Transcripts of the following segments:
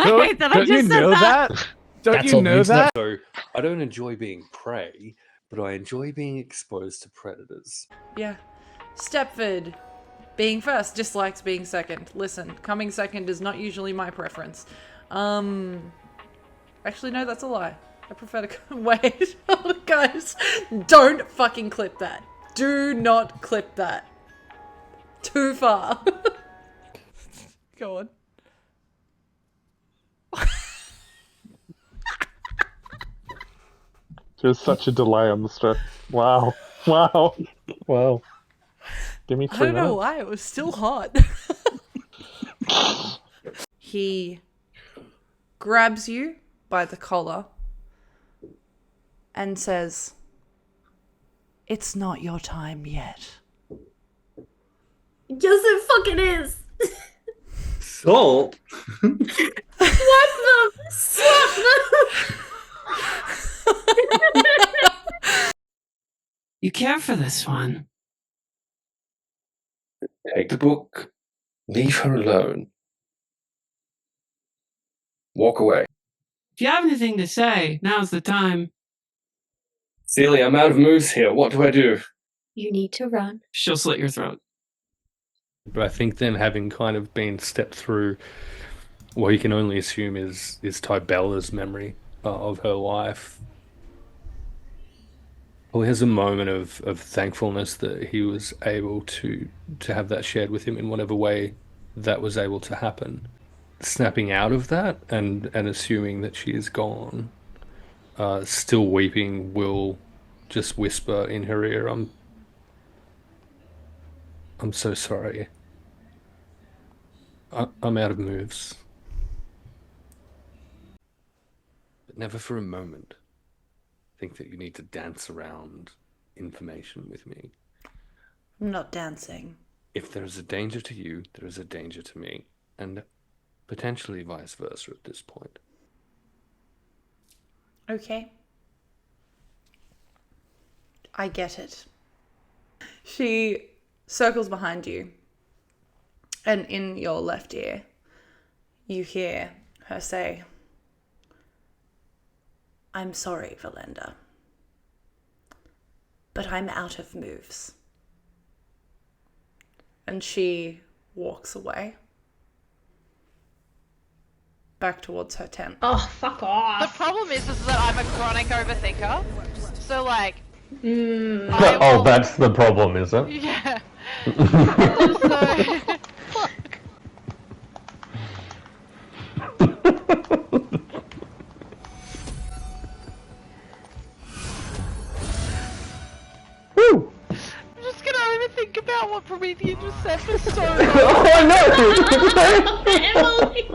hate that I just said that. Don't you know that? So I don't enjoy being prey, but I enjoy being exposed to predators. Yeah. Stepford, being first, dislikes being second. Listen, coming second is not usually my preference. Actually, no, that's a lie. I prefer to... Wait, guys, don't fucking clip that. Do not clip that. Too far. Go on. There's such a delay on the strip. Wow. Wow. Wow. Give me 3 minutes. I don't know why, it was still hot. He grabs you by the collar and says, "It's not your time yet." Yes, it fucking is. Salt? Swap them! Swap them! You care for this one. Take the book. Leave her alone. Walk away. If you have anything to say, now's the time. Celia, I'm out of moves here. What do I do? You need to run. She'll slit your throat. But I think then having kind of been stepped through what you can only assume is Tybella's memory of her life, well, there's a moment of thankfulness that he was able to have that shared with him in whatever way that was able to happen. Snapping out of that and assuming that she is gone, still weeping, will just whisper in her ear, I'm so sorry. I'm out of moves. But never for a moment think that you need to dance around information with me. I'm not dancing. If there is a danger to you, there is a danger to me. And potentially vice versa at this point. Okay. I get it. She circles behind you, and in your left ear, you hear her say, "I'm sorry, Velendar, but I'm out of moves." And she walks away, back towards her tent. Oh, fuck off. The problem is that I'm a chronic overthinker. So, like... Oh, that's the problem, is it? Yeah. So... Woo! I'm just gonna overthink about what Promethean just said for so long. Oh no! Emily!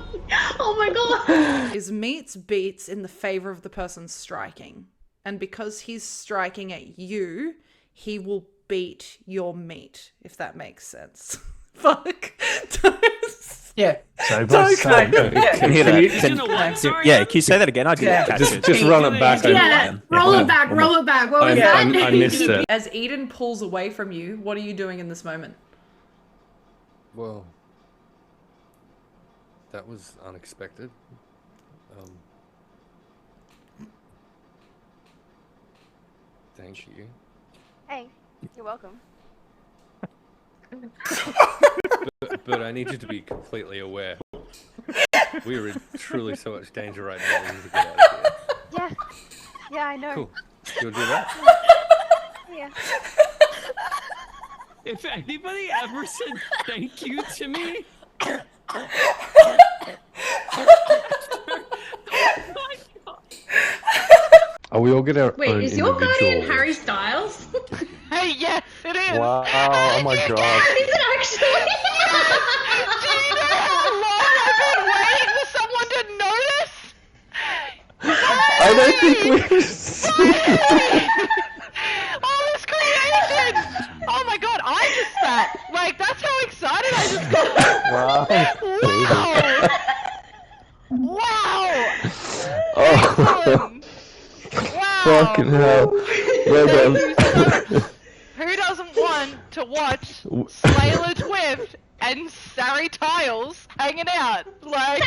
Oh my god! His meets beats in the favor of the person striking. And because he's striking at you, he will beat your meat, if that makes sense. Fuck. Yeah. So Don't say. Can you hear that? Yeah, can you say that again? I didn't catch it. Just run it back. Yeah, roll it back, roll it back. What was that? I missed it. As Eden pulls away from you, what are you doing in this moment? Well, that was unexpected. Thank you. Hey, you're welcome. But I need you to be completely aware. We are in truly so much danger right now. We need to get out of here. Yeah. Yeah, I know. Cool. You'll do that? Yeah. If anybody ever said thank you to me... Are we all get our Wait, own is your individual... guardian Harry Styles? Hey, yes, it is. Wow, oh my god. Is it actually? Do you know how long I've been waiting for someone to notice? I don't think we've seen All this creation! Oh my god, I just sat. Like, that's how excited I just got. Wow. Wow! Oh. Excellent. Wow! Fucking hell. Well done. Who doesn't want to watch Slayla Twift and Sari Tiles hanging out. Like,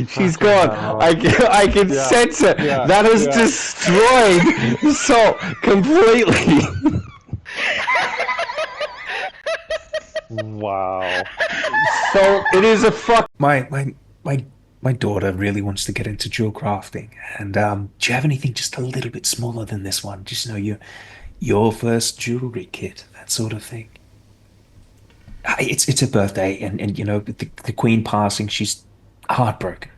She's gone. I can sense it. Yeah, That has yeah. destroyed Salt completely. Wow. So it is a fuck. My daughter really wants to get into jewel crafting, and do you have anything just a little bit smaller than this one? Just your first jewelry kit, that sort of thing. It's a birthday, and you know the queen passing. She's heartbroken,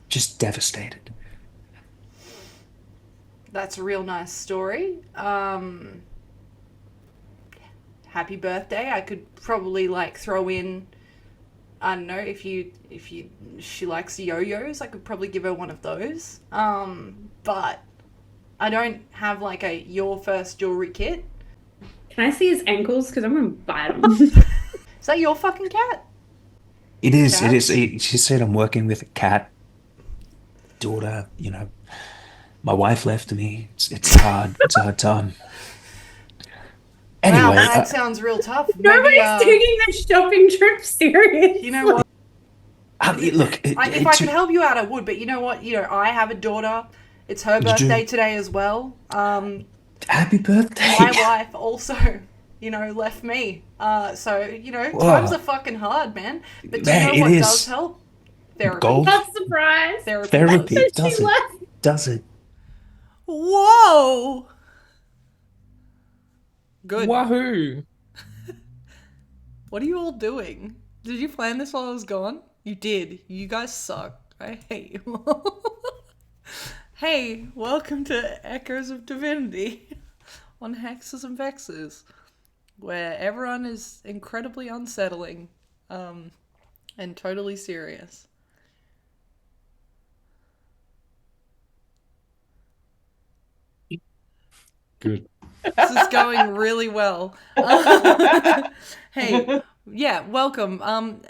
just devastated. That's a real nice story. Happy birthday. I could probably like throw in, I don't know, if she likes yo-yos, I could probably give her one of those. But I don't have like a your first jewelry kit. Can I see his ankles? Because I'm gonna bite him. Is that your fucking cat? It is. Cat? It is. She said I'm working with a cat. Daughter, you know, my wife left me. It's hard. It's a hard time. Anyway, Wow, that sounds real tough. Nobody's Maybe, taking this shopping trip serious. you know what? look, If I could help you out, I would. But you know what? You know, I have a daughter. It's her birthday today as well. Happy birthday. My wife also, you know, left me. So, you know, times are fucking hard, man. But do you know what does help? Therapy. Gold. Not surprised. Therapy does it. Whoa! Good. Wahoo! What are you all doing? Did you plan this while I was gone? You did. You guys suck. I hate you all. Hey, welcome to Echoes of Divinity on Hexes and Vexes, where everyone is incredibly unsettling and totally serious. Good. This is going really well. Hey, yeah, welcome.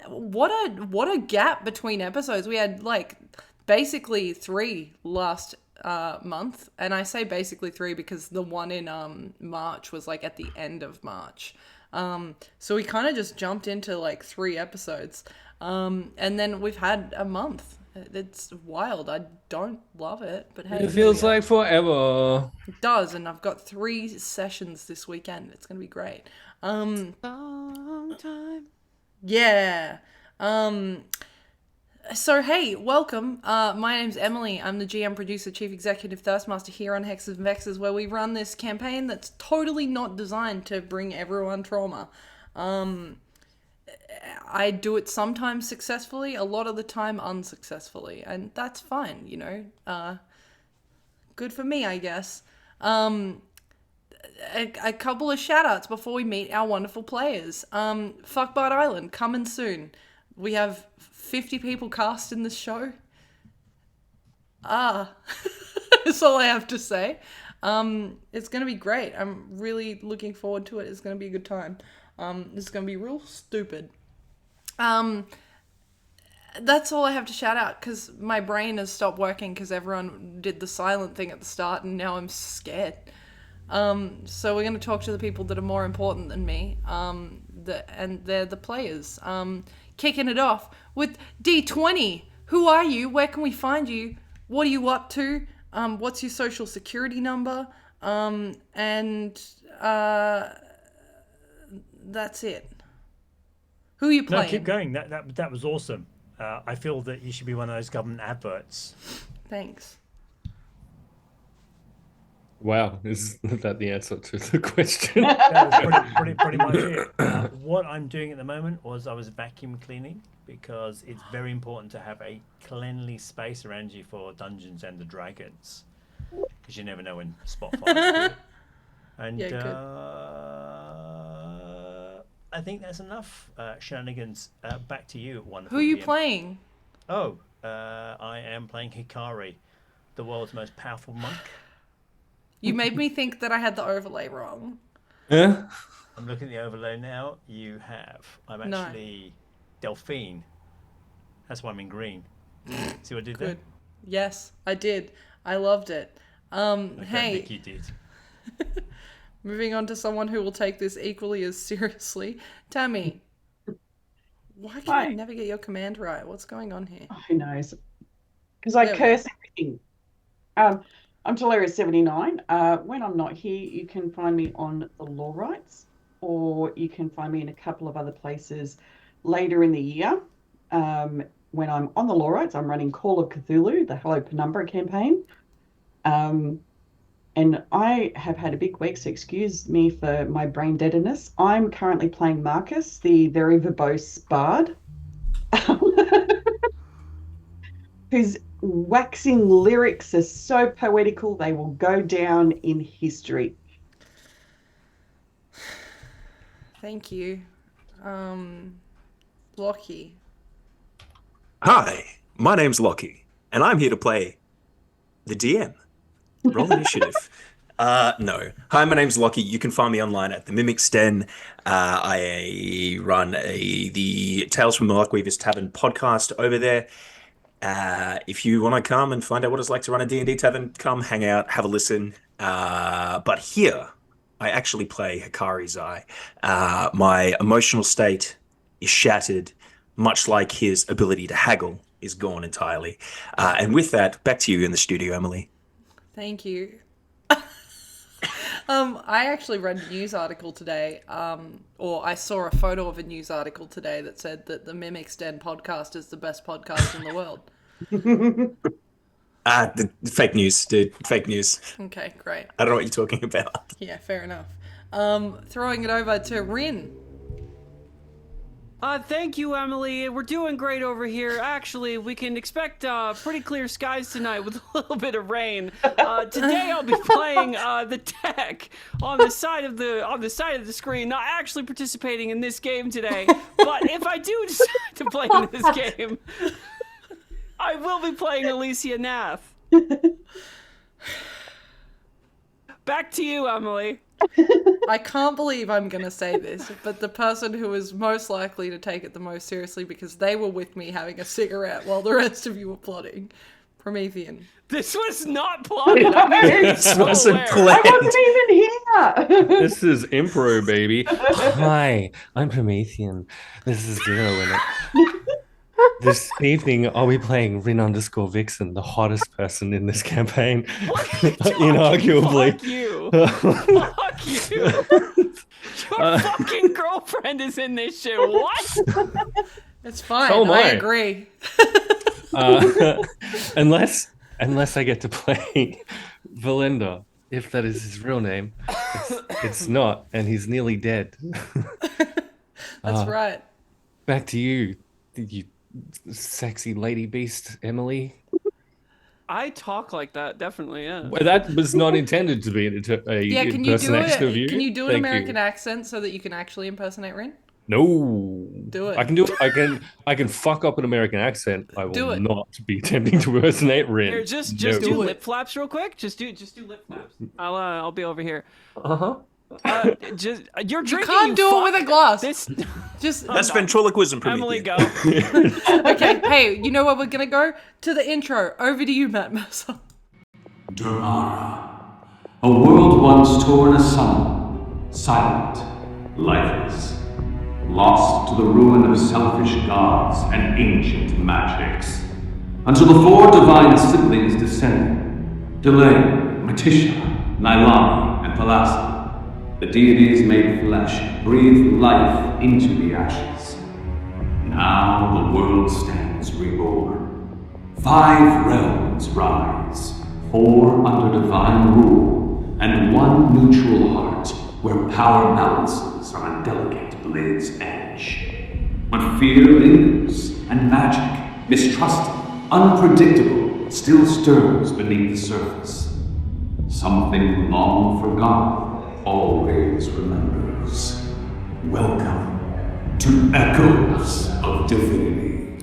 What a gap between episodes. We had like basically 3 last month, and I say basically 3 because the one in March was like at the end of March. So we kind of just jumped into like 3 episodes, and then we've had a month. It's wild. I don't love it, but hey, It feels like forever. it does, and I've got 3 sessions this weekend. It's gonna be great. long time. Yeah. So hey, welcome. My name's Emily. I'm the GM, producer, chief executive, Thirstmaster here on Hexes and Vexes, where we run this campaign that's totally not designed to bring everyone trauma. I do it sometimes successfully, a lot of the time unsuccessfully, and that's fine, you know. Good for me, I guess. A couple of shout-outs before we meet our wonderful players. Fuckbart Island, coming soon. We have 50 people cast in this show. That's all I have to say. It's going to be great. I'm really looking forward to it. It's going to be a good time. It's going to be real stupid. That's all I have to shout out, because my brain has stopped working because everyone did the silent thing at the start, and now I'm scared. So we're going to talk to the people that are more important than me, and they're the players. Kicking it off with D20. Who are you? Where can we find you? What are you up to? What's your social security number? That's it. Who are you playing? No, keep going. That was awesome. I feel that you should be one of those government adverts. Thanks. Wow, is that the answer to the question? That was pretty much it. What I'm doing at the moment was I was vacuum cleaning, because it's very important to have a cleanly space around you for Dungeons and the Dragons, because you never know when spot fires. And I think that's enough shenanigans. Back to you, wonderful. Who are you DM. playing? Oh, I am playing Hakari, the world's most powerful monk. You made me think that I had the overlay wrong. Yeah. I'm looking at the overlay now. You have. I'm actually Delphine. That's why I'm in green. See what I did there? Yes, I did. I loved it. Okay, Hey. I think you did. Moving on to someone who will take this equally as seriously. Tammy, why can I never get your command right? What's going on here? Who knows? Because I curse everything. I'm Teleria79. When I'm not here, you can find me on the Law Rights, or you can find me in a couple of other places later in the year. When I'm on the Law Rights, I'm running Call of Cthulhu, the Hello Penumbra campaign. And I have had a big week, so excuse me for my brain deadness. I'm currently playing Marcus, the very verbose bard, whose waxing lyrics are so poetical they will go down in history. Thank you. Lachy. Hi, my name's Lachy, and I'm here to play the DM. Roll initiative. No. Hi, my name's Lachy. You can find me online at the MimicsDen. I run the Tales from the Luckweaver's Tavern podcast over there. If you want to come and find out what it's like to run a D&D tavern, come hang out, have a listen. But here, I actually play Hakari Zai. My emotional state is shattered, much like his ability to haggle is gone entirely. And with that, back to you in the studio, Emily. Thank you. I actually read a news article today, or I saw a photo of a news article today that said that the MimicsDen podcast is the best podcast in the world. The fake news, dude. Fake news. Okay, great. I don't know what you're talking about. Yeah, fair enough. Throwing it over to Rin. Thank you, Emily. We're doing great over here. Actually, we can expect pretty clear skies tonight with a little bit of rain. Today, I'll be playing the tech on the side of the screen. Not actually participating in this game today, but if I do decide to play in this game, I will be playing Alicia Gnath. Back to you, Emily. I can't believe I'm going to say this, but the person who is most likely to take it the most seriously because they were with me having a cigarette while the rest of you were plotting. Promethean. This was not plotted. This wasn't planned. I wasn't even here. This is improv, baby. Hi, I'm Promethean. This is Zero. This evening, I'll be playing Rin_Vixen, the hottest person in this campaign. Inarguably. Fuck you. Fuck you. Your fucking girlfriend is in this shit. What? It's fine. So am I I. agree. Unless I get to play Velendar, if that is his real name. It's not, and he's nearly dead. That's right. Back to you sexy lady beast, Emily. I talk like that, definitely, yeah. Well, that was not intended to be an impersonation of you. Can you do an Thank American you. accent so that you can actually impersonate Rin? No. Do it. I can do it. I can fuck up an American accent. I Do will it. not be attempting to impersonate Rin. Here, just No. do lip flaps real quick. Just do lip flaps. I'll be over here. Uh-huh. You're drinking. You can't do it with a glass. That's ventriloquism, Emily, Promethean. go. Okay, hey, you know where we're gonna go? To the intro. Over to you, Matt Mercer. Durmara, a world once torn asunder, silent, lifeless, lost to the ruin of selfish gods and ancient magics, until the four divine siblings descended: Delay, Matisha, Nylani, and Thalassa. The deities made flesh, breathed life into the ashes. Now the world stands reborn. 5 realms rise, 4 under divine rule, and 1 neutral heart where power balances are on delicate blade's edge. But fear lingers, and magic, mistrusted, unpredictable, still stirs beneath the surface. Something long forgotten always remembers. Welcome to Echoes of Divinity.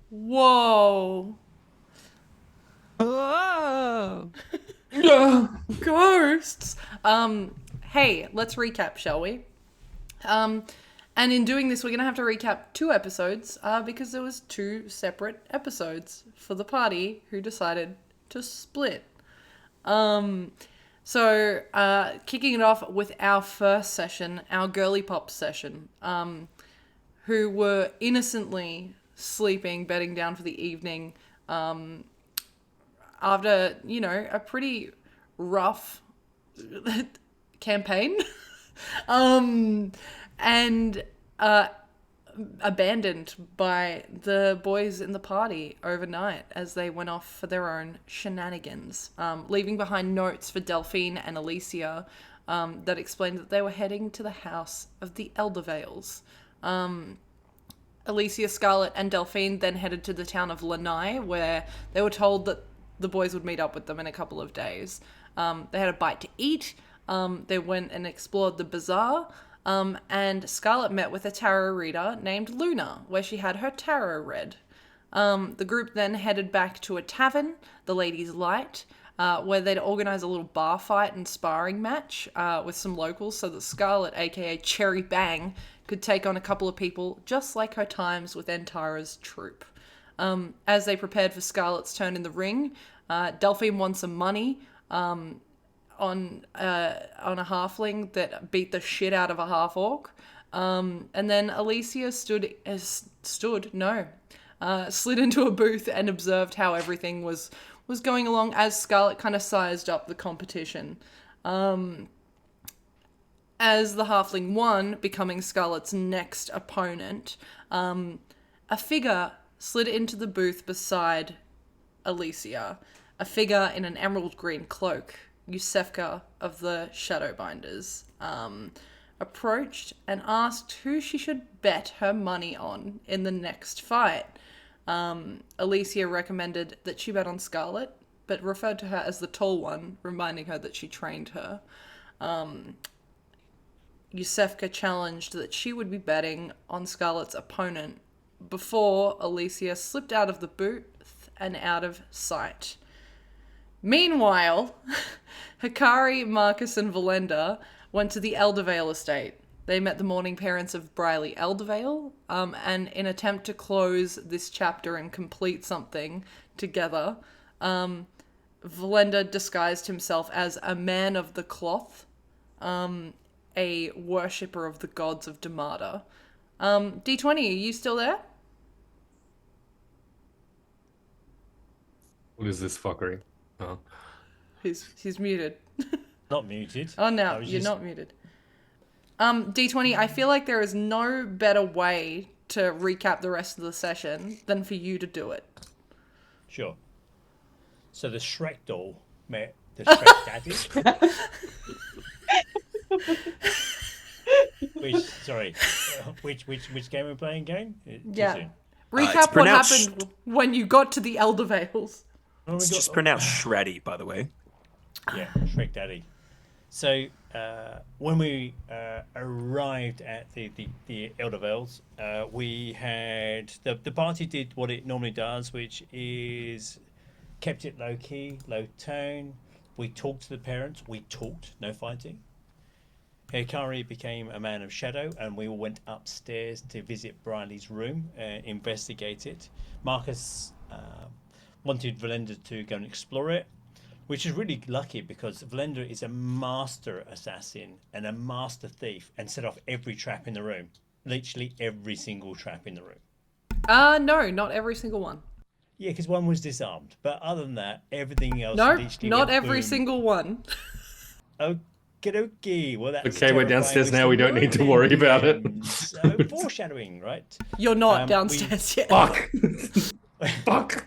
Whoa. Oh. Ghosts. Hey, let's recap, shall we? And in doing this, we're gonna have to recap 2 episodes, because there was 2 separate episodes for the party who decided to split. So, kicking it off with our first session, our girly pop session, who were innocently sleeping, bedding down for the evening, after, you know, a pretty rough campaign, and abandoned by the boys in the party overnight as they went off for their own shenanigans, leaving behind notes for Delphine and Alicia that explained that they were heading to the house of the Eldervales. Alicia, Scarlet, and Delphine then headed to the town of Lanai, where they were told that the boys would meet up with them in a couple of days. They had a bite to eat. They went and explored the bazaar. And Scarlet met with a tarot reader named Luna, where she had her tarot read. The group then headed back to a tavern, the Lady's Light, where they'd organise a little bar fight and sparring match with some locals so that Scarlet, aka Cherry Bang, could take on a couple of people just like her times with Entara's troupe. As they prepared for Scarlet's turn in the ring, Delphine won some money on a halfling that beat the shit out of a half-orc. And then Alicia slid into a booth and observed how everything was going along as Scarlet kind of sized up the competition. As the halfling won, becoming Scarlet's next opponent, a figure slid into the booth beside Alicia. A figure in an emerald green cloak, Iosefka of the Shadowbinders, approached and asked who she should bet her money on in the next fight. Alicia recommended that she bet on Scarlet, but referred to her as the tall one, reminding her that she trained her. Iosefka challenged that she would be betting on Scarlet's opponent before Alicia slipped out of the booth and out of sight. Meanwhile, Hakari, Marcus, and Velendar went to the Eldervale estate. They met the mourning parents of Brylee Eldervale, and in an attempt to close this chapter and complete something together, Velendar disguised himself as a man of the cloth, a worshipper of the gods of Damada. D20, are you still there? What is this fuckery? Oh. He's muted. Not muted. Oh, no, you're not muted. D20, I feel like there is no better way to recap the rest of the session than for you to do it. Sure. So the Shrek doll met the Shrek daddy. Which game we're playing again? Yeah. Recap what happened when you got to the Eldervales. It's just pronounced Shreddy, by the way. Yeah, Shrek Daddy. So when we arrived at the Eldervales, we had the party did what it normally does, which is kept it low key, low tone. We talked to the parents. We talked, no fighting. Hakari became a man of shadow, and we all went upstairs to visit Brylee's room and investigate it. Marcus wanted Velendar to go and explore it, which is really lucky because Velendar is a master assassin and a master thief and set off every trap in the room. Literally every single trap in the room. No, not every single one. Yeah, because one was disarmed. But other than that, everything else... No, not every single one. Okie. Well, that's okay, we're downstairs now. We don't need to worry about it. So, foreshadowing, right? You're not downstairs yet. Fuck. Fuck.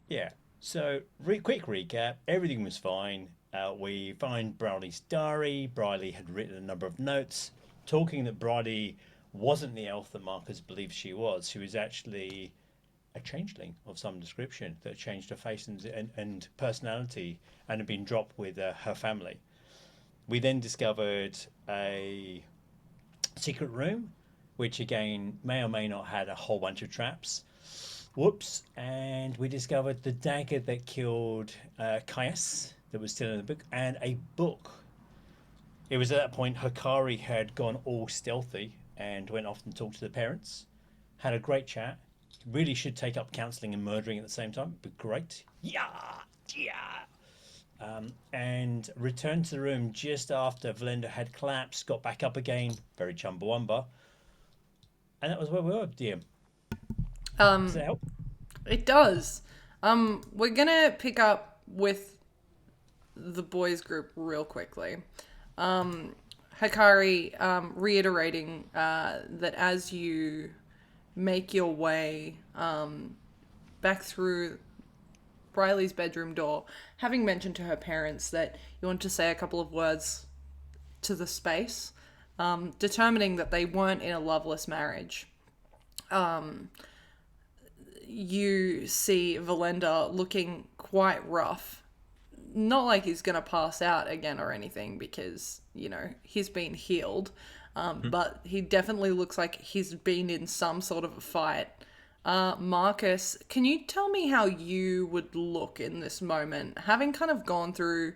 Yeah. So, quick recap. Everything was fine. We find Brylee's diary. Brylee had written a number of notes talking that Brody wasn't the elf that Marcus believed she was. She was actually a changeling of some description that changed her face and personality and had been dropped with her family. We then discovered a secret room, which again may or may not had a whole bunch of traps. Whoops. And we discovered the dagger that killed Caius that was still in the book, and a book. It was at that point Hakari had gone all stealthy and went off and talked to the parents. Had a great chat. Really should take up counselling and murdering at the same time. It'd be great. Yeah. and returned to the room just after Velendar had collapsed, got back up again, very Chumbawamba. And that was where we were, DM. Does that help? It does. We're gonna pick up with the boys group real quickly. Hakari reiterating that as you make your way back through Brylee's bedroom door, having mentioned to her parents that you want to say a couple of words to the space, determining that they weren't in a loveless marriage. You see Velendar looking quite rough. Not like he's going to pass out again or anything because, you know, he's been healed. But he definitely looks like he's been in some sort of a fight. Marcus, can you tell me how you would look in this moment? Having kind of gone through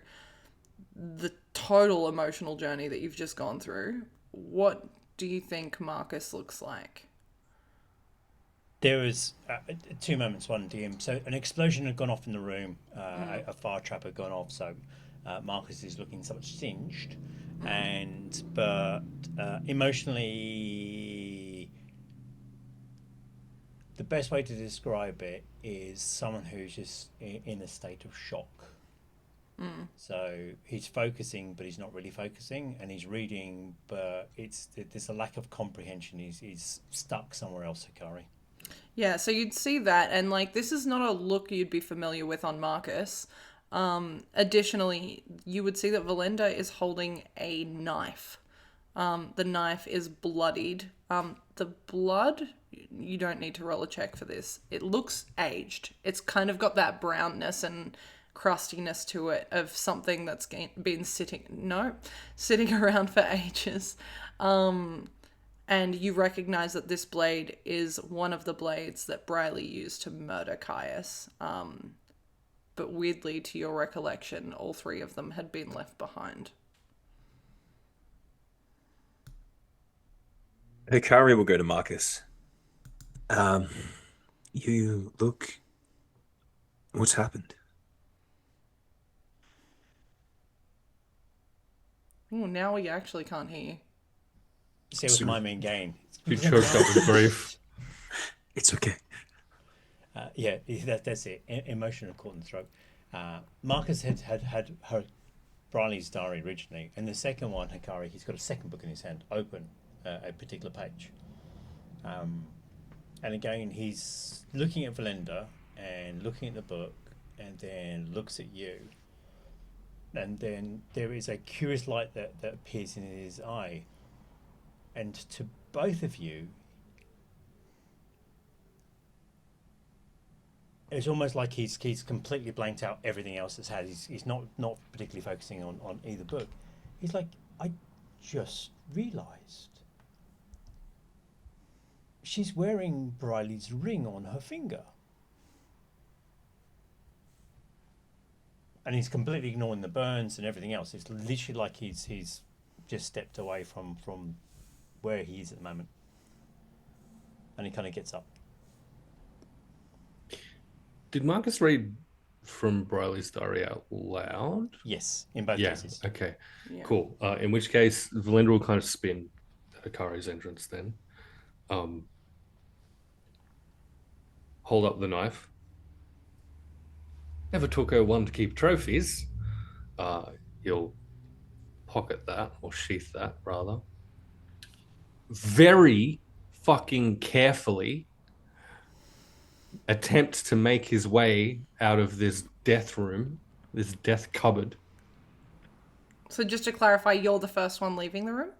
the total emotional journey that you've just gone through, what do you think Marcus looks like? There was two moments, one DM. So an explosion had gone off in the room. A fire trap had gone off. So Marcus is looking somewhat singed. But emotionally, the best way to describe it is someone who's just in a state of shock. So he's focusing, but he's not really focusing, and he's reading, but there's a lack of comprehension. He's stuck somewhere else, Hakari. Yeah, so you'd see that, and like this is not a look you'd be familiar with on Marcus. Additionally, you would see that Velendar is holding a knife. The knife is bloodied. The blood, you don't need to roll a check for this. It looks aged. It's kind of got that brownness and crustiness to it of something that's been sitting around for ages. And you recognize that this blade is one of the blades that Brylee used to murder Caius. But weirdly, to your recollection, all three of them had been left behind. Hakari will go to Marcus. You look... What's happened? Oh, now we actually can't hear you. See, it was my main gain. You choked up with grief. It's okay. Yeah, that's it. Emotion caught in the throat. Marcus had her Brylee's diary originally, and the second one, Hakari, he's got a second book in his hand, open a particular page. And again, he's looking at Velendar and looking at the book, and then looks at you. And then there is a curious light that appears in his eye. And to both of you, it's almost like he's completely blanked out everything else that's had. He's not particularly focusing on either book. He's like, I just realised she's wearing Brylee's ring on her finger. And he's completely ignoring the burns and everything else. It's literally like he's just stepped away from where he is at the moment. And he kind of gets up. Did Marcus read from Brylee's diary out loud? Yes, in both cases. Okay, Yeah. cool. In which case, Velendar will kind of spin at Hakari's entrance then. Hold up the knife. Never took her one to keep trophies. He'll pocket that, or sheath that, rather. Very fucking carefully attempt to make his way out of this death room, this death cupboard. So just to clarify, you're the first one leaving the room?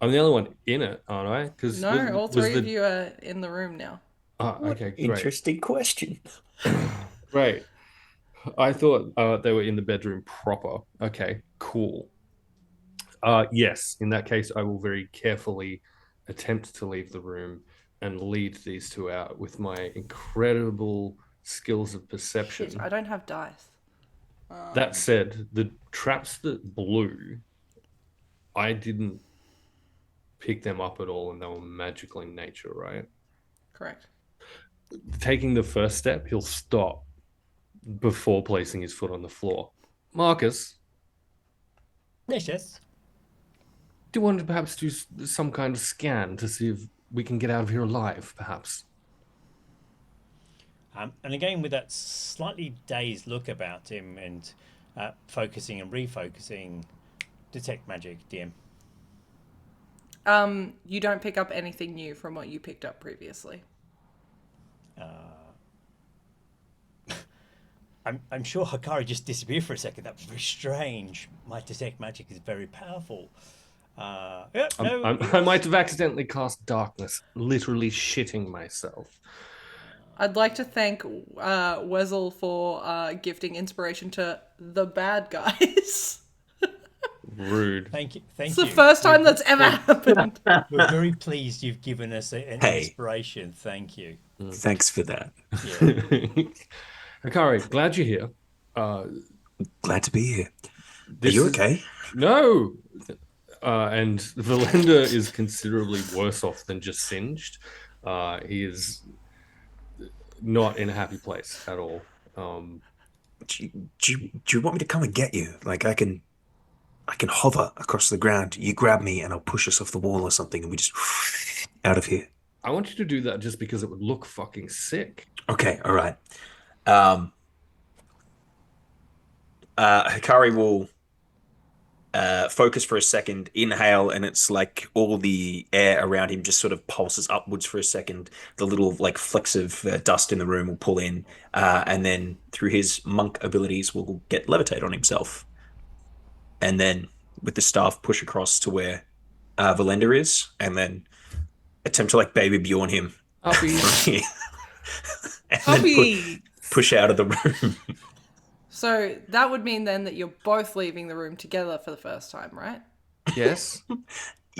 I'm the only one in it, aren't I? Because No, all three of you are in the room now. Oh, okay, great. Interesting question. Right. I thought they were in the bedroom proper. Okay, cool. Yes, in that case, I will very carefully attempt to leave the room and lead these two out with my incredible skills of perception. Shit, I don't have dice. That said, the traps that blew, I didn't pick them up at all, and they were magical in nature, right? Correct. Taking the first step, he'll stop before placing his foot on the floor. Marcus, Yes. do you want to perhaps do some kind of scan to see if we can get out of here alive, perhaps? And again, with that slightly dazed look about him and focusing and refocusing, detect magic, DM. You don't pick up anything new from what you picked up previously. I'm sure Hakari just disappeared for a second. That was very strange. My detect magic is very powerful. I might have accidentally cast darkness, literally shitting myself. I'd like to thank Wezzel for gifting inspiration to the bad guys. Rude. Thank you. It's the first time that's ever happened. We're very pleased you've given us an inspiration. Thank you. Thanks for that. Yeah. Hakari, glad you're here. Glad to be here. Are you okay? No. And Velendar is considerably worse off than just singed. He is not in a happy place at all. Do you want me to come and get you? Like I can hover across the ground. You grab me and I'll push us off the wall or something, and we just out of here. I want you to do that just because it would look fucking sick. Okay, all right. Hakari will focus for a second, inhale, and it's like all the air around him just sort of pulses upwards for a second. The little like flecks of dust in the room will pull in, and then through his monk abilities will get levitate on himself. And then with the staff push across to where Velendar is, and then attempt to like baby Bjorn him. Puppy. And Puppy. then push out of the room. So that would mean then that you're both leaving the room together for the first time, right? Yes. Okay.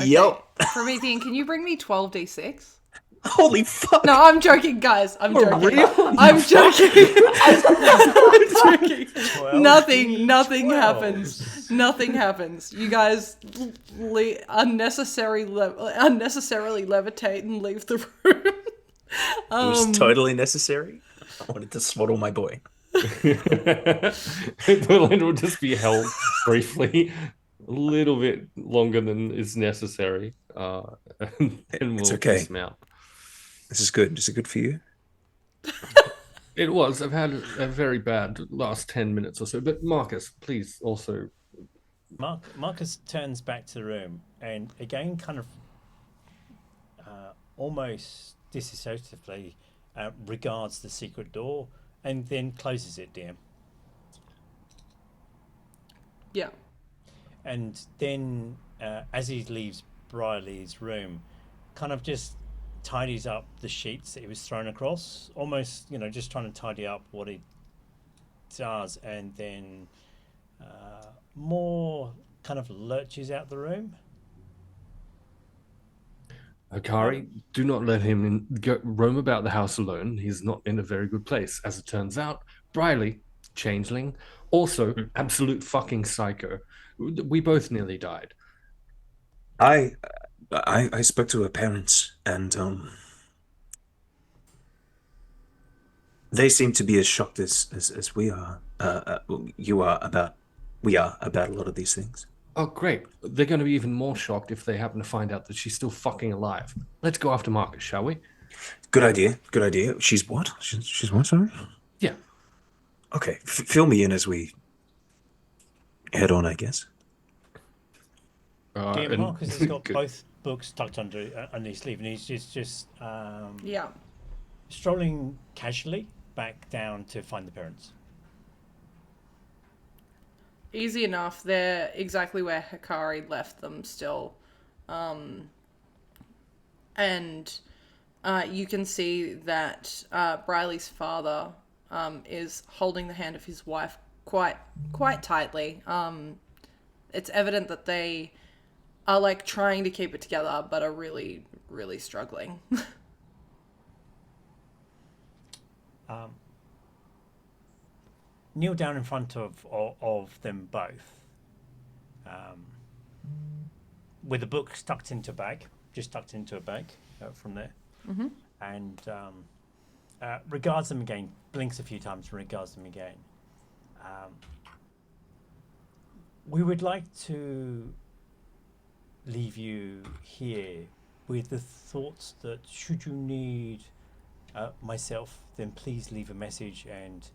Yep. Promethean, can you bring me 12d6? Holy fuck. No, I'm joking, guys. I'm joking. Real? I'm joking. I'm joking. 12, Nothing 12. happens. Nothing happens. You guys unnecessarily levitate and leave the room. It was totally necessary. I wanted to swaddle my boy. Velendar will just be held briefly, a little bit longer than is necessary, and we'll It's okay. dismount. This is good. Is it good for you? It was. I've had a very bad last 10 minutes or so. But Marcus, please also. Marcus turns back to the room and again kind of almost disassociatively regards the secret door and then closes it, DM. Yeah. And then as he leaves Brylee's room, kind of just tidies up the sheets that he was thrown across, almost, just trying to tidy up what he does, and then more kind of lurches out the room. Hakari, do not let him roam about the house alone. He's not in a very good place. As it turns out, Brylee, changeling, also absolute fucking psycho. We both nearly died. I spoke to her parents, and they seem to be as shocked as we are. We are about a lot of these things. Oh, great. They're going to be even more shocked if they happen to find out that she's still fucking alive. Let's go after Marcus, shall we? Good idea. Good idea. She's what? She's what, sorry? Yeah. Okay. Fill me in as we head on, I guess. Marcus has got both books tucked under his sleeve, and he's just strolling casually back down to find the parents. Easy enough. They're exactly where Hakari left them still. And you can see that Brylee's father is holding the hand of his wife quite tightly. It's evident that they are like trying to keep it together, but are really, really struggling. Kneel down in front of them both, with the book tucked into a bag from there, Mm-hmm. and regards them again, blinks a few times and regards them again. We would like to leave you here with the thoughts that should you need myself, then please leave a message and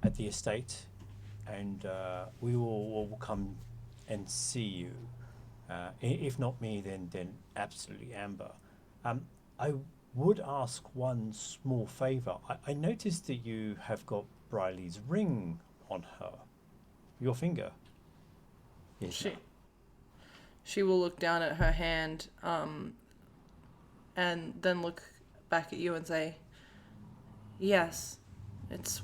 at the estate, and we will come and see you. If not me, then absolutely Amber. I would ask one small favour. I noticed that you have got Brylee's ring on her, your finger. Yes. She will look down at her hand, and then look back at you and say, yes, it's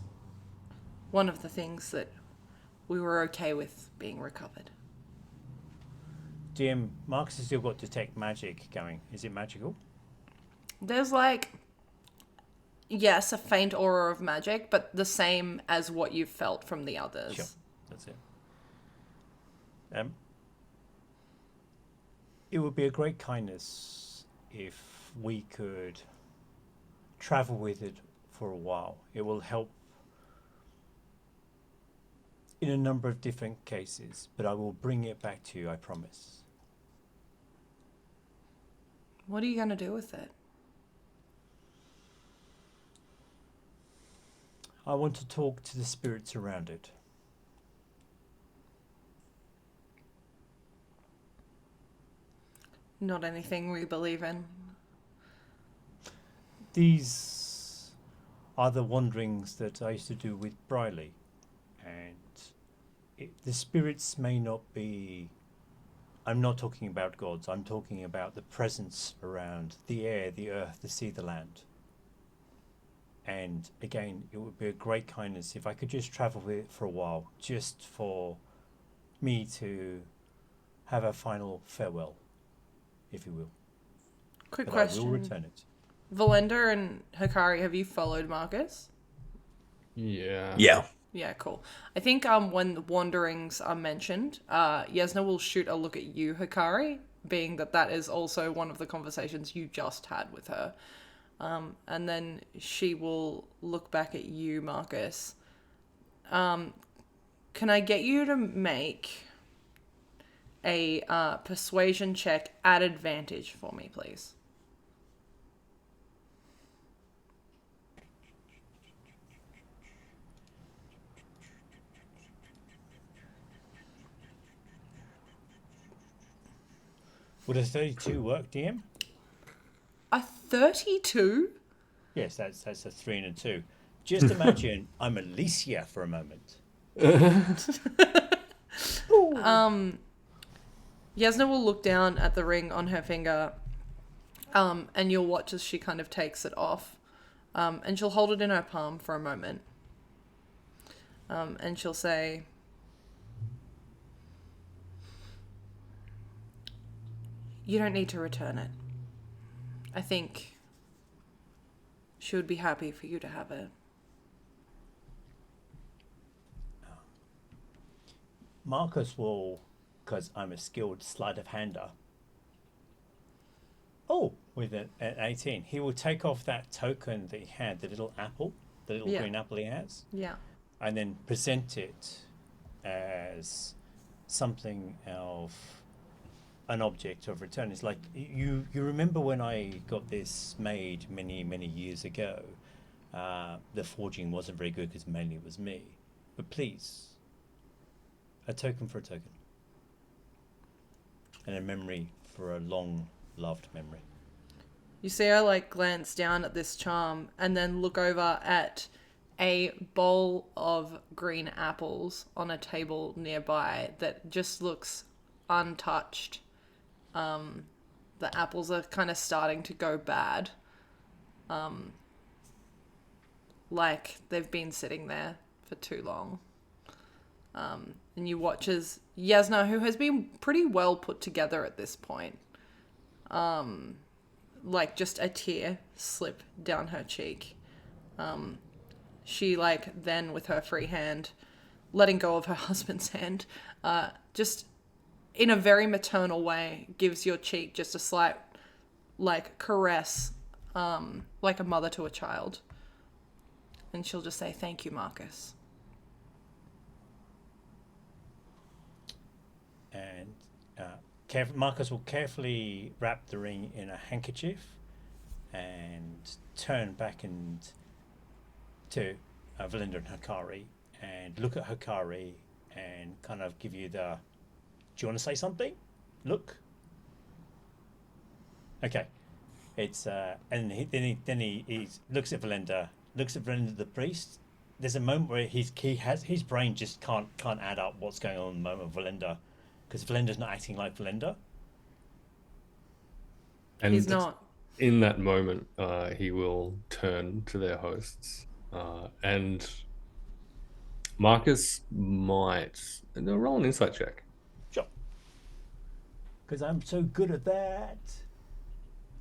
one of the things that we were okay with being recovered. DM, Marcus has still got detect magic going. Is it magical? There's yes, a faint aura of magic, but the same as what you've felt from the others. Sure, that's it. It would be a great kindness if we could travel with it for a while. It will help in a number of different cases, but I will bring it back to you, I promise. What are you going to do with it? I want to talk to the spirits around it. Not anything we believe in. These are the wanderings that I used to do with Brylee, and the spirits may not be... I'm not talking about gods, I'm talking about the presence around the air, the earth, the sea, the land. And again, it would be a great kindness if I could just travel with it for a while, just for me to have a final farewell, if you will. Quick but question. I will return it. Velendar and Hakari, have you followed Marcus? Yeah. Yeah. Yeah, cool. I think when the wanderings are mentioned, Yasna will shoot a look at you, Hakari, being that is also one of the conversations you just had with her. And then she will look back at you, Marcus. Can I get you to make a persuasion check at advantage for me, please? Would a 32 work, DM? A 32? Yes, that's a 3 and a 2. Just imagine I'm Alicia for a moment. Yasna will look down at the ring on her finger, and you'll watch as she kind of takes it off, and she'll hold it in her palm for a moment, and she'll say, you don't need to return it. I think she would be happy for you to have it. Marcus will, because I'm a skilled sleight of hander. Oh, with an 18. He will take off that token that he had, the little apple, the little green apple he has. Yeah. And then present it as something of an object of return. It's like, you remember when I got this made many, many years ago? The forging wasn't very good because mainly it was me. But please, a token for a token. And a memory for a long-loved memory. You see her glance down at this charm and then look over at a bowl of green apples on a table nearby that just looks untouched. The apples are kind of starting to go bad. Like they've been sitting there for too long. And you watch as Yasna, who has been pretty well put together at this point, just a tear slip down her cheek. She then with her free hand, letting go of her husband's hand, just in a very maternal way, gives your cheek just a slight caress, like a mother to a child. And she'll just say, "Thank you, Marcus." And Marcus will carefully wrap the ring in a handkerchief and turn back to Velendar and Hakari and look at Hakari and kind of give you the, "Do you want to say something? Look." Okay. It's and then he looks at Velendar, the priest. There's a moment where his brain just can't add up what's going on at the moment with Velendar, because Valendar's not acting like Velendar. And He's not. In that moment, he will turn to their hosts, and Marcus might roll an insight check. Sure. Because I'm so good at that.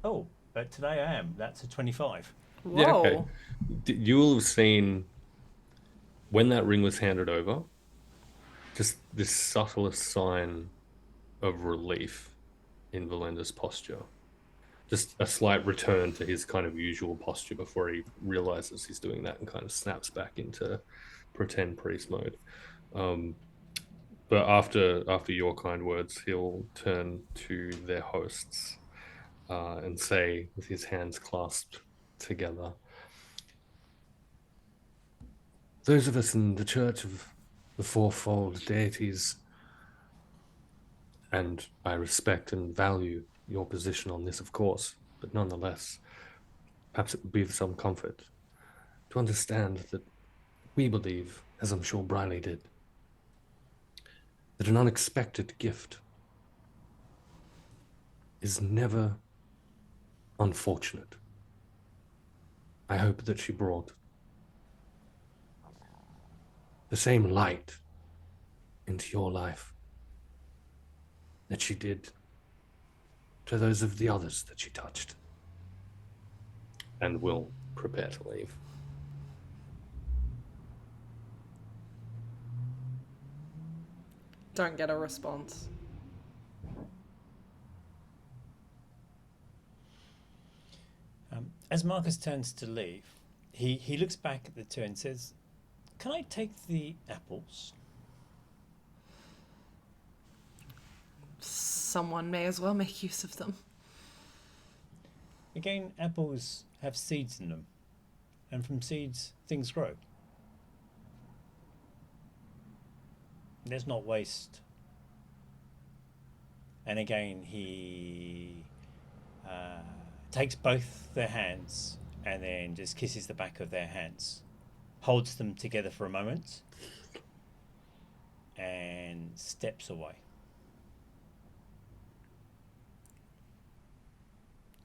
Oh, but today I am. That's a 25. Whoa. Yeah, okay. You will have seen when that ring was handed over, just this subtlest sign of relief in Valendar's posture. Just a slight return to his kind of usual posture before he realizes he's doing that and kind of snaps back into pretend priest mode. But after your kind words, he'll turn to their hosts and say, with his hands clasped together, "Those of us in the Church of the Fourfold Deities, and I respect and value your position on this, of course, but nonetheless, perhaps it would be of some comfort to understand that we believe, as I'm sure Brylee did, that an unexpected gift is never unfortunate. I hope that she brought the same light into your life that she did to those of the others that she touched." And will prepare to leave. Don't get a response. As Marcus turns to leave, he looks back at the two and says, "Can I take the apples?" Someone may as well make use of them. Again, apples have seeds in them, and from seeds things grow. There's not waste. And again, he takes both their hands and then just kisses the back of their hands, holds them together for a moment, and steps away.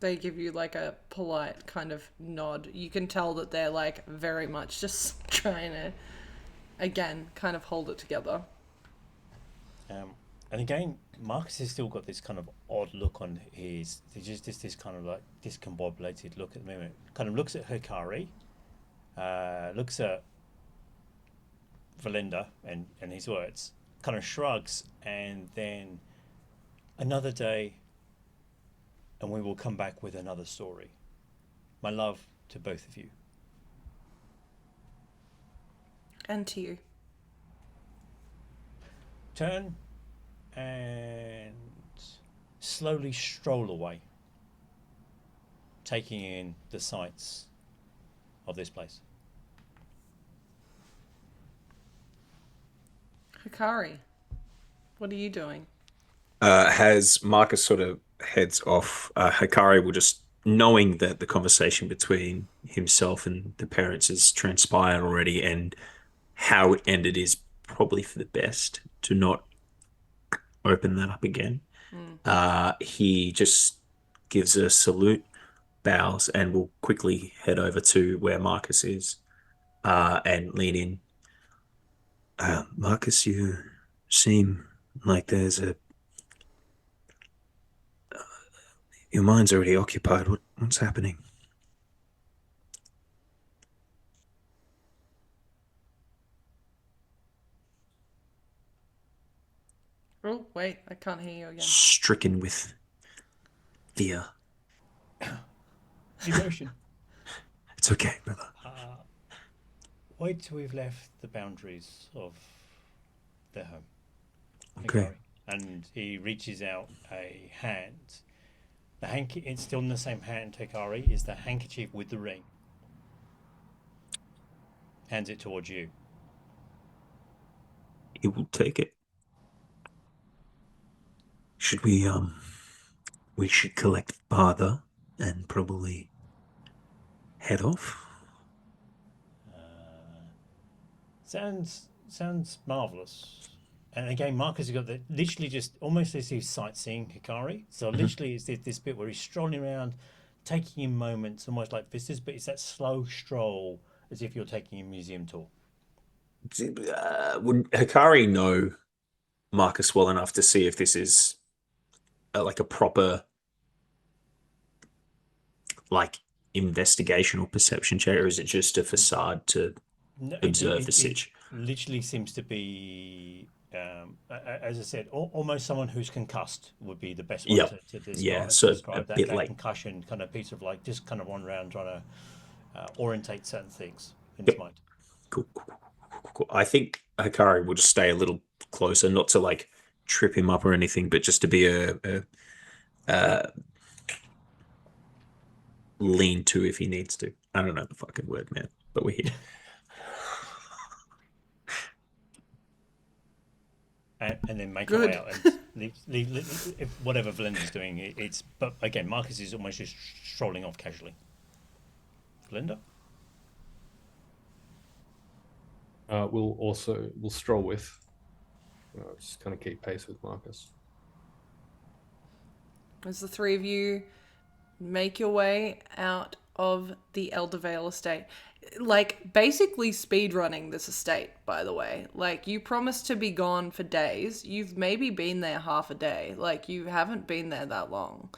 They give you like a polite kind of nod. You can tell that they're like very much just trying to, again, kind of hold it together. And again, Marcus has still got this kind of odd look on his. There's just this kind of like discombobulated look at the moment. Kind of looks at Hakari, looks at Velendar and his words, kind of shrugs, and then another day, and we will come back with another story. My love to both of you. And to you. Turn and slowly stroll away, taking in the sights of this place. Hakari, what are you doing? As Marcus sort of heads off, Hakari will just, knowing that the conversation between himself and the parents has transpired already and how it ended is probably for the best to not open that up again. He just gives a salute, bows, and will quickly head over to where Marcus is and lean in. Marcus, you seem like there's a... your mind's already occupied. What's happening? Oh, wait, I can't hear you again. Stricken with fear. Emotion. It's okay, brother. Wait till we've left the boundaries of their home. Okay. Hakari. And he reaches out a hand. It's still in the same hand, Hakari, is the handkerchief with the ring. Hands it towards you. He will take it. Should we should collect father and probably head off? Sounds marvelous. And again, Marcus has got literally just almost as he's sightseeing Hakari. So literally it's this bit where he's strolling around, taking in moments, almost like visitors, but it's that slow stroll as if you're taking a museum tour. Would Hakari know Marcus well enough to see if this is like a proper like investigation or perception check, or is it just a facade to observe the sitch? It literally seems to be, as I said, almost someone who's concussed would be the best way to describe, so describe that like concussion kind of piece of like just kind of run around trying to orientate certain things in his mind. Cool. I think Hakari will just stay a little closer, not to like trip him up or anything, but just to be a lean to if he needs to. I don't know the fucking word, man, but we're here. And then make our way out and leave if whatever Velendar's doing. But again, Marcus is almost just strolling off casually. Velendar? We'll stroll with. Just kind of keep pace with Marcus. As the three of you make your way out of the Eldervale estate, like basically speed running this estate, by the way. Like, you promised to be gone for days. You've maybe been there half a day. Like, you haven't been there that long.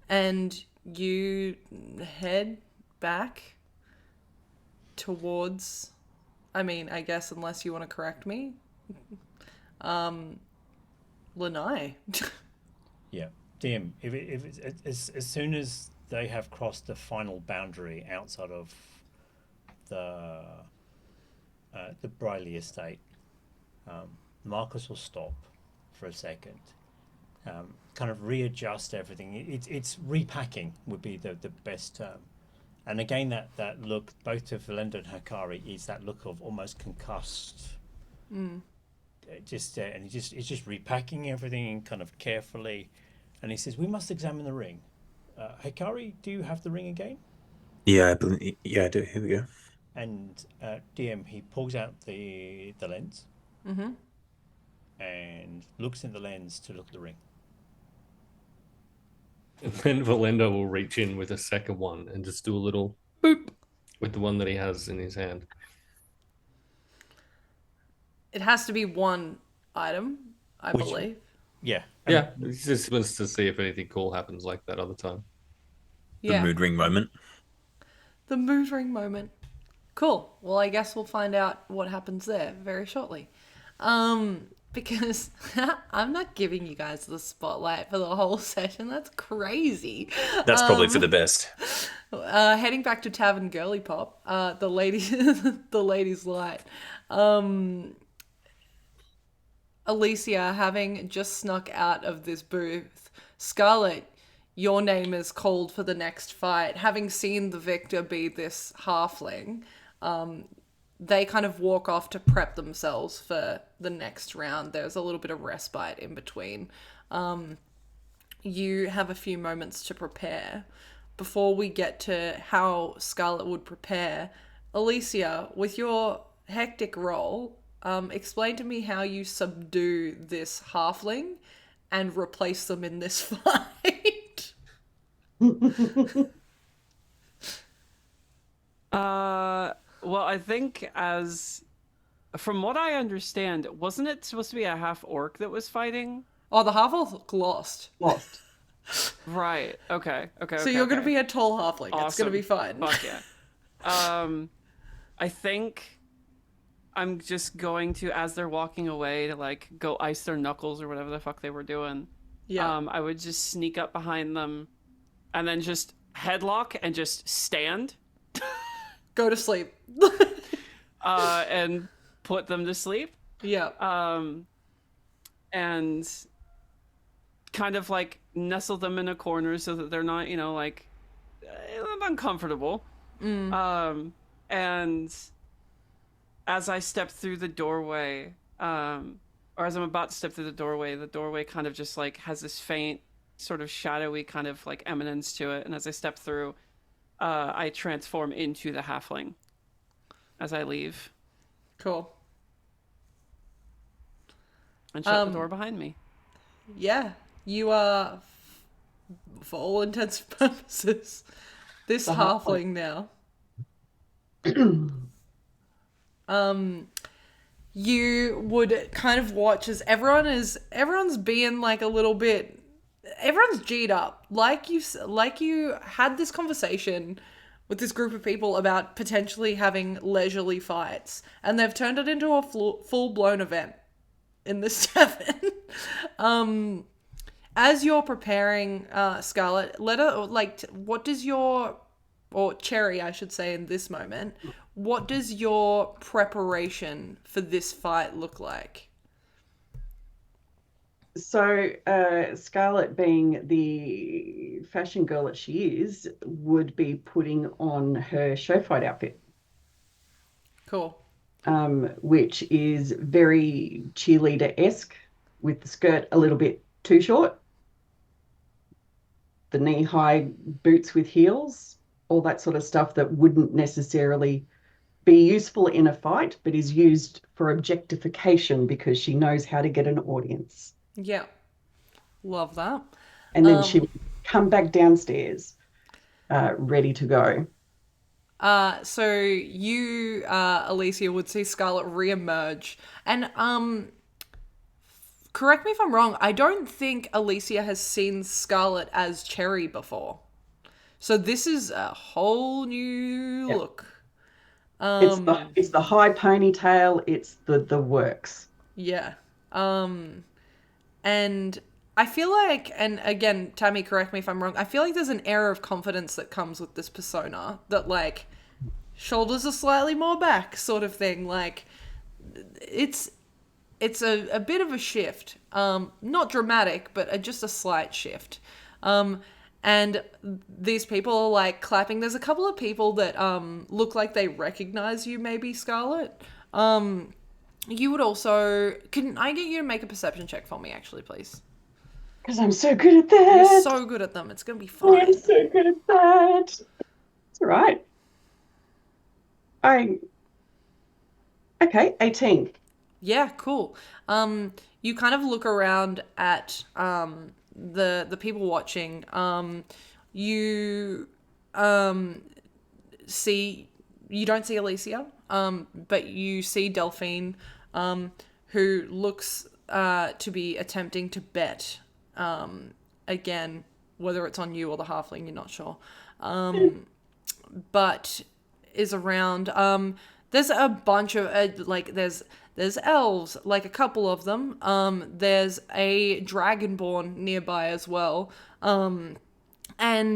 And you head back towards, I mean, I guess unless you want to correct me, Lanai. Yeah. DM, if it's as soon as they have crossed the final boundary outside of the Brylee estate, Marcus will stop for a second, kind of readjust everything. It's repacking would be the best term. And again, that look, both to Velendar and Hakari, is that look of almost concussed. And he's just repacking everything kind of carefully. And he says, "We must examine the ring." Hakari, do you have the ring again? Yeah, I do. Here we go. And DM, he pulls out the lens. And looks in the lens to look at the ring. And then Velendar will reach in with a second one and just do a little boop with the one that he has in his hand. It has to be one item, I believe. Yeah. Yeah, he just wants to see if anything cool happens like that other time. Yeah. The mood ring moment. The mood ring moment. Cool. Well, I guess we'll find out what happens there very shortly. Because I'm not giving you guys the spotlight for the whole session. That's crazy. That's probably for the best. Heading back to Tavern Girly Pop, the ladies' light. Alicia, having just snuck out of this booth, Scarlet, your name is called for the next fight. Having seen the victor be this halfling, they kind of walk off to prep themselves for the next round. There's a little bit of respite in between. You have a few moments to prepare. Before we get to how Scarlet would prepare, Alicia, with your hectic role, explain to me how you subdue this halfling and replace them in this fight. Well, I think from what I understand, wasn't it supposed to be a half orc that was fighting? Oh, the half orc lost. Right. Okay. So you're going to be a tall halfling. Awesome. It's going to be fun. Fuck yeah. I think I'm just going to, as they're walking away, to like go ice their knuckles or whatever the fuck they were doing. Yeah. I would just sneak up behind them and then just headlock and just stand. Go to sleep. And put them to sleep. Yeah. And kind of like nestle them in a corner so that they're not, like uncomfortable. And as I step through the doorway, or as I'm about to step through the doorway kind of just like has this faint sort of shadowy kind of like eminence to it. And as I step through, I transform into the halfling as I leave. Cool. And shut the door behind me. Yeah, you are, for all intents and purposes, this halfling now. You would kind of watch as everyone's being like a little bit, everyone's G'd up. Like you had this conversation with this group of people about potentially having leisurely fights, and they've turned it into a full-blown event in this tavern. As you're preparing, Scarlet, what does your, or Cherry, I should say, in this moment, what does your preparation for this fight look like? So, Scarlet, being the fashion girl that she is, would be putting on her show fight outfit. Cool. Which is very cheerleader-esque, with the skirt a little bit too short, the knee-high boots with heels, all that sort of stuff that wouldn't necessarily be useful in a fight, but is used for objectification because she knows how to get an audience. Yeah. Love that. And then she would come back downstairs, ready to go. So you, Alicia, would see Scarlet re-emerge. And, correct me if I'm wrong, I don't think Alicia has seen Scarlet as Cherry before. So this is a whole new look. It's the high ponytail, it's the works. Yeah. And I feel like, and again, Tammy, correct me if I'm wrong, I feel like there's an air of confidence that comes with this persona, that like shoulders are slightly more back sort of thing. Like it's a bit of a shift. Not dramatic, but just a slight shift. And these people are like clapping. There's a couple of people that look like they recognize you, maybe, Scarlet. You would also... Can I get you to make a perception check for me, actually, please? Because I'm so good at that. You're so good at them. It's going to be fine. I'm so good at that. It's all right. Okay, 18. Yeah, cool. You kind of look around at the people watching. You see... You don't see Alicia, but you see Delphine, who looks to be attempting to bet. Again, whether it's on you or the halfling, you're not sure. But is around. There's a bunch of there's elves, like a couple of them. There's a dragonborn nearby as well. And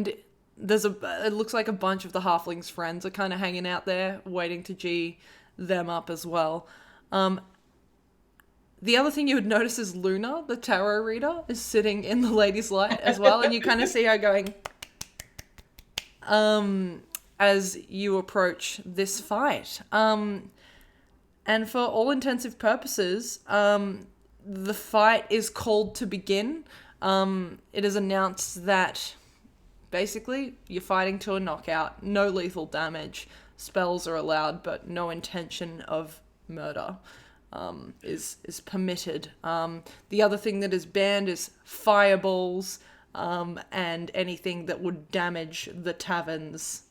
it looks like a bunch of the halflings' friends are kind of hanging out there, waiting to G them up as well. The other thing you would notice is Luna, the tarot reader, is sitting in the Lady's Light as well, and you kind of see her going, as you approach this fight. And for all intensive purposes, the fight is called to begin. It is announced that basically you're fighting to a knockout, no lethal damage, spells are allowed, but no intention of murder is permitted. The other thing that is banned is fireballs, and anything that would damage the taverns,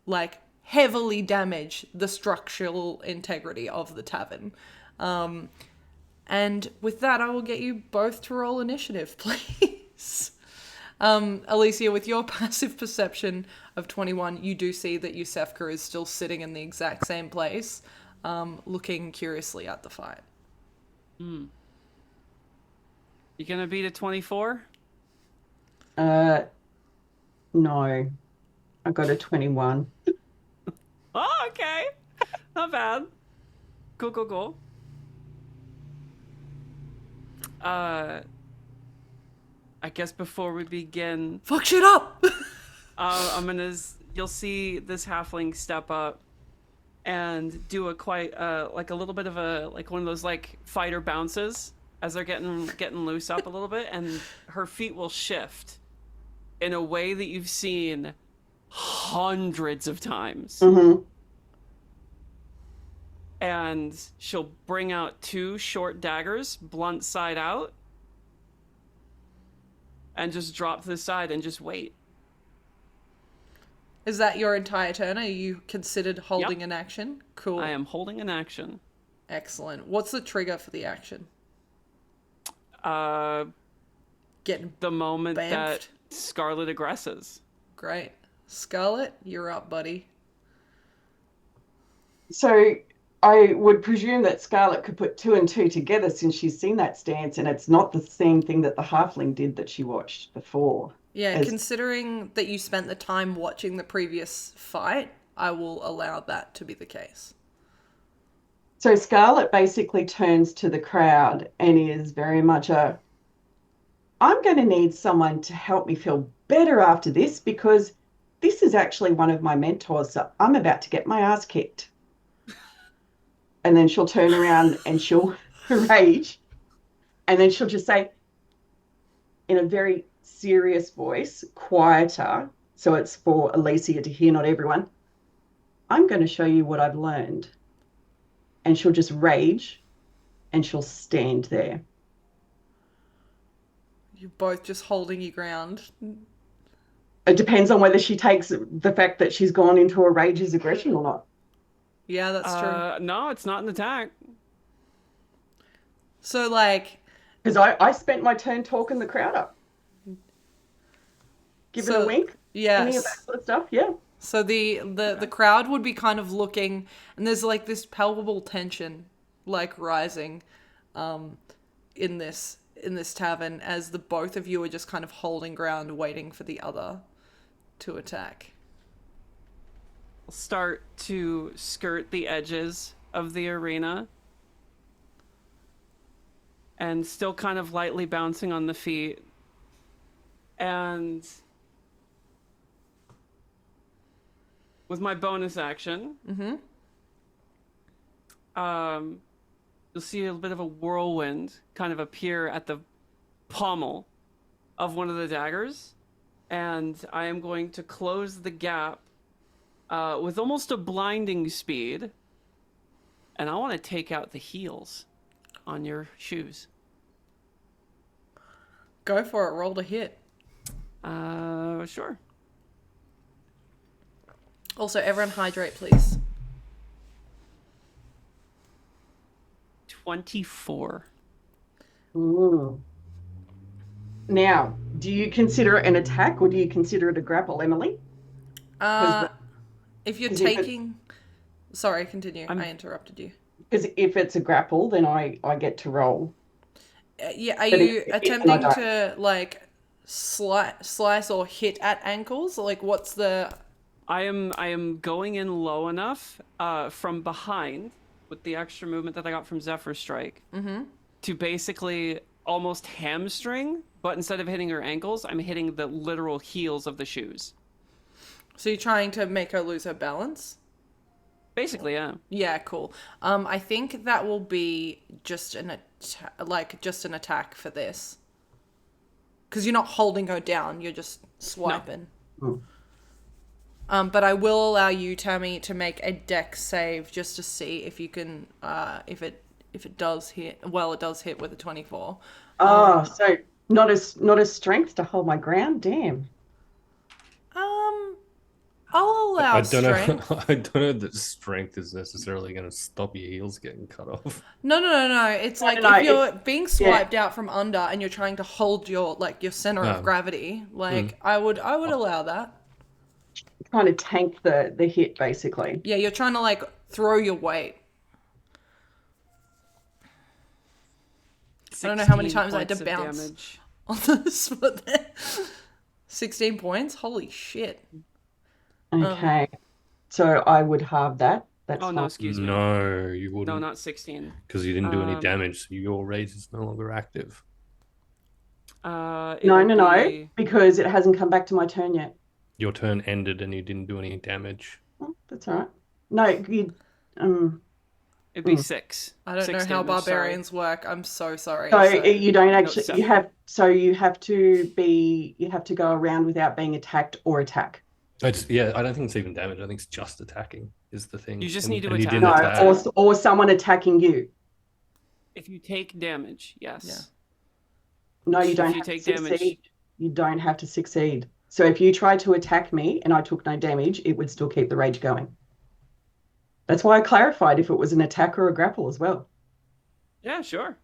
like heavily damage the structural integrity of the tavern. And with that, I will get you both to roll initiative, please. Alicia, with your passive perception of 21, you do see that Iosefka is still sitting in the exact same place, looking curiously at the fight. You gonna beat a 24? No. No. I got a 21. Oh, okay. Not bad. Cool. I guess before we begin... Fuck shit up! You'll see this halfling step up and do a like a little bit of a, like one of those like fighter bounces as they're getting loose up a little bit, and her feet will shift in a way that you've seen hundreds of times. Mm-hmm. And she'll bring out 2 short daggers, blunt side out, and just drop to the side and just wait. Is that your entire turn? Are you considered holding an action? Cool. I am holding an action. Excellent. What's the trigger for the action? Getting the moment bamfed? that Scarlet aggresses. Great. Scarlet, you're up, buddy. So I would presume that Scarlet could put 2 and 2 together since she's seen that stance, and it's not the same thing that the halfling did that she watched before. Yeah, considering that you spent the time watching the previous fight, I will allow that to be the case. So Scarlet basically turns to the crowd and is very much I'm going to need someone to help me feel better after this, because this is actually one of my mentors, so I'm about to get my ass kicked. And then she'll turn around and she'll rage. And then she'll just say, in a very serious voice, quieter, so it's for Alicia to hear, not everyone, I'm going to show you what I've learned. And she'll just rage and she'll stand there. You're both just holding your ground. It depends on whether she takes the fact that she's gone into a rage as aggression or not. Yeah, that's true. No, it's not an attack. So, like... Because I spent my turn talking the crowd up. Giving a wink? Yes. Any of that sort of stuff, yeah. So the crowd would be kind of looking, and there's like this palpable tension, like rising, in this tavern as the both of you are just kind of holding ground, waiting for the other to attack. Start to skirt the edges of the arena, and still kind of lightly bouncing on the feet, and with my bonus action, you'll see a bit of a whirlwind kind of appear at the pommel of one of the daggers, and I am going to close the gap with almost a blinding speed, and I want to take out the heels on your shoes. Go for it. Roll to hit. Sure. Also, everyone hydrate, please. 24. Ooh. Now, do you consider it an attack or do you consider it a grapple, Emily? If you're taking... Sorry, continue. I interrupted you. Because if it's a grapple, then I get to roll. Yeah, are you attempting to, like, slice or hit at ankles? Like, what's the... I am going in low enough from behind with the extra movement that I got from Zephyr Strike to basically almost hamstring, but instead of hitting her ankles, I'm hitting the literal heels of the shoes. So you're trying to make her lose her balance? Basically, yeah. Yeah, cool. I think that will be just an attack for this. Because you're not holding her down, you're just swiping. No. But I will allow you, Tammy, to make a dex save just to see if you can, if it does hit. Well, it does hit with a 24. So not as strength to hold my ground. Damn. I'll allow strength. I don't know that strength is necessarily going to stop your heels getting cut off. No. It's like if you're being swiped out from under and you're trying to hold your center of gravity, I would allow that. Trying to tank the hit, basically. Yeah, you're trying to throw your weight. I don't know how many times I had to bounce on the spot there. 16 points? Holy shit. Okay. So I would halve that. That's Oh, no, fine. excuse me. No, you wouldn't. No, not 16. Because you didn't do any damage, so your raise is no longer active. No, because it hasn't come back to my turn yet. Your turn ended and you didn't do any damage. Oh, that's all right. No, you. It'd be 6. I don't know how barbarians work. I'm so sorry. So you don't actually. No, you have. So you have to be. You have to go around without being attacked or attack. I don't think it's even damage. I think it's just attacking is the thing. You just And- need to and you attack. didn't No, attack. or someone attacking you. If you take damage, yes. Yeah. No, you If don't you have take to damage- succeed. You don't have to succeed. So if you tried to attack me and I took no damage, it would still keep the rage going. That's why I clarified if it was an attack or a grapple as well. Yeah, sure.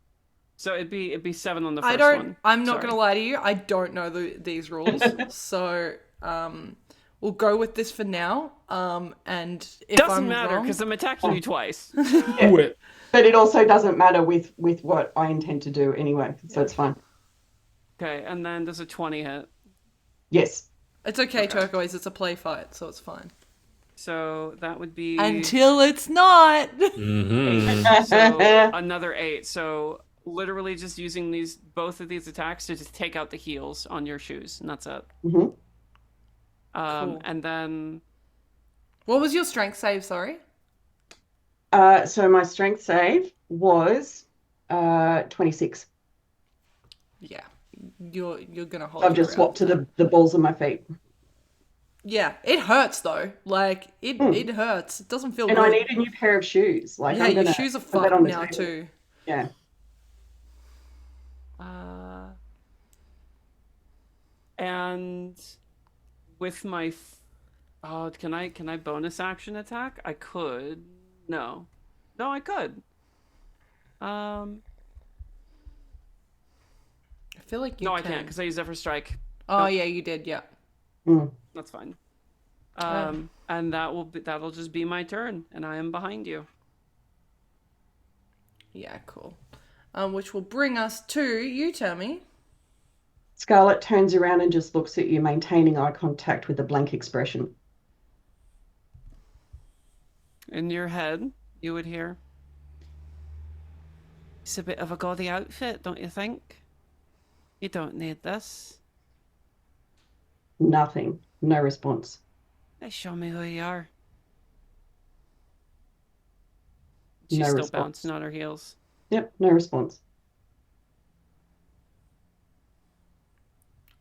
So it'd be 7 on the I first don't. one. I'm not Sorry. gonna lie to you. I don't know these rules, so we'll go with this for now. And if Doesn't I'm matter wrong, because I'm attacking you twice. Yeah. But it also doesn't matter with what I intend to do anyway, so it's fine. Okay, and then does a 20 hit? Yes. it's okay, Turquoise. It's a play fight, so it's fine. So that would be Until it's not. so another 8. So literally just using both of these attacks to just take out the heels on your shoes, and that's it. Mm-hmm. Cool. And then What was your strength save? Sorry. So my strength save was 26. Yeah, you're gonna hold. I've just your swapped to ground. the balls of my feet. Yeah, it hurts though. Like it hurts. It doesn't feel And good. I need a new pair of shoes. Like yeah, I'm your gonna shoes are put that fucked on the now table. too. Yeah. and with my can I bonus action attack? I could. No, I could. I feel like you No, can. I can't because I used that for strike. Oh Nope. yeah, you did. Yeah. That's fine. And that'll just be my turn, and I am behind you. Yeah, cool. Which will bring us to you, Tammy. Scarlet turns around and just looks at you, maintaining eye contact with a blank expression. In your head, you would hear, "It's a bit of a gaudy outfit, don't you think? You don't need this." Nothing. No response. Hey, show me who you are. She's No still response. bouncing on her heels. Yep, no response.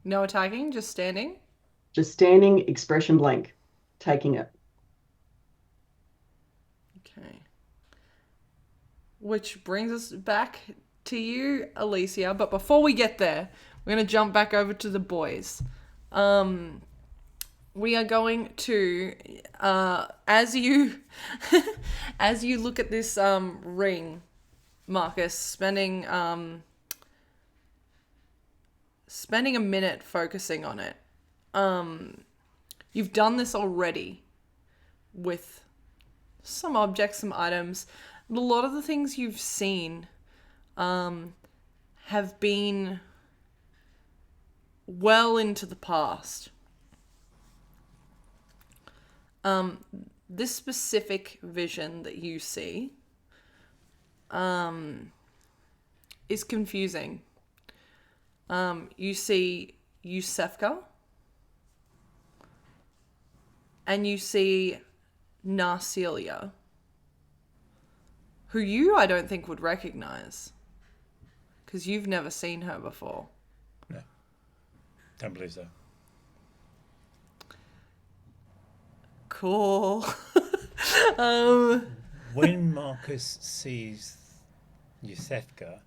No attacking, just standing. Just standing, expression blank, taking it. Okay. Which brings us back to you, Alicia. But before we get there, we're going to jump back over to the boys. We are going to, as you look at this ring, Marcus, spending a minute focusing on it. You've done this already with some objects, some items. A lot of the things you've seen have been well into the past. This specific vision that you see is confusing. You see Iosefka and you see Narcelia, who I don't think would recognize because you've never seen her before. No. Don't believe so. Cool. When Marcus sees Iosefka,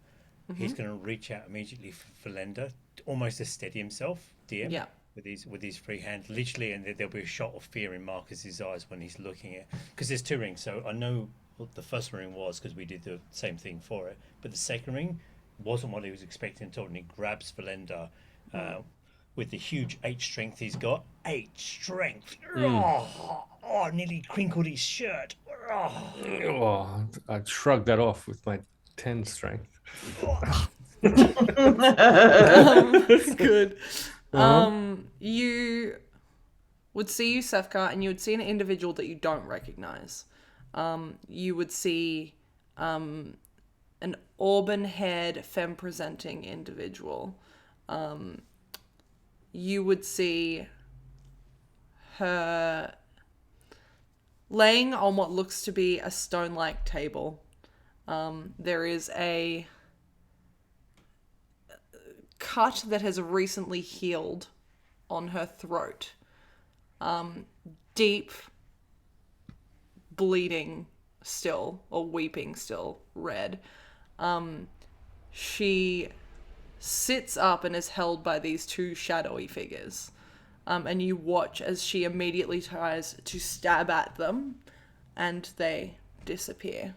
he's going to reach out immediately for Velendar, almost to steady himself, DM, Yeah. with his free hand, literally, and there'll be a shot of fear in Marcus's eyes when he's looking at, because there's 2 rings, so I know what the first ring was because we did the same thing for it, but the second ring wasn't what he was expecting at all, and he grabs Velendar with the huge 8 strength he's got. 8 strength! Oh, nearly crinkled his shirt. Oh, I'd shrug that off with my 10 strength. That's good. You would see Iosefka, and you would see an individual that you don't recognize. You would see an auburn-haired, femme-presenting individual. You would see her laying on what looks to be a stone-like table. There is a cut that has recently healed on her throat. Deep bleeding still, or weeping still, red. She sits up and is held by these two shadowy figures. And you watch as she immediately tries to stab at them, and they disappear.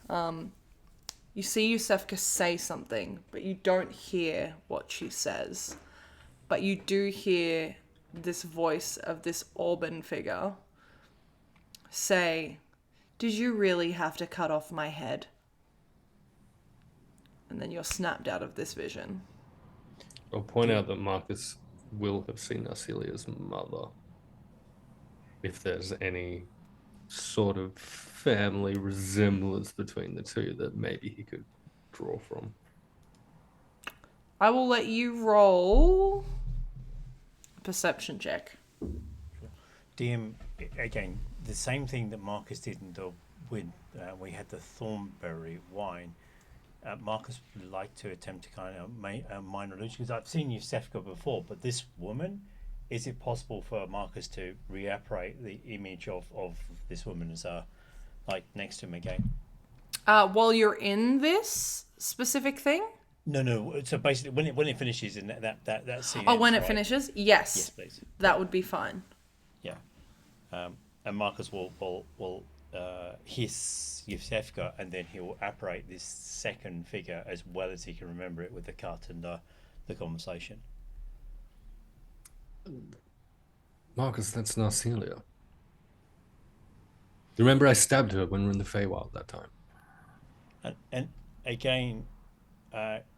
You see Iosefka say something, but you don't hear what she says. But you do hear this voice of this auburn figure say, "Did you really have to cut off my head?" And then you're snapped out of this vision. I'll point out that Marcus will have seen Narcelia's mother. If there's any sort of family resemblance between the two that maybe he could draw from. I will let you roll a perception check. DM, again, the same thing that Marcus did when we had the Thornberry wine. Marcus would like to attempt to kind of minor illusion, because I've seen Iosefka before, but this woman, is it possible for Marcus to reapparate the image of this woman as like next to him again? While you're in this specific thing? No. So basically, when it finishes in that scene. Oh, when it right? finishes? Yes. Yes, please. That would be fine. Yeah. And Marcus will hiss Iosefka, and then he will apparate this second figure as well as he can remember it with the cut and the conversation. Marcus, that's Narcelia. You remember I stabbed her when we were in the Feywild that time? And again,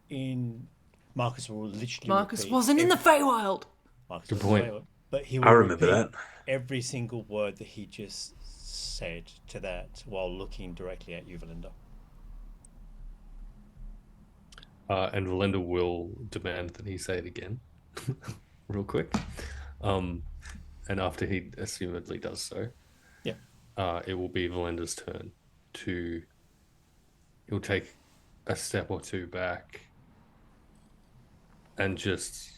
in Marcus will literally. Marcus wasn't in the Feywild. Marcus Good point. But he will I remember that. Every single word that he just said to that while looking directly at you, Velendar. And Velendar will demand that he say it again, real quick. And after he assumedly does so, yeah, it will be Valendar's turn to. He'll take a step or two back and just.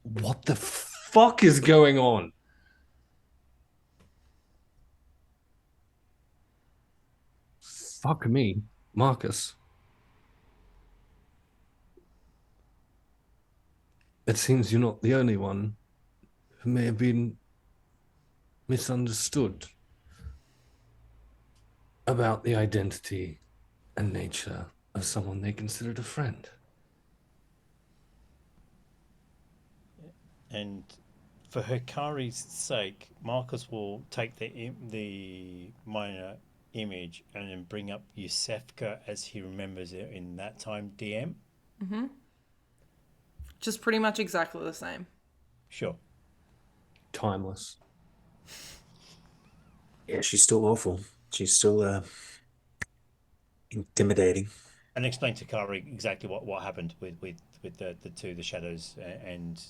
What the fuck is going on? Fuck me, Marcus. It seems you're not the only one who may have been misunderstood about the identity and nature of someone they considered a friend. And for Hakari's sake, Marcus will take the minor image and then bring up Iosefka as he remembers it in that time DM. Mm-hmm. Just pretty much exactly the same. Sure. Timeless. Yeah, she's still awful. She's still intimidating. And explain to Hakari exactly what happened with the shadows and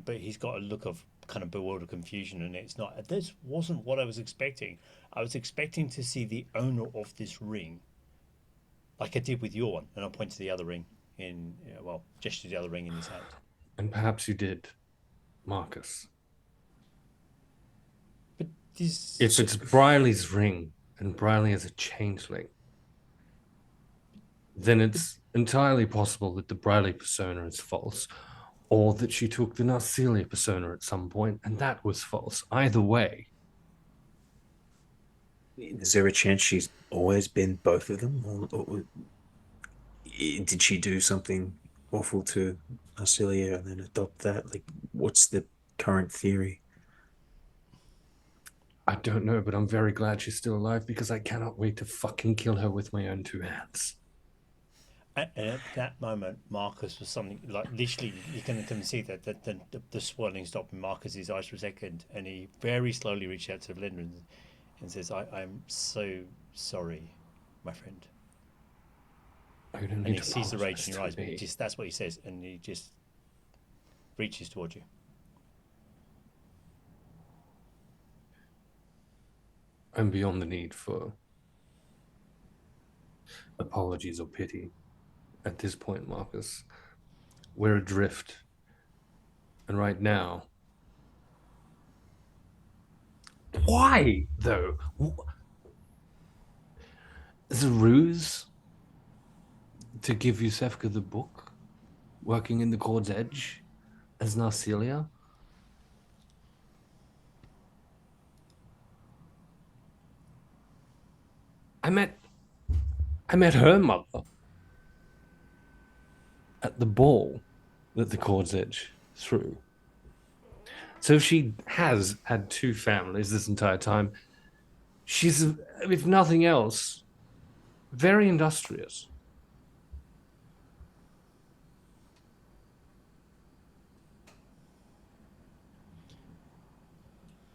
but he's got a look of kind of bewildered confusion, and it's not. This wasn't what I was expecting. I was expecting to see the owner of this ring, like I did with your one, and I'll point to the other ring gesture to the other ring in his hand. And perhaps you did, Marcus. But this... If it's Brylee's ring, and Brylee is a changeling, then it's entirely possible that the Brylee persona is false, or that she took the Narcelia persona at some point, and that was false. Either way. Is there a chance she's always been both of them? Or did she do something awful to Narcelia and then adopt that? Like, what's the current theory? I don't know, but I'm very glad she's still alive because I cannot wait to fucking kill her with my own 2 hands. And at that moment, Marcus was something like literally you can see that the swelling stopped in Marcus's eyes for a second, and he very slowly reached out to Velendar and says, "I'm so sorry, my friend." And he sees the rage in your eyes, but that's what he says, and he just reaches towards you. I'm beyond the need for apologies or pity. At this point, Marcus, we're adrift. And right now... Why, though? Is a ruse to give Iosefka the book? Working in the Court's Edge as Narcelia? I met her mother at the ball that the Court's Edge threw. So if she has had 2 families this entire time, she's, if nothing else, very industrious.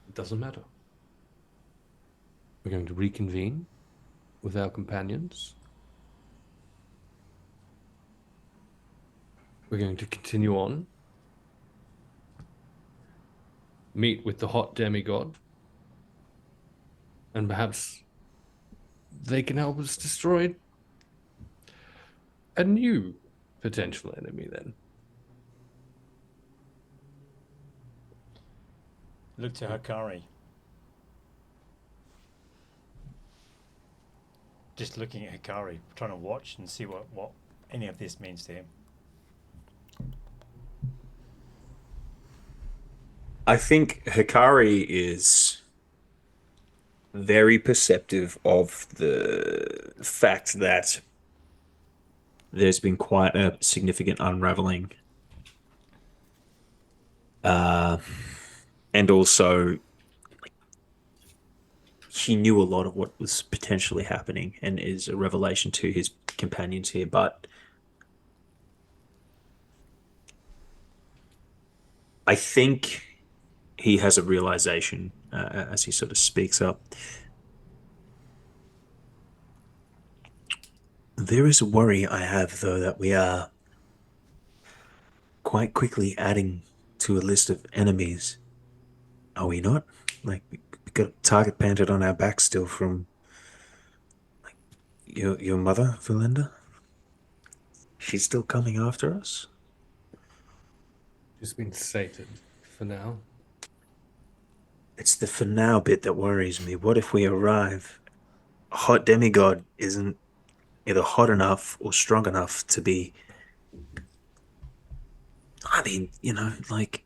It doesn't matter. We're going to reconvene with our companions. We're going to continue on. Meet with the hot demigod. And perhaps they can help us destroy a new potential enemy then. Look to Hakari. Just looking at Hakari, trying to watch and see what any of this means to him. I think Hakari is very perceptive of the fact that there's been quite a significant unraveling. And also, he knew a lot of what was potentially happening and is a revelation to his companions here, but I think he has a realization as he sort of speaks up. There is a worry I have, though, that we are quite quickly adding to a list of enemies. Are we not? Like, we got a target painted on our back still from like, your mother, Velendar? She's still coming after us? She's been sated for now. It's the for now bit that worries me. What if we arrive? A hot demigod isn't either hot enough or strong enough to be... I mean, like...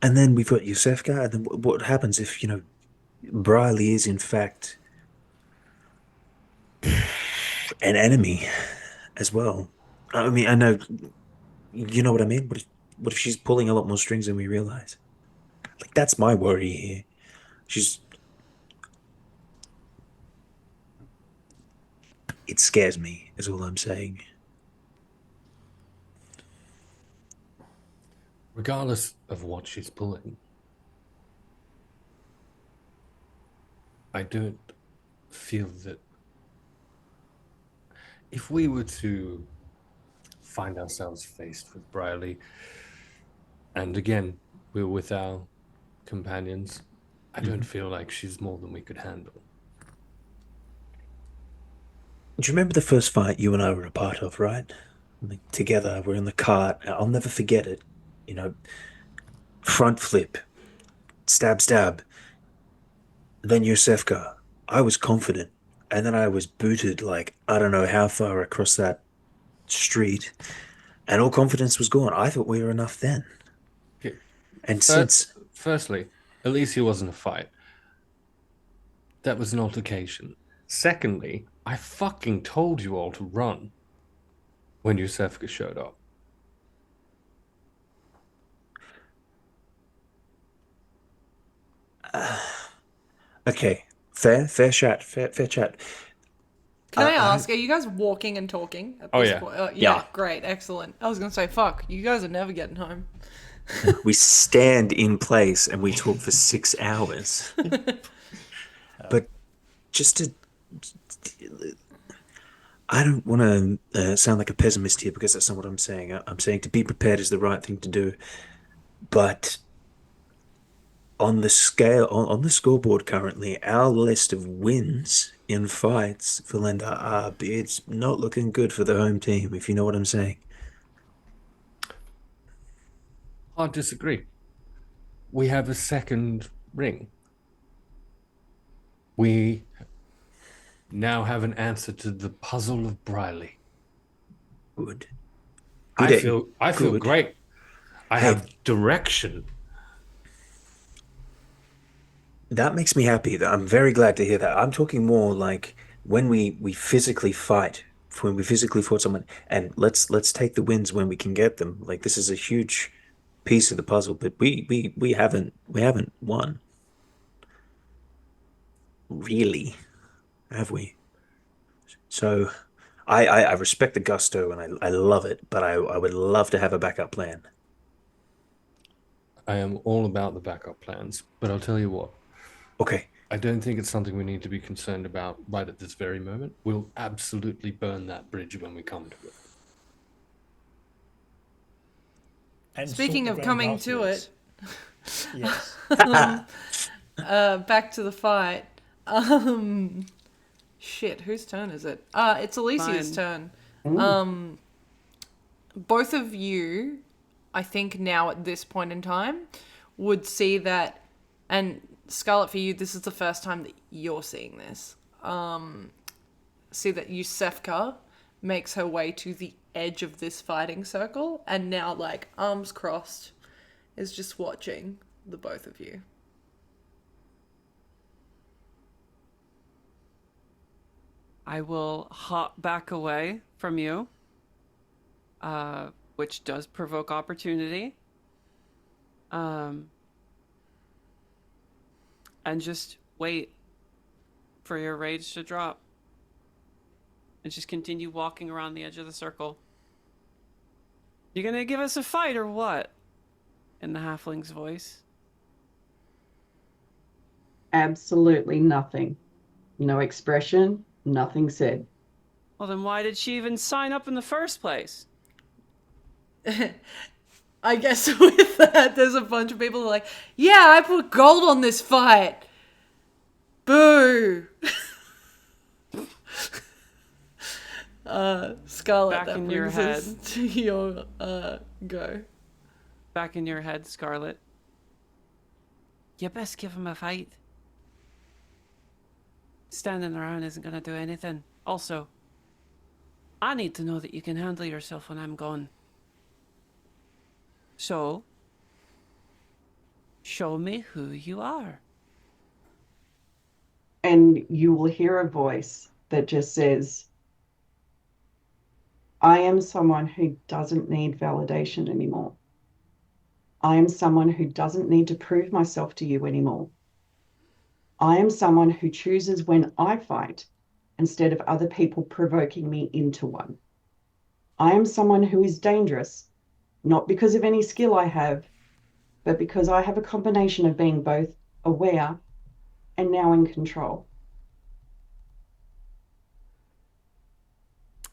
And then we've got Iosefka, and then what happens if, Brylee is in fact an enemy as well? I mean, I know, you know what I mean? What if she's pulling a lot more strings than we realize? Like, that's my worry here. It scares me, is all I'm saying. Regardless of what she's pulling, I don't feel that if we were to find ourselves faced with Brylee, and again, we're with our companions, I don't feel like she's more than we could handle. Do you remember the first fight you and I were a part of, right? Like, together, we're in the cart. I'll never forget it. Front flip, stab, stab. Then Iosefka. I was confident. And then I was booted like, I don't know how far across that street. And all confidence was gone. I thought we were enough then. Okay. And Firstly, Alicia wasn't a fight. That was an altercation. Secondly, I fucking told you all to run when Iosefka showed up. Okay, fair chat, fair chat. Can I ask, are you guys walking and talking at Oh, this yeah. point? Yeah, Yeah. great, excellent. I was gonna say, fuck, you guys are never getting home. We stand in place and we talk for 6 hours. But just to, I don't want to sound like a pessimist here because that's not what I'm saying. I'm saying to be prepared is the right thing to do. But on the scale, on the scoreboard currently, our list of wins in fights, Velendar, it's not looking good for the home team, if you know what I'm saying. I disagree. We have a second ring. We now have an answer to the puzzle of Brylee. Good. I feel great. I have direction. That makes me happy. I'm very glad to hear that. I'm talking more like when we physically fight, when we physically fought someone, and let's take the wins when we can get them. Like this is a huge piece of the puzzle, but we haven't won. Really, have we? So I respect the gusto and I love it, but I would love to have a backup plan. I am all about the backup plans, but I'll tell you what. Okay. I don't think it's something we need to be concerned about right at this very moment. We'll absolutely burn that bridge when we come to it. And Speaking of coming to it, yes. Back to the fight. Shit, whose turn is it? It's Alicia's turn. Both of you, I think now at this point in time, would see that, and Scarlet, for you, this is the first time that you're seeing this. See that Iosefka makes her way to the edge of this fighting circle, and now, like, arms crossed, is just watching the both of you. I will hop back away from you, which does provoke opportunity. And just wait for your rage to drop. And just continue walking around the edge of the circle. You gonna give us a fight or what? In the halfling's voice. Absolutely nothing. No expression, nothing said. Well, then why did she even sign up in the first place? I guess with that, there's a bunch of people who are like, yeah, I put gold on this fight. Boo. Scarlet, Back that in your brings us to your go. Back in your head, Scarlet. You best give him a fight. Standing around isn't gonna do anything. Also, I need to know that you can handle yourself when I'm gone. So, show me who you are. And you will hear a voice that just says, I am someone who doesn't need validation anymore. I am someone who doesn't need to prove myself to you anymore. I am someone who chooses when I fight instead of other people provoking me into one. I am someone who is dangerous, not because of any skill I have, but because I have a combination of being both aware and now in control.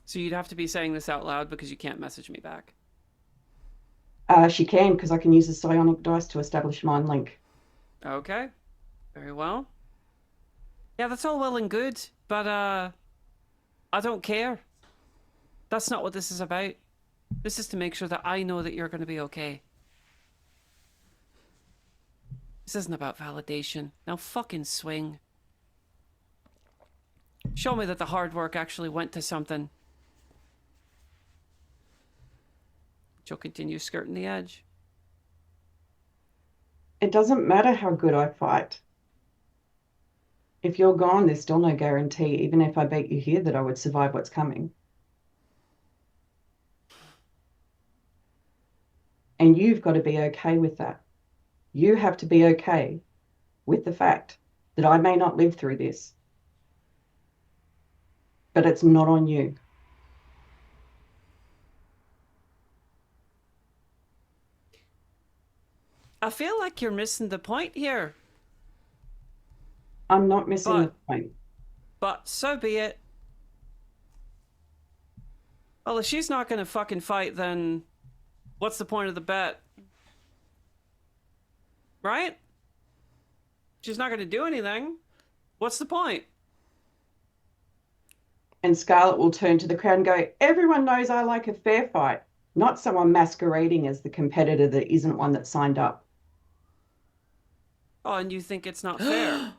So you'd have to be saying this out loud because you can't message me back. She can, because I can use the psionic dice to establish mind link. Okay. Very well. Yeah, that's all well and good, but I don't care. That's not what this is about. This is to make sure that I know that you're going to be okay. This isn't about validation. Now fucking swing. Show me that the hard work actually went to something. She'll continue skirting the edge. It doesn't matter how good I fight. If you're gone, there's still no guarantee, even if I beat you here, that I would survive what's coming. And you've got to be okay with that. You have to be okay with the fact that I may not live through this. But it's not on you. I feel like you're missing the point here. I'm not missing the point. But so be it. Well, if she's not going to fucking fight, then what's the point of the bet? Right? She's not going to do anything. What's the point? And Scarlet will turn to the crowd and go, everyone knows I like a fair fight, not someone masquerading as the competitor that isn't one that signed up. Oh, and you think it's not fair?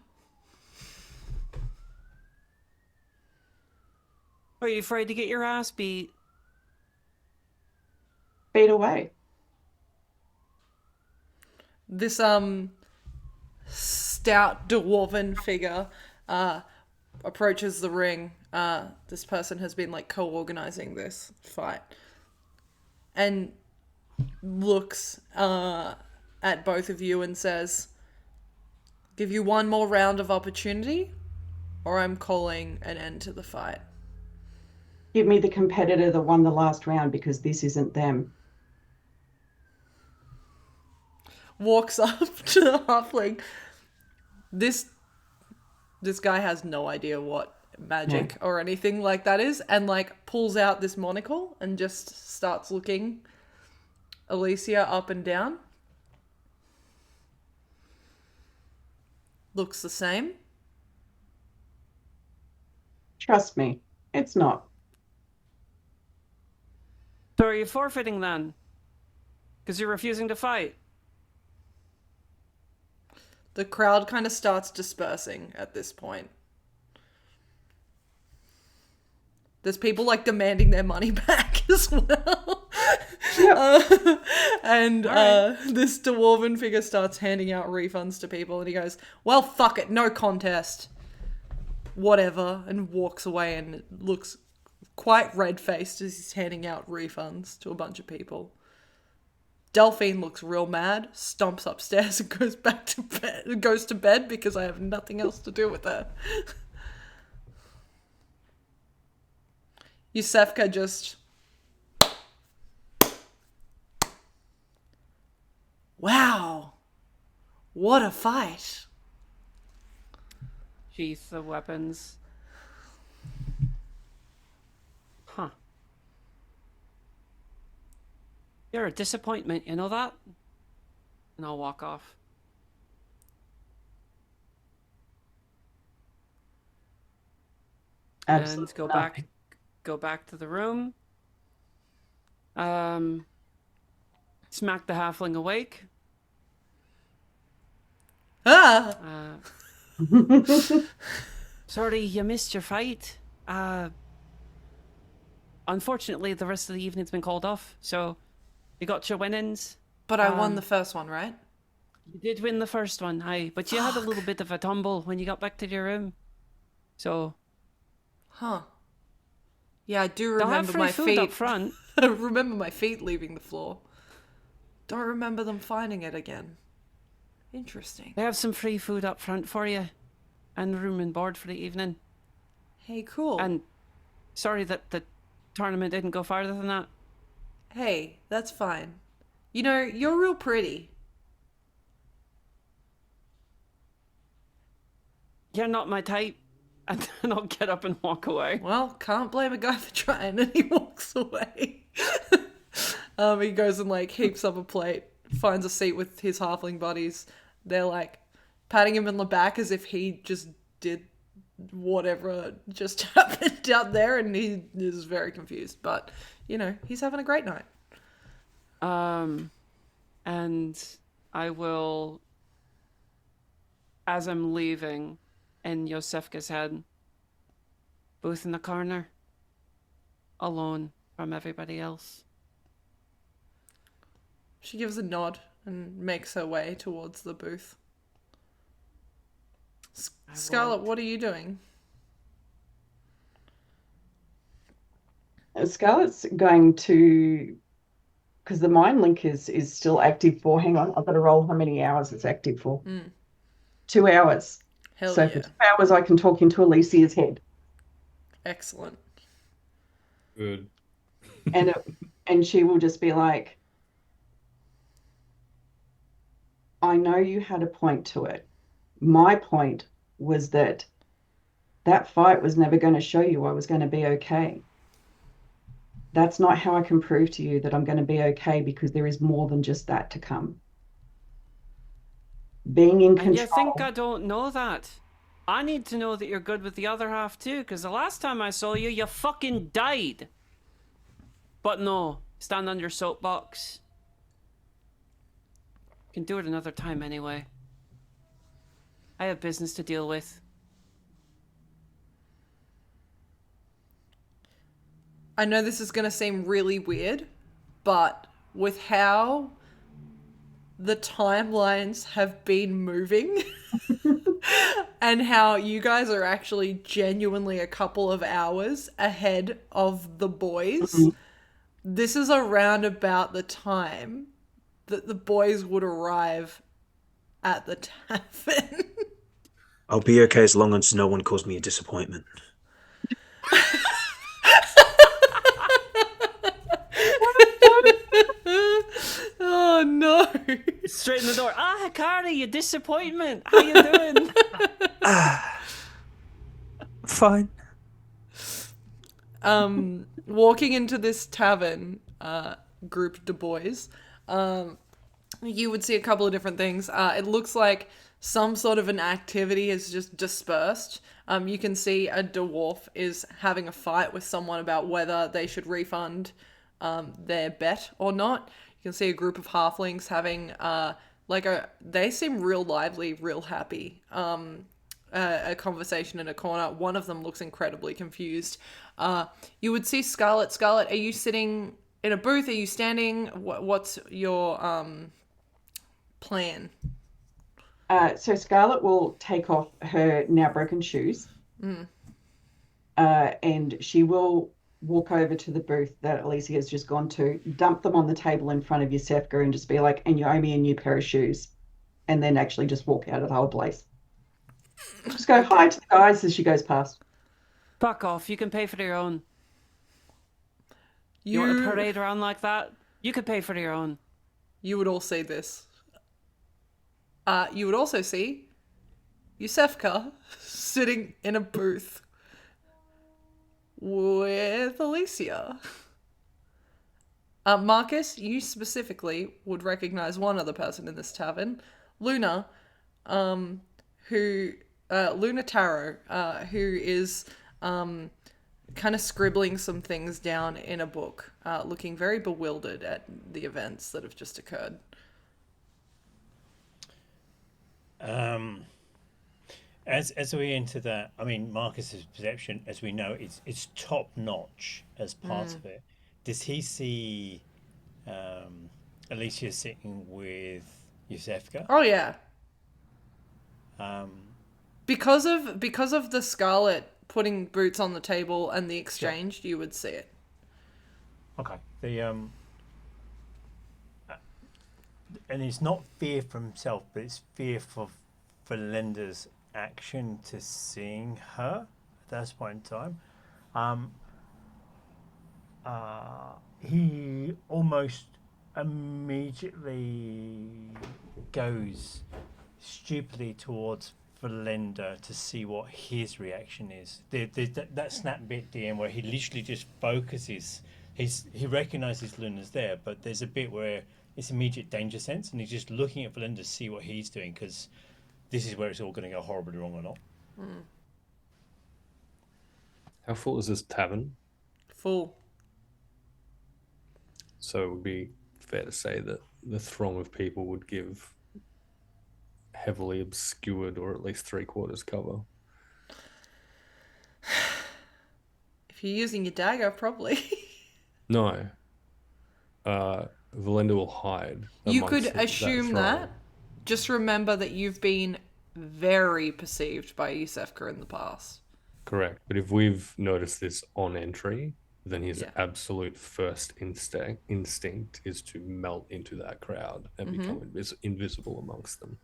Are you afraid to get your ass beat? Beat away. This stout dwarven figure approaches the ring. This person has been like co-organizing this fight and looks at both of you and says, give you one more round of opportunity or I'm calling an end to the fight. Give me the competitor that won the last round because this isn't them. Walks up to the halfling. This guy has no idea what magic or anything like that is, and like pulls out this monocle and just starts looking Alicia up and down. Looks the same. Trust me, it's not. So are you forfeiting then? Because you're refusing to fight. The crowd kind of starts dispersing at this point. There's people like demanding their money back as well. This dwarven figure starts handing out refunds to people and he goes, well, fuck it, no contest. Whatever, and walks away and looks quite red-faced as he's handing out refunds to a bunch of people. Delphine looks real mad, stomps upstairs and goes back to bed, goes to bed because I have nothing else to do with her. Iosefka just... Wow. What a fight. Sheath the weapons. Huh. You're a disappointment, you know that? And I'll walk off. Absolutely. And go back to the room. Smack the halfling awake. Sorry, you missed your fight. Unfortunately, the rest of the evening's been called off, so you got your winnings. But I won the first one, right? You did win the first one, aye. But you had a little bit of a tumble when you got back to your room. So... Huh. Yeah, I do They'll have remember free my food feet. up front. I remember my feet leaving the floor. Don't remember them finding it again. Interesting. They have some free food up front for you. And room and board for the evening. Hey, cool. And sorry that the tournament didn't go farther than that. Hey, that's fine. You know, you're real pretty. You're not my type. And then I'll get up and walk away. Well, can't blame a guy for trying, and he walks away. He goes and like heaps up a plate, finds a seat with his halfling buddies. They're like patting him in the back as if he just did whatever just happened down there, and he is very confused. But you know, he's having a great night. And I will, as I'm leaving, in Iosefka's head, booth in the corner, alone from everybody else. She gives a nod and makes her way towards the booth. Scarlet, what are you doing? Scarlet's going to, because the mind link is still active for, hang on, I've got to roll how many hours it's active for. 2 hours. Hell so yeah. for 2 hours, I can talk into Alicia's head. Excellent. Good. And she will just be like, I know you had a point to it. My point was that fight was never going to show you I was going to be okay. That's not how I can prove to you that I'm going to be okay, because there is more than just that to come. Being in control. And you think I don't know that? I need to know that you're good with the other half too, because the last time I saw you, you fucking died. But no, stand on your soapbox. Can do it another time anyway. I have business to deal with. I know this is going to seem really weird, but with how the timelines have been moving and how you guys are actually genuinely a couple of hours ahead of the boys, this is around about the time that the boys would arrive at the tavern. I'll be okay as long as no one calls me a disappointment. Oh no. Straight in the door. Ah, Hakari, you disappointment. How you doing? Fine. Walking into this tavern, group de boys, you would see a couple of different things. It looks like some sort of an activity is just dispersed. You can see a dwarf is having a fight with someone about whether they should refund their bet or not. You can see a group of halflings having they seem real lively, real happy. A conversation in a corner. One of them looks incredibly confused. You would see Scarlet. Scarlet, are you sitting in a booth? Are you standing? What's your plan? So Scarlet will take off her now broken shoes. And she will walk over to the booth that Alicia has just gone to, dump them on the table in front of Iosefka and just be like, and you owe me a new pair of shoes. And then actually just walk out of the whole place. Just go hi to the guys as she goes past. Fuck off. You can pay for your own. You want to parade around like that? You could pay for your own. You would all see this. You would also see Iosefka sitting in a booth with Alicia. Marcus, you specifically would recognize one other person in this tavern, Luna, Luna Taro, who is kind of scribbling some things down in a book, looking very bewildered at the events that have just occurred. As we enter that, I mean, Marcus's perception, as we know, it's top notch as part of it. Does he see Alicia sitting with Iosefka? Oh yeah. Because of the Scarlet putting boots on the table and the exchange, you would see it. Okay. And it's not fear for himself, but it's fear for Velendar's action to seeing her at that point in time. He almost immediately goes stupidly towards Velendar to see what his reaction is. That snap bit, DM, where he literally just focuses. He recognises Luna's there, but there's a bit where it's immediate danger sense, and he's just looking at Velendar to see what he's doing, because this is where it's all going to go horribly wrong or not. How full is this tavern? Full. So it would be fair to say that the throng of people would give heavily obscured or at least 3/4 cover. If you're using your dagger, probably. No. Velendar will hide. You could assume that. Just remember that you've been very perceived by Iosefka in the past. Correct. But if we've noticed this on entry, then his absolute first instinct is to melt into that crowd and become invisible amongst them.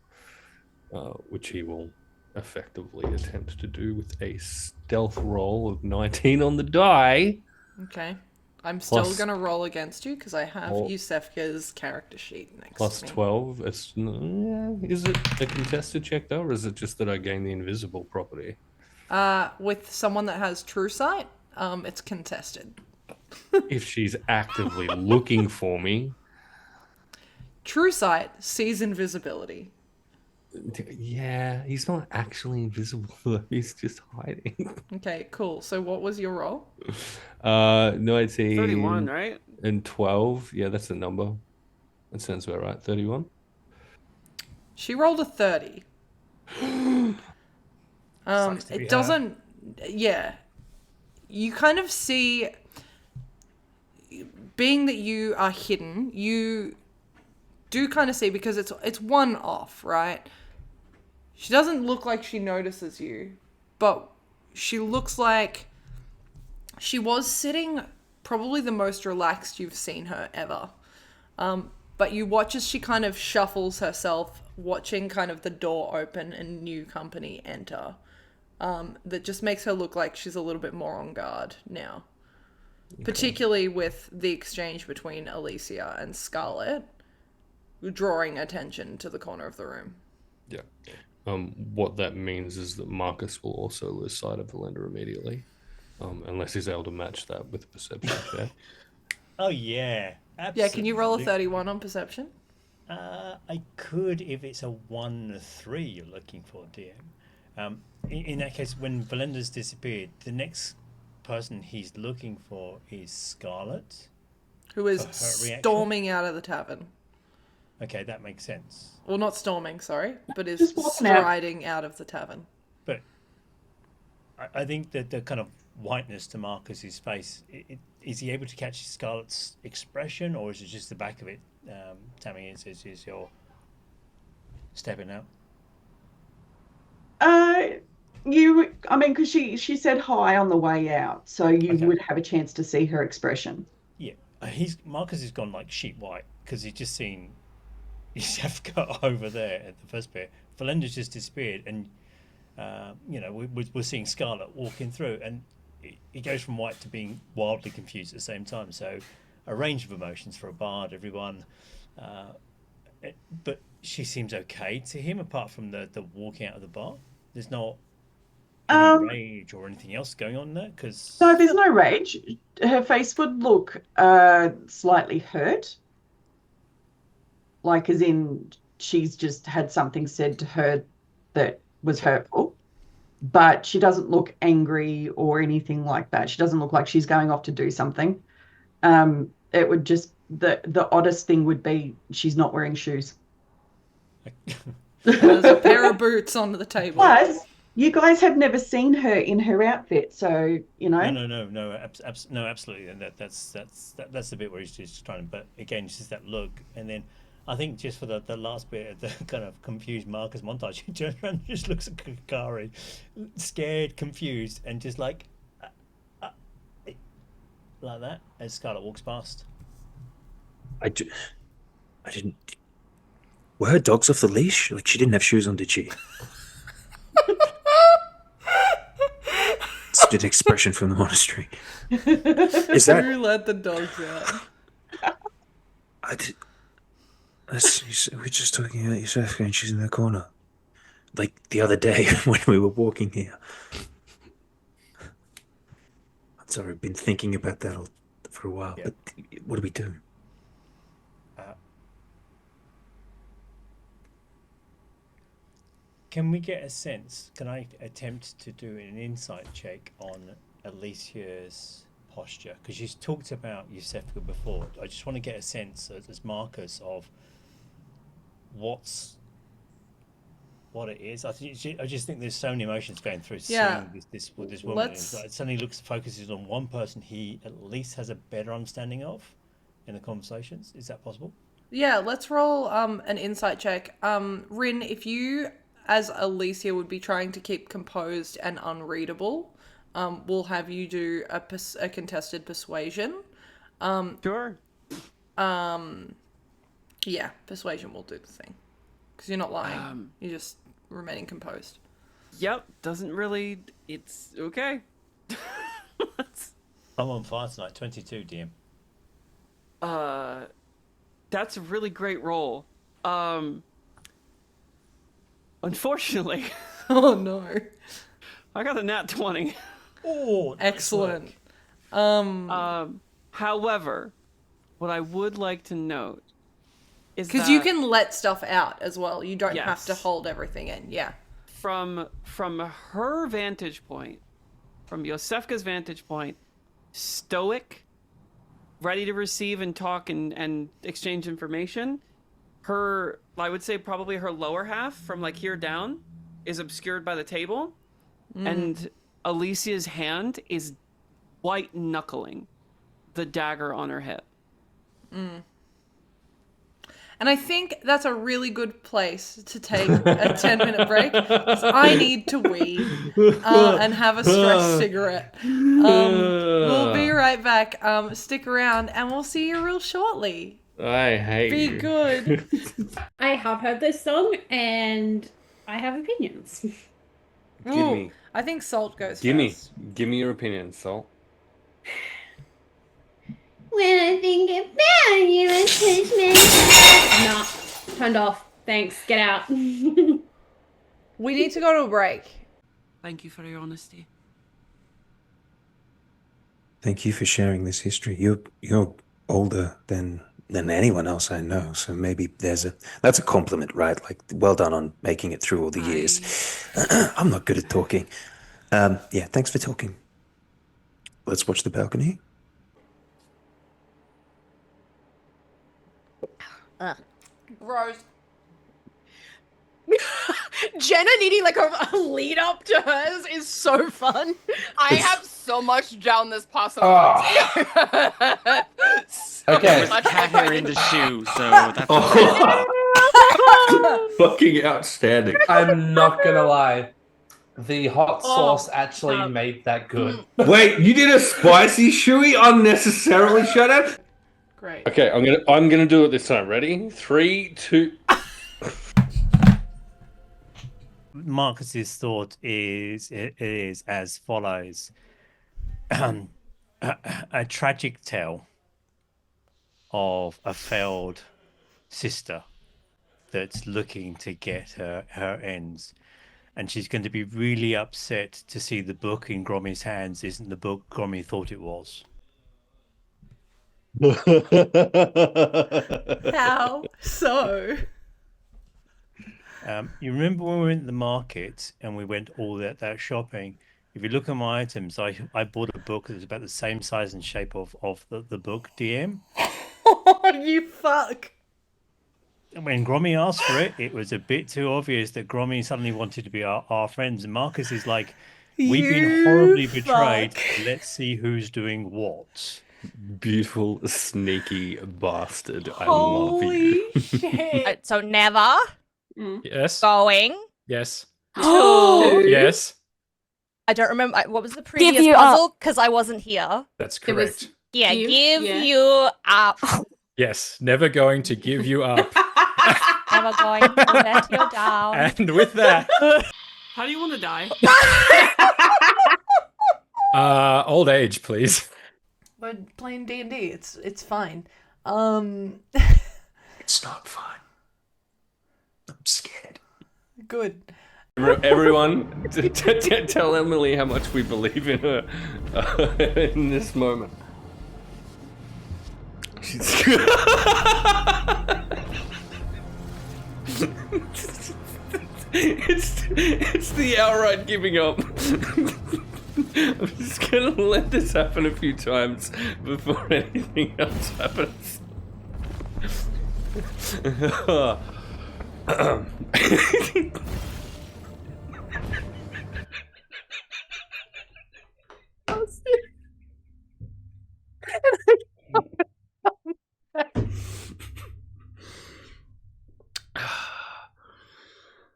which he will effectively attempt to do with a stealth roll of 19 on the die. Okay. I'm still Plus- going to roll against you because I have Oh. Iosefka's character sheet next Plus to me. 12. Is it a contested check though, or is it just that I gain the invisible property? With someone that has true sight, it's contested. If she's actively looking for me. True sight sees invisibility. Yeah, he's not actually invisible though. He's just hiding. Okay, cool. So what was your roll? 19. 31, right? And 12. Yeah, that's the number. That sounds about right. 31. She rolled a 30. It doesn't. Yeah, you kind of see. Being that you are hidden, you do kind of see because it's one off, right? She doesn't look like she notices you, but she looks like she was sitting probably the most relaxed you've seen her ever. But you watch as she kind of shuffles herself, watching kind of the door open and new company enter. That just makes her look like she's a little bit more on guard now. Okay. Particularly with the exchange between Alicia and Scarlet, drawing attention to the corner of the room. Yeah. What that means is that Marcus will also lose sight of Velendar immediately, unless he's able to match that with a perception check. Oh yeah, absolutely. Yeah, can you roll a 31 on perception? I could if it's a 1-3 you're looking for, DM. In that case, when Velendar's disappeared, the next person he's looking for is Scarlet, who is storming out of the tavern. Okay, that makes sense. Well, not storming, sorry, but is striding out of the tavern. But I think that the kind of whiteness to Marcus's face, is he able to catch Scarlet's expression, or is it just the back of it? Tammy, is you're stepping out? Because she said hi on the way out, so you would have a chance to see her expression. Yeah, Marcus has gone like sheet white because he's just seen Iosefka over there at the first bit. Velendar's just disappeared, and we're seeing Scarlet walking through, and it goes from white to being wildly confused at the same time. So, a range of emotions for a bard, everyone. But she seems okay to him, apart from the walking out of the bar. There's not any rage or anything else going on there, because no, there's no rage. Her face would look slightly hurt, like as in she's just had something said to her that was hurtful, but she doesn't look angry or anything like that. She doesn't look like she's going off to do something. It would just the oddest thing would be she's not wearing shoes. There's a pair of boots on the table. Plus, you guys have never seen her in her outfit, so you know. No, absolutely, and that's the bit where he's just trying to. But again, it's just that look, and then I think just for the last bit of the kind of confused Marcus montage, he turns around and just looks at Hakari, scared, confused, and just like that as Scarlet walks past. I didn't. Were her dogs off the leash? Like, she didn't have shoes on, did she? It's an expression from the monastery. Is that... Who let the dogs out? We're just talking about Iosefka and she's in the corner. Like the other day when we were walking here. I'm sorry, I've been thinking about that for a while. Yeah. But what do we do? Can we get a sense? Can I attempt to do an insight check on Alicia's posture? Because she's talked about Iosefka before. I just want to get a sense as Marcus of what it is. I just think there's so many emotions going through seeing this woman. It suddenly focuses on one person he at least has a better understanding of in the conversations. Is that possible? Yeah, let's roll an insight check. Rin, if you, as Alicia, would be trying to keep composed and unreadable, we'll have you do a contested persuasion. Sure. Yeah, persuasion will do the thing. Because you're not lying. You're just remaining composed. Yep, doesn't really. It's okay. I'm on fire tonight. 22 DM. That's a really great roll. Unfortunately. Oh no. I got a nat 20. Oh, excellent. However, what I would like to note is because you can let stuff out as well. You don't have to Yes. hold everything in. Yeah. From her vantage point, from Iosefka's vantage point, stoic, ready to receive and talk and exchange information. I would say probably her lower half from like here down is obscured by the table, and Alicia's hand is white knuckling the dagger on her hip. And I think that's a really good place to take a 10-minute break, because I need to wee and have a stress cigarette. We'll be right back. Stick around, and we'll see you real shortly. I hate Be you. good. I have heard this song and I have opinions. Ooh, I think Salt goes Give first. me your opinion, Salt. When I think about you, I touch me. Nah, turned off. Thanks. Get out. We need to go to a break. Thank you for your honesty. Thank you for sharing this history. You're older than anyone else I know, so maybe that's a compliment, right? Like, well done on making it through all the years. I'm not good at talking. Yeah, thanks for talking. Let's watch the balcony. Rose. Jenna needing like a lead up to hers is so fun. I have so much down this possible. Okay. much Cat hair in the shoe, so that's Fucking outstanding. I'm not gonna lie. The hot sauce actually made that good. Wait, you did a spicy shoey unnecessarily? Shut up. Great. Okay, I'm gonna do it this time. Ready? 3, 2. Marcus's thought is as follows: a tragic tale of a failed sister that's looking to get her ends, and she's going to be really upset to see the book in Grommy's hands isn't the book Grommy thought it was. How so? You remember when we went to the market and we went all that shopping? If you look at my items, I bought a book that was about the same size and shape of the book, DM. Oh, you fuck. When Grommy asked for it, it was a bit too obvious that Grommy suddenly wanted to be our friends. And Marcus is like, we've been horribly betrayed. Let's see who's doing what. Beautiful, sneaky bastard. I Holy love you. shit. So never Yes. going Yes. to. Yes. I don't remember what was the previous you puzzle because I wasn't here. That's It was- correct. Yeah, You- give yeah. you up. Yes. Never going to give you up. Never going to let you down. And with that, How do you want to die? old age, please. We're playing D&D. It's fine. It's not fun. I'm scared. Good. Everyone, tell Emily how much we believe in her in this moment. It's the outright giving up. I'm just gonna let this happen a few times before anything else happens.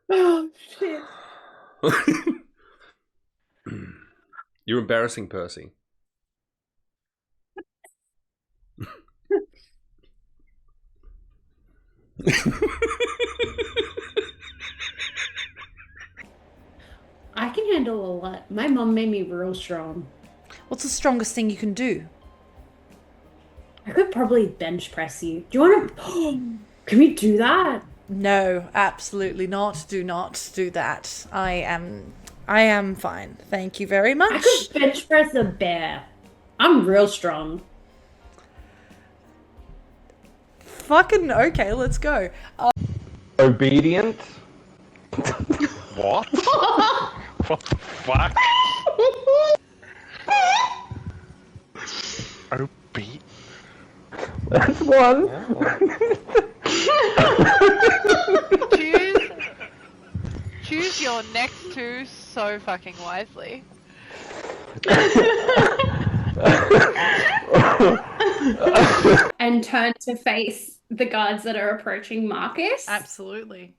Oh shit. You're embarrassing, Percy. can handle a lot. My mom made me real strong. What's the strongest thing you can do? I could probably bench press you. Do you want to? Can we do that? No, absolutely not. Do not do that. I am fine. Thank you very much. I could bench press a bear. I'm real strong. Fucking okay, let's go. Obedient? What? What the fuck? Obedient? That's one. Choose your next two so fucking wisely. And turn to face the guards that are approaching Marcus. Absolutely.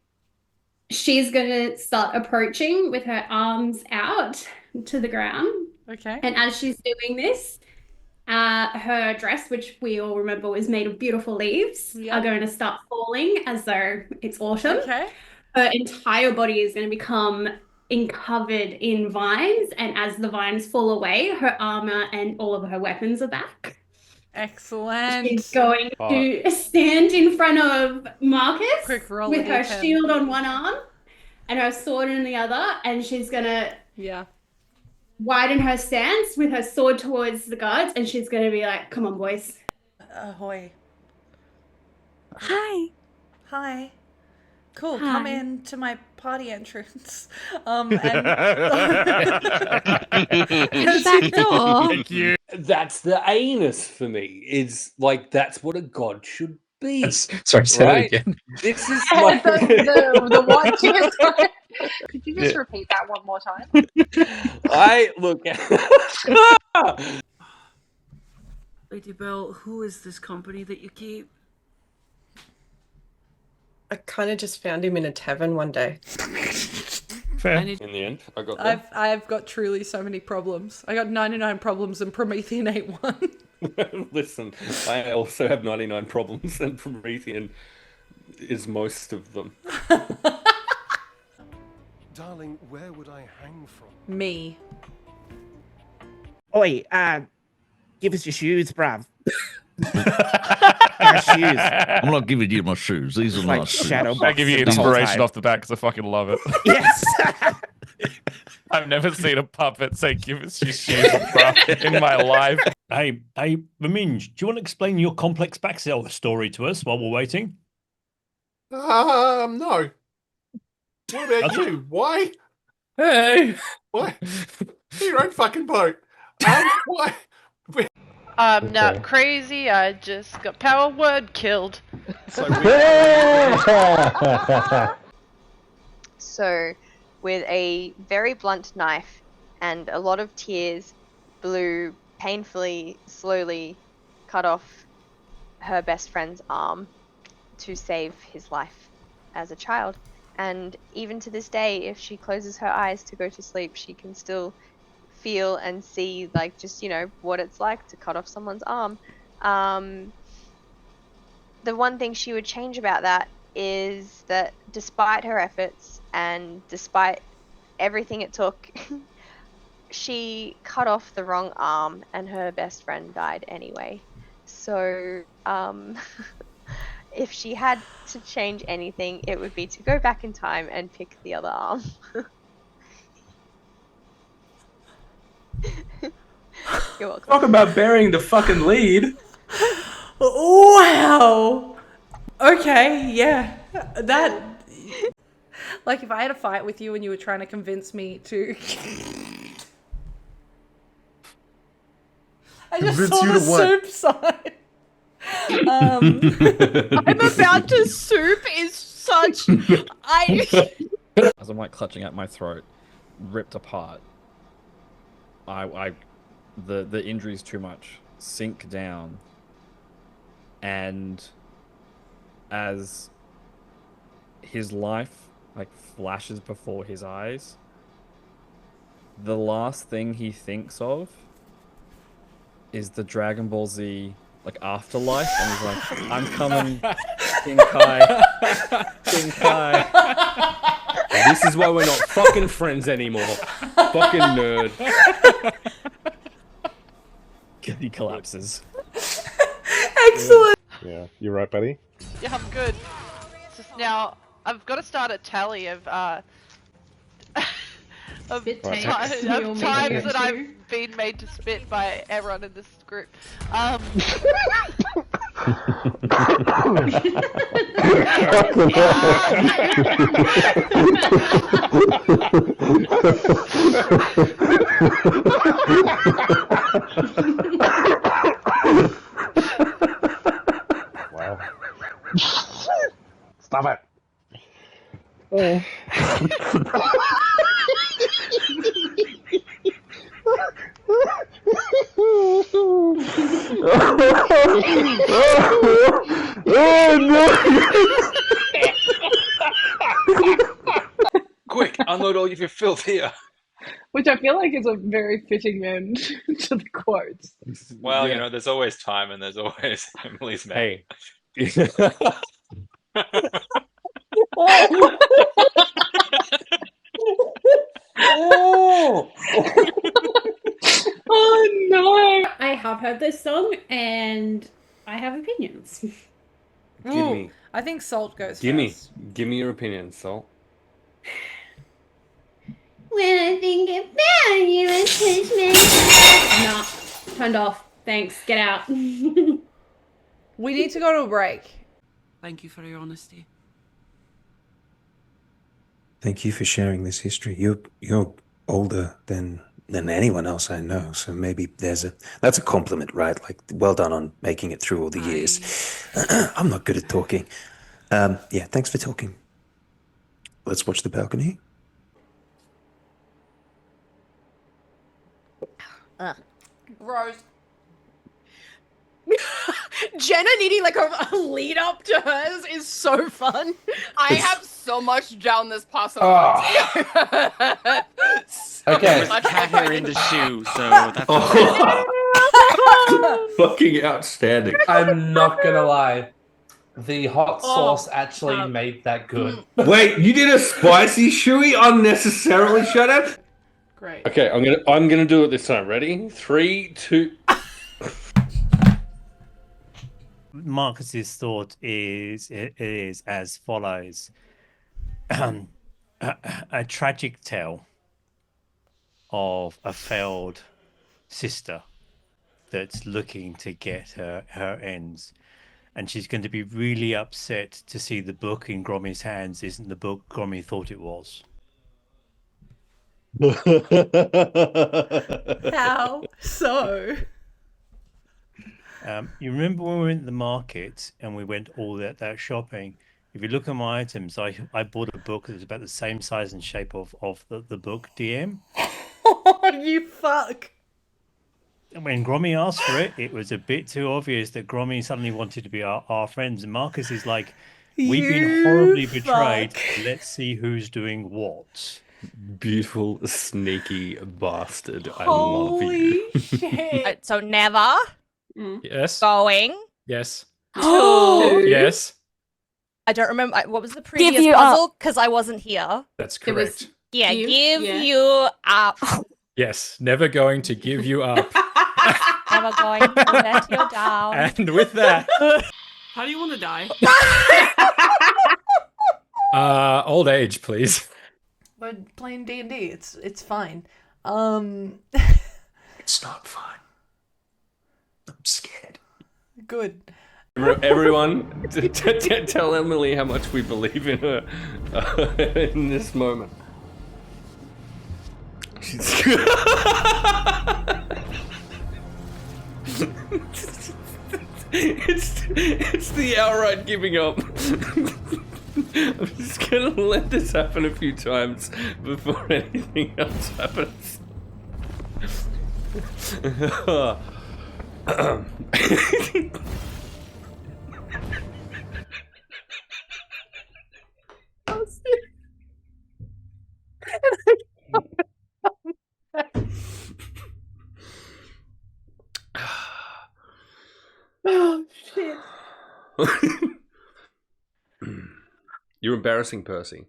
She's gonna start approaching with her arms out to the ground. Okay. And as she's doing this, her dress, which we all remember was made of beautiful leaves, are going to start falling as though it's autumn. Okay. Her entire body is going to become covered in vines, and as the vines fall away, her armor and all of her weapons are back. Excellent. She's going to stand in front of Marcus with her D10. shield on one arm and her sword in the other, and she's going to widen her stance with her sword towards the guards, and she's going to be like, come on, boys. Ahoy. Hi. Hi. Cool, Hi. come in to my party entrance. And Back door. Thank you. That's the anus for me. Is like that's what a god should be. Sorry, say that again. This is Yeah, like the what? Could you just repeat that one more time? I look. Lady Belle, who is this company that you keep? I kind of just found him in a tavern one day. Fair. In the end, I got that. I've got truly so many problems. I got 99 problems and Promethean ate one. Listen, I also have 99 problems, and Promethean is most of them. Darling, where would I hang from? Me. Oi, give us your shoes, bruv. Our shoes. I'm not giving you my shoes. These are Like nice shoes. shadow I give you boxing the whole inspiration time. off the bat because I fucking love it. Yes. I've never seen a puppet say "give us your shoes" in my life. Hey, Minge, do you want to explain your complex backstory to us while we're waiting? No. What about Okay. you? Why? Hey. Why? Your own fucking boat. Why? I'm not crazy, I just got power word killed. So, with a very blunt knife and a lot of tears, Blue painfully, slowly cut off her best friend's arm to save his life as a child. And even to this day, if she closes her eyes to go to sleep, she can still feel and see, like, just, you know, what it's like to cut off someone's arm. The one thing she would change about that is that despite her efforts and despite everything it took, she cut off the wrong arm and her best friend died anyway. So, if she had to change anything, it would be to go back in time and pick the other arm. You're welcome. Talk about burying the fucking lead. Wow. Okay, yeah. That. Like, if I had a fight with you and you were trying to convince me to. I just Convince saw you the to what? soup sign. I'm about to soup is such. As I'm like clutching at my throat, ripped apart. The injury's too much. Sink down. And as his life like flashes before his eyes, the last thing he thinks of is the Dragon Ball Z like afterlife, and he's like, I'm coming King Kai. King Kai. This is why we're not fucking friends anymore. Fucking nerd. He collapses. Excellent. Yeah, you're right, buddy. Yeah, I'm good. It's just now I've got to start a tally of of takes times we all make it that to. I've been made to spit by everyone in this group. Wow. Stop it. Oh. Quick, unload all of your filth here. Which I feel like is a very fitting end to the quotes. Well, you know, there's always time and there's always Emily's man. Hey. Oh no! I have heard this song and I have opinions. Gimme. I think Salt goes Gimme. first. Give me your opinion, Salt. When I think about you and touch me. Nah, turned off. Thanks. Get out. We need to go to a break. Thank you for your honesty. Thank you for sharing this history. You're older than anyone else I know, so maybe that's a compliment, right? Like, well done on making it through all the years. I'm not good at talking. Yeah, thanks for talking. Let's watch the balcony. Rose. Jenna needing like a lead up to hers is so fun. I have so much down this possibility. Okay. There's a cat hair in the shoe, so that's Fucking outstanding. I'm not gonna lie. The hot sauce actually made that good. Wait, you did a spicy shoey unnecessarily? Shut up. Great. Okay, I'm gonna do it this time. Ready? 3, 2. Marcus's thought is as follows: a tragic tale of a failed sister that's looking to get her ends, and she's going to be really upset to see the book in Grommy's hands isn't the book Grommy thought it was. How so? You remember when we went to the market and we went all that shopping? If you look at my items, I bought a book that was about the same size and shape of the book DM. Oh, you fuck. And when Grommy asked for it, it was a bit too obvious that Grommy suddenly wanted to be our friends. And Marcus is like, we've been horribly betrayed. Let's see who's doing what. Beautiful, sneaky bastard. I Holy love you. Shit. So never Yes. going Yes. to. Yes. I don't remember what was the previous you puzzle because I wasn't here. That's correct. Yeah, give you up. Yes. Never going to give you up. Never going to let you down. And with that, How do you want to die? old age, please. We're playing D&D. It's fine. It's not fun. I'm scared. Good. Everyone, tell Emily how much we believe in her in this moment. It's the outright giving up. I'm just gonna let this happen a few times before anything else happens. Oh shit. You're embarrassing Percy.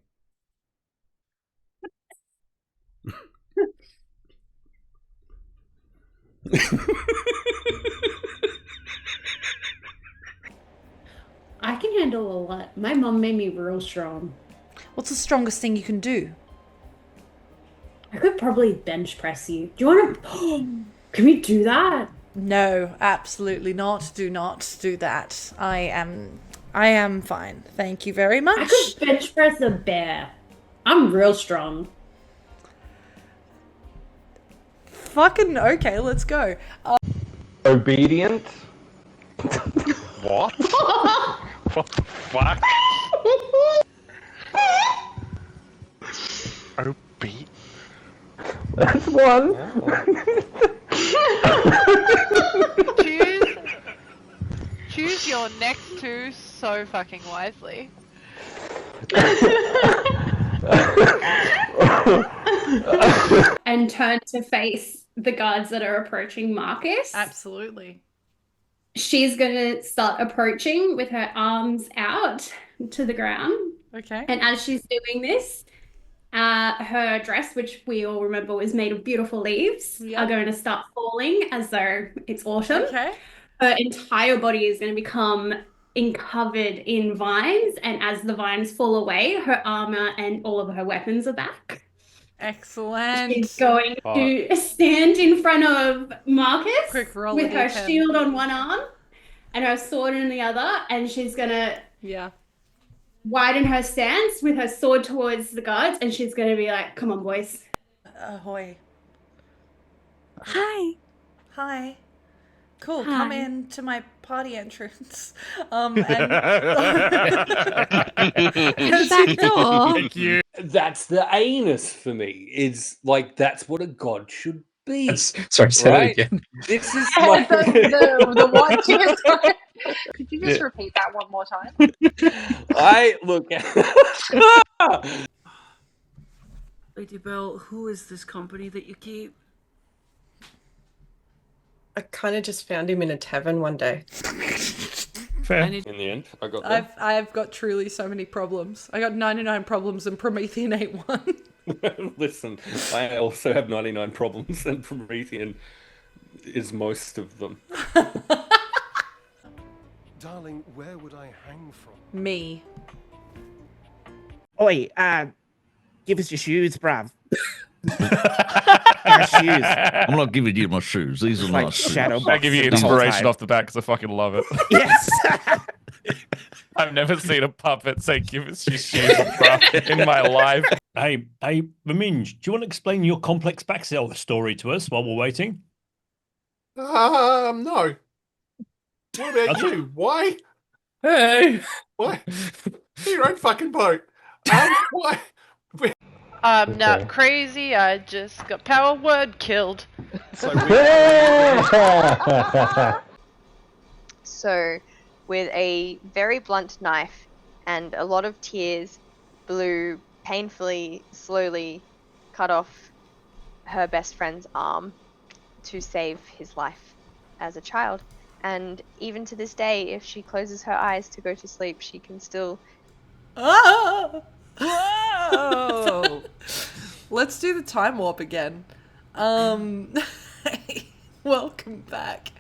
I can handle a lot. My mom made me real strong. What's the strongest thing you can do? I could probably bench press you. Do you want to? Can we do that? No, absolutely not. Do not do that. I am fine. Thank you very much. I could bench press a bear. I'm real strong. Fucking okay, let's go. Obedient? What? What the fuck? Obedient? That's one. Choose your next two so fucking wisely. And turn to face the guards that are approaching Marcus. Absolutely. She's gonna start approaching with her arms out to the ground. Okay. And as she's doing this, her dress, which we all remember was made of beautiful leaves, are going to start falling as though it's autumn. Okay. Her entire body is going to become covered in vines, and as the vines fall away, her armor and all of her weapons are back. Excellent. She's going to stand in front of Marcus Quick roll with of her D10. shield on one arm and her sword in the other, and she's going to widen her stance with her sword towards the guards, and she's going to be like, come on, boys. Ahoy. Hi. Hi. Cool, Hi. come in to my party entrance. And Back door. Thank you. That's the anus for me. It's like that's what a god should be. Sorry, say that again. This is like the what? Could you just repeat that one more time? I look. Lady Belle, who is this company that you keep? I kind of just found him in a tavern one day. Fair. In the end, I got there. I've got truly so many problems. I got 99 problems and Promethean ate one. Listen, I also have 99 problems, and Promethean is most of them. Darling, where would I hang from? Me. Oi, give us your shoes, bruv. Our shoes. I'm not giving you my shoes. These are Like my shoes. shadow I give you boxes the whole inspiration time. off the bat because I fucking love it. Yes. I've never seen a puppet say "give us your shoes" bruh, in my life. Hey, Maminj, do you want to explain your complex backstory to us while we're waiting? No. What about you? Why? Hey. Why? Your own fucking boat. Why? I'm not crazy, I just got power word killed. So, with a very blunt knife and a lot of tears, Blue painfully, slowly cut off her best friend's arm to save his life as a child. And even to this day, if she closes her eyes to go to sleep, she can still... Ah! Whoa! Let's do the time warp again. Welcome back.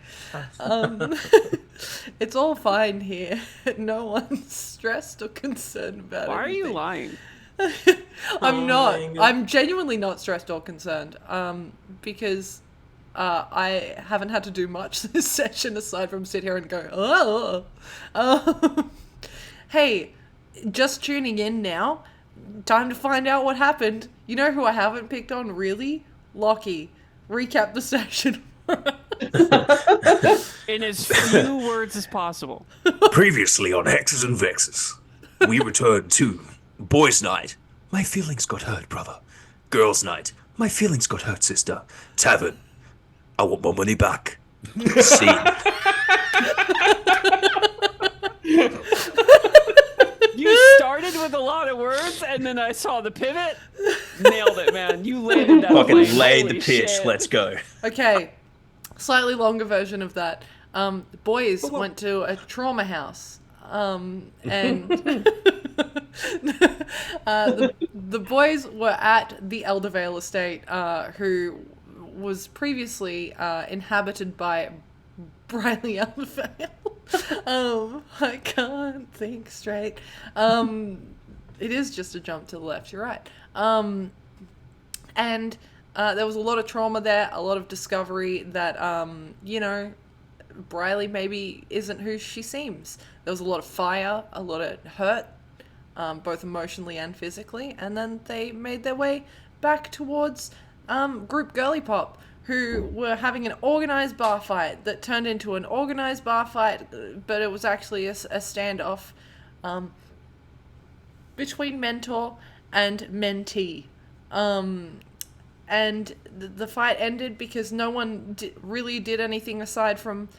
It's all fine here. No one's stressed or concerned about it. Why are you lying? I'm not. I'm genuinely not stressed or concerned. Because I haven't had to do much this session aside from sit here and go, oh. Hey, just tuning in now. Time to find out what happened. You know who I haven't picked on, really? Lachy. Recap the session. In as few words as possible. Previously on Hexes and Vexes, we returned to Boys' Night. My feelings got hurt, brother. Girls' Night. My feelings got hurt, sister. Tavern. I want my money back. Scene. You started with a lot of words, and then I saw the pivot. Nailed it, man. You landed that Fucking plane. laid Holy the pitch. shit. Let's go. Okay. Slightly longer version of that. The boys went to a trauma house. And The boys were at the Eldervale estate, who was previously inhabited by Brylee Eldervale. I can't think straight. It is just a jump to the left, you're right. And there was a lot of trauma there, a lot of discovery that, you know, Brylee maybe isn't who she seems. There was a lot of fire, a lot of hurt, both emotionally and physically, and then they made their way back towards Group Girly Pop, who were having an organized bar fight that turned into an organized bar fight, but it was actually a standoff between mentor and mentee. And the fight ended because no one really did anything aside from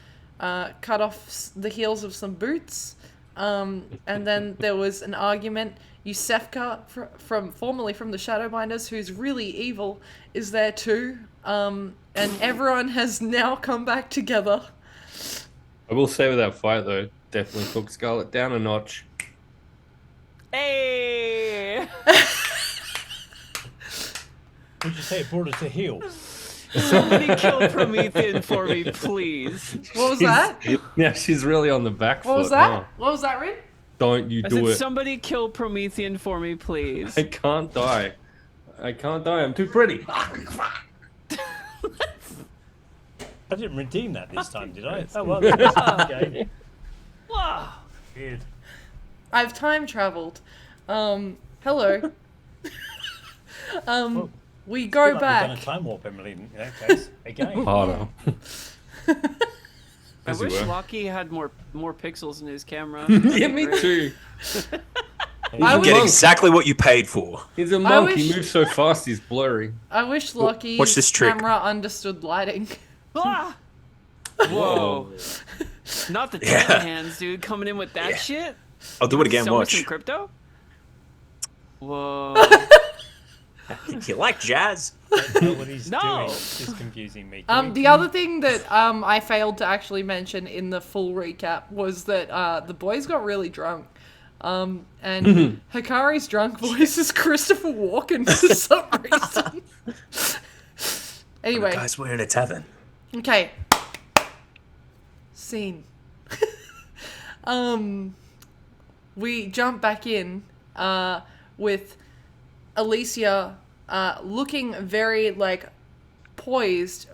cut off the heels of some boots. And then there was an argument. Iosefka, formerly from the Shadowbinders, who's really evil, is there too. And everyone has now come back together. I will say with that fight, though, definitely took Scarlet down a notch. Hey! Would you say it brought us to heel? Somebody kill Promethean for me, please. What was that? Yeah, she's really on the back foot. What was that? Huh? What was that, Rin? Don't you I do said, it. somebody kill Promethean for me, please. I can't die. I can't die. I'm too pretty. I didn't redeem that this time, did I? Oh, well, okay. Wow. Weird. I've time traveled. Hello. We go Like back. we've done a time warp, Emily, in that case. Again. Harder. I As you wish were. Lachy had more pixels in his camera. Yeah, me too. You get exactly what you paid for. He's a monk. He wish- moves so fast, he's blurry. I wish Locky's watch this trick. camera understood lighting. Ah! Whoa. Not the Titan hands, dude, coming in with that shit. I'll do it again, Sell me watch. some crypto? Whoa. You like jazz? I don't know what he's No. doing. It's confusing me. Can we- The other thing that I failed to actually mention in the full recap was that the boys got really drunk. And Hakari's drunk voice is Christopher Walken for some reason. Anyway. Guys, we're in a tavern. Okay. Scene. We jump back in with Alicia looking very like poised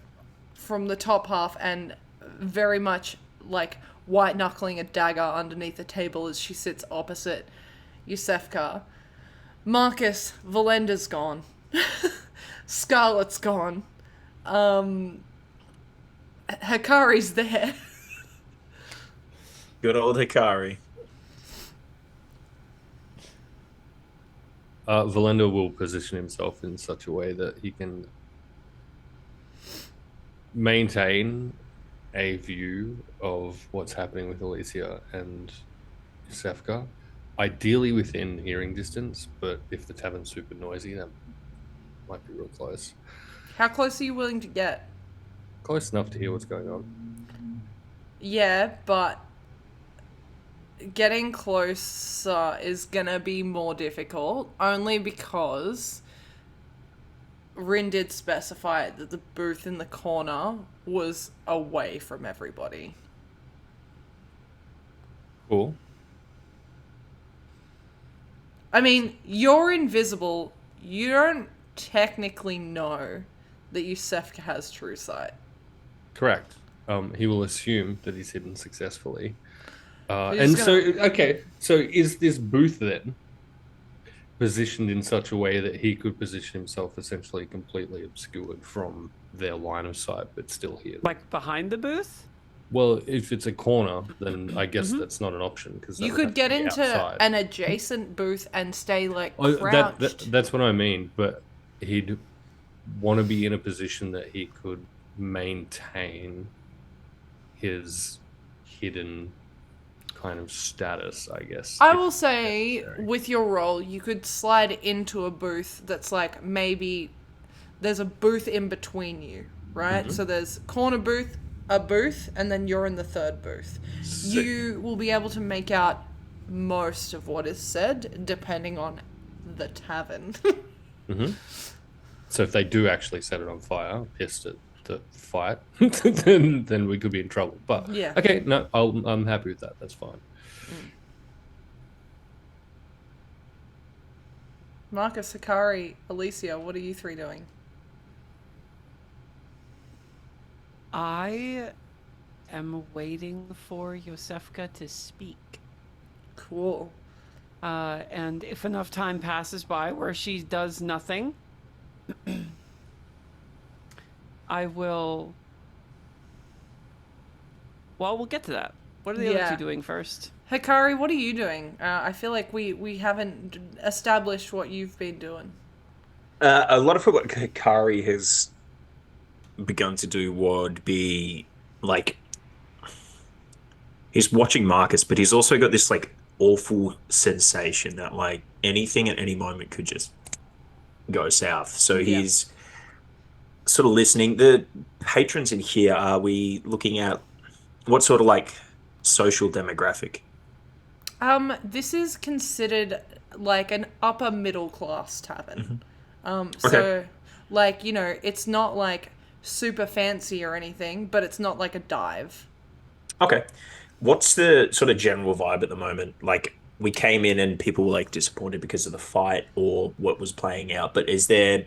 from the top half and very much like white knuckling a dagger underneath the table as she sits opposite Iosefka. Marcus, Velendar's gone. Scarlet's gone. Hakari's there. Good old Hakari. Velendar will position himself in such a way that he can maintain a view of what's happening with Alicia and Iosefka, ideally within hearing distance, but if the tavern's super noisy, that might be real close. How close are you willing to get? Close enough to hear what's going on. Yeah, but getting closer is gonna be more difficult, only because Rin did specify that the booth in the corner was away from everybody. Cool. I mean, you're invisible. You don't technically know that Iosefka has true sight. Correct. He will assume that he's hidden successfully. He's So is this booth then positioned in such a way that he could position himself essentially completely obscured from their line of sight, but still here? Like behind the booth? Well, if it's a corner, then I guess that's not an option because You could get into an adjacent booth and stay like crouched. That's what I mean. But he'd want to be in a position that he could maintain his hidden kind of status, I guess. I will say, with your role, you could slide into a booth that's like maybe there's a booth in between you, right? So there's corner booth, a booth, and then you're in the third booth. You will be able to make out most of what is said, depending on the tavern. So if they do actually set it on fire, pissed at the fight, then we could be in trouble. But Yeah. okay, no, I'm happy with that. That's fine. Marcus, Hakari, Alicia, what are you three doing? I am waiting for Iosefka to speak. Cool. And if enough time passes by where she does nothing, I will... Well, we'll get to that. What are the other two doing first? Hakari, what are you doing? I feel like we haven't established what you've been doing. A lot of what Hakari has begun to do would be like he's watching Marcus, but he's also got this like awful sensation that like anything at any moment could just go south. So he's sort of listening. The patrons in here, are we looking at what sort of like social demographic? This is considered like an upper middle class tavern. So like, you know, it's not like super fancy or anything, but it's not like a dive. Okay. What's the sort of general vibe at the moment? Like, we came in and people were like disappointed because of the fight or what was playing out, but is there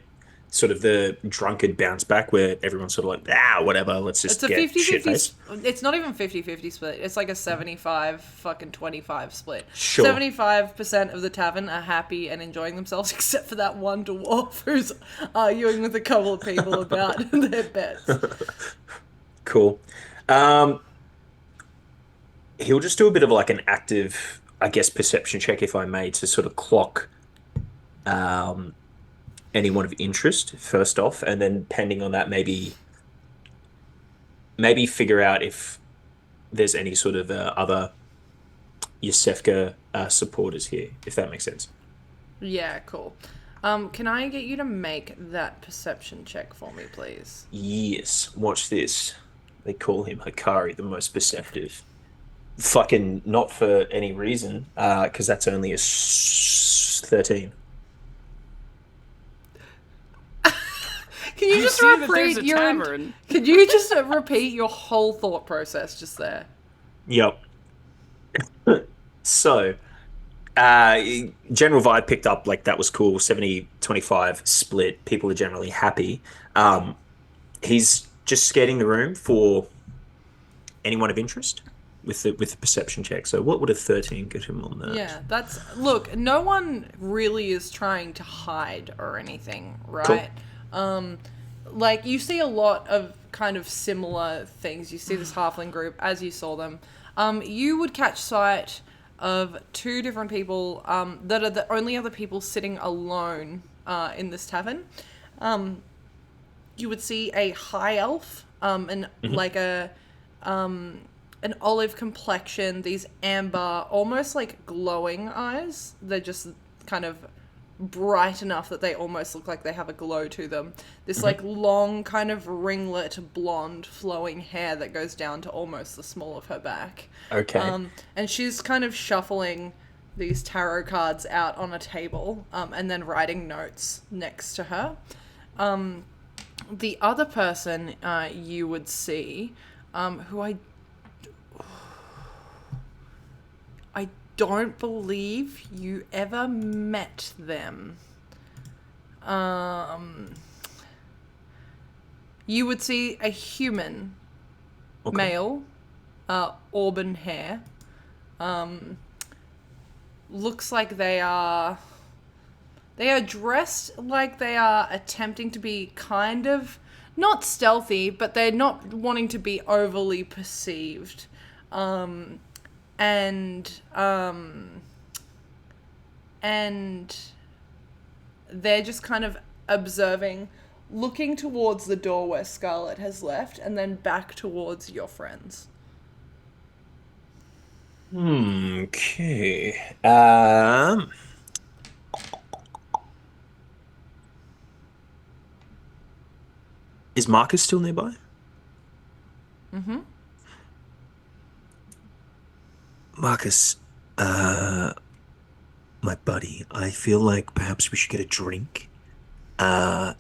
sort of the drunkard bounce back where everyone's sort of like, whatever, let's just It's a get 50-50 it's not even 50-50 split. It's like a 75-25 split. Sure. 75% of the tavern are happy and enjoying themselves, except for that one dwarf who's arguing with a couple of people about their bets. Cool. He'll just do a bit of like an active, I guess, perception check, if I may, to sort of clock anyone of interest first off, and then pending on that, maybe figure out if there's any sort of other Iosefka supporters here, if that makes sense. Yeah, cool. Can I get you to make that perception check for me, please? Yes. Watch this. They call him Hakari, the most perceptive. Fucking not for any reason, because that's only a 13. Can you just repeat Can you just repeat your whole thought process just there? Yep. So, general vibe picked up, like that was cool. 70-25 split. People are generally happy. He's just scanning the room for anyone of interest with the perception check. So what would a 13 get him on that? Yeah, look, no one really is trying to hide or anything, right? Cool. Like, you see a lot of kind of similar things. You see this halfling group as you saw them. You would catch sight of two different people that are the only other people sitting alone in this tavern. You would see a high elf, like an olive complexion, these amber, almost like glowing eyes. They're just kind of bright enough that they almost look like they have a glow to them. This like long kind of ringlet blonde flowing hair that goes down to almost the small of her back. Okay. And she's kind of shuffling these tarot cards out on a table, and then writing notes next to her. The other person you would see, who I don't believe you ever met them. You would see a human, male, auburn hair. Looks like they are dressed like they are attempting to be kind of not stealthy, but they're not wanting to be overly perceived. And they're just kind of observing, looking towards the door where Scarlet has left, and then back towards your friends. Okay. Is Marcus still nearby? Mm-hmm. Marcus, My buddy, I feel like perhaps we should get a drink. You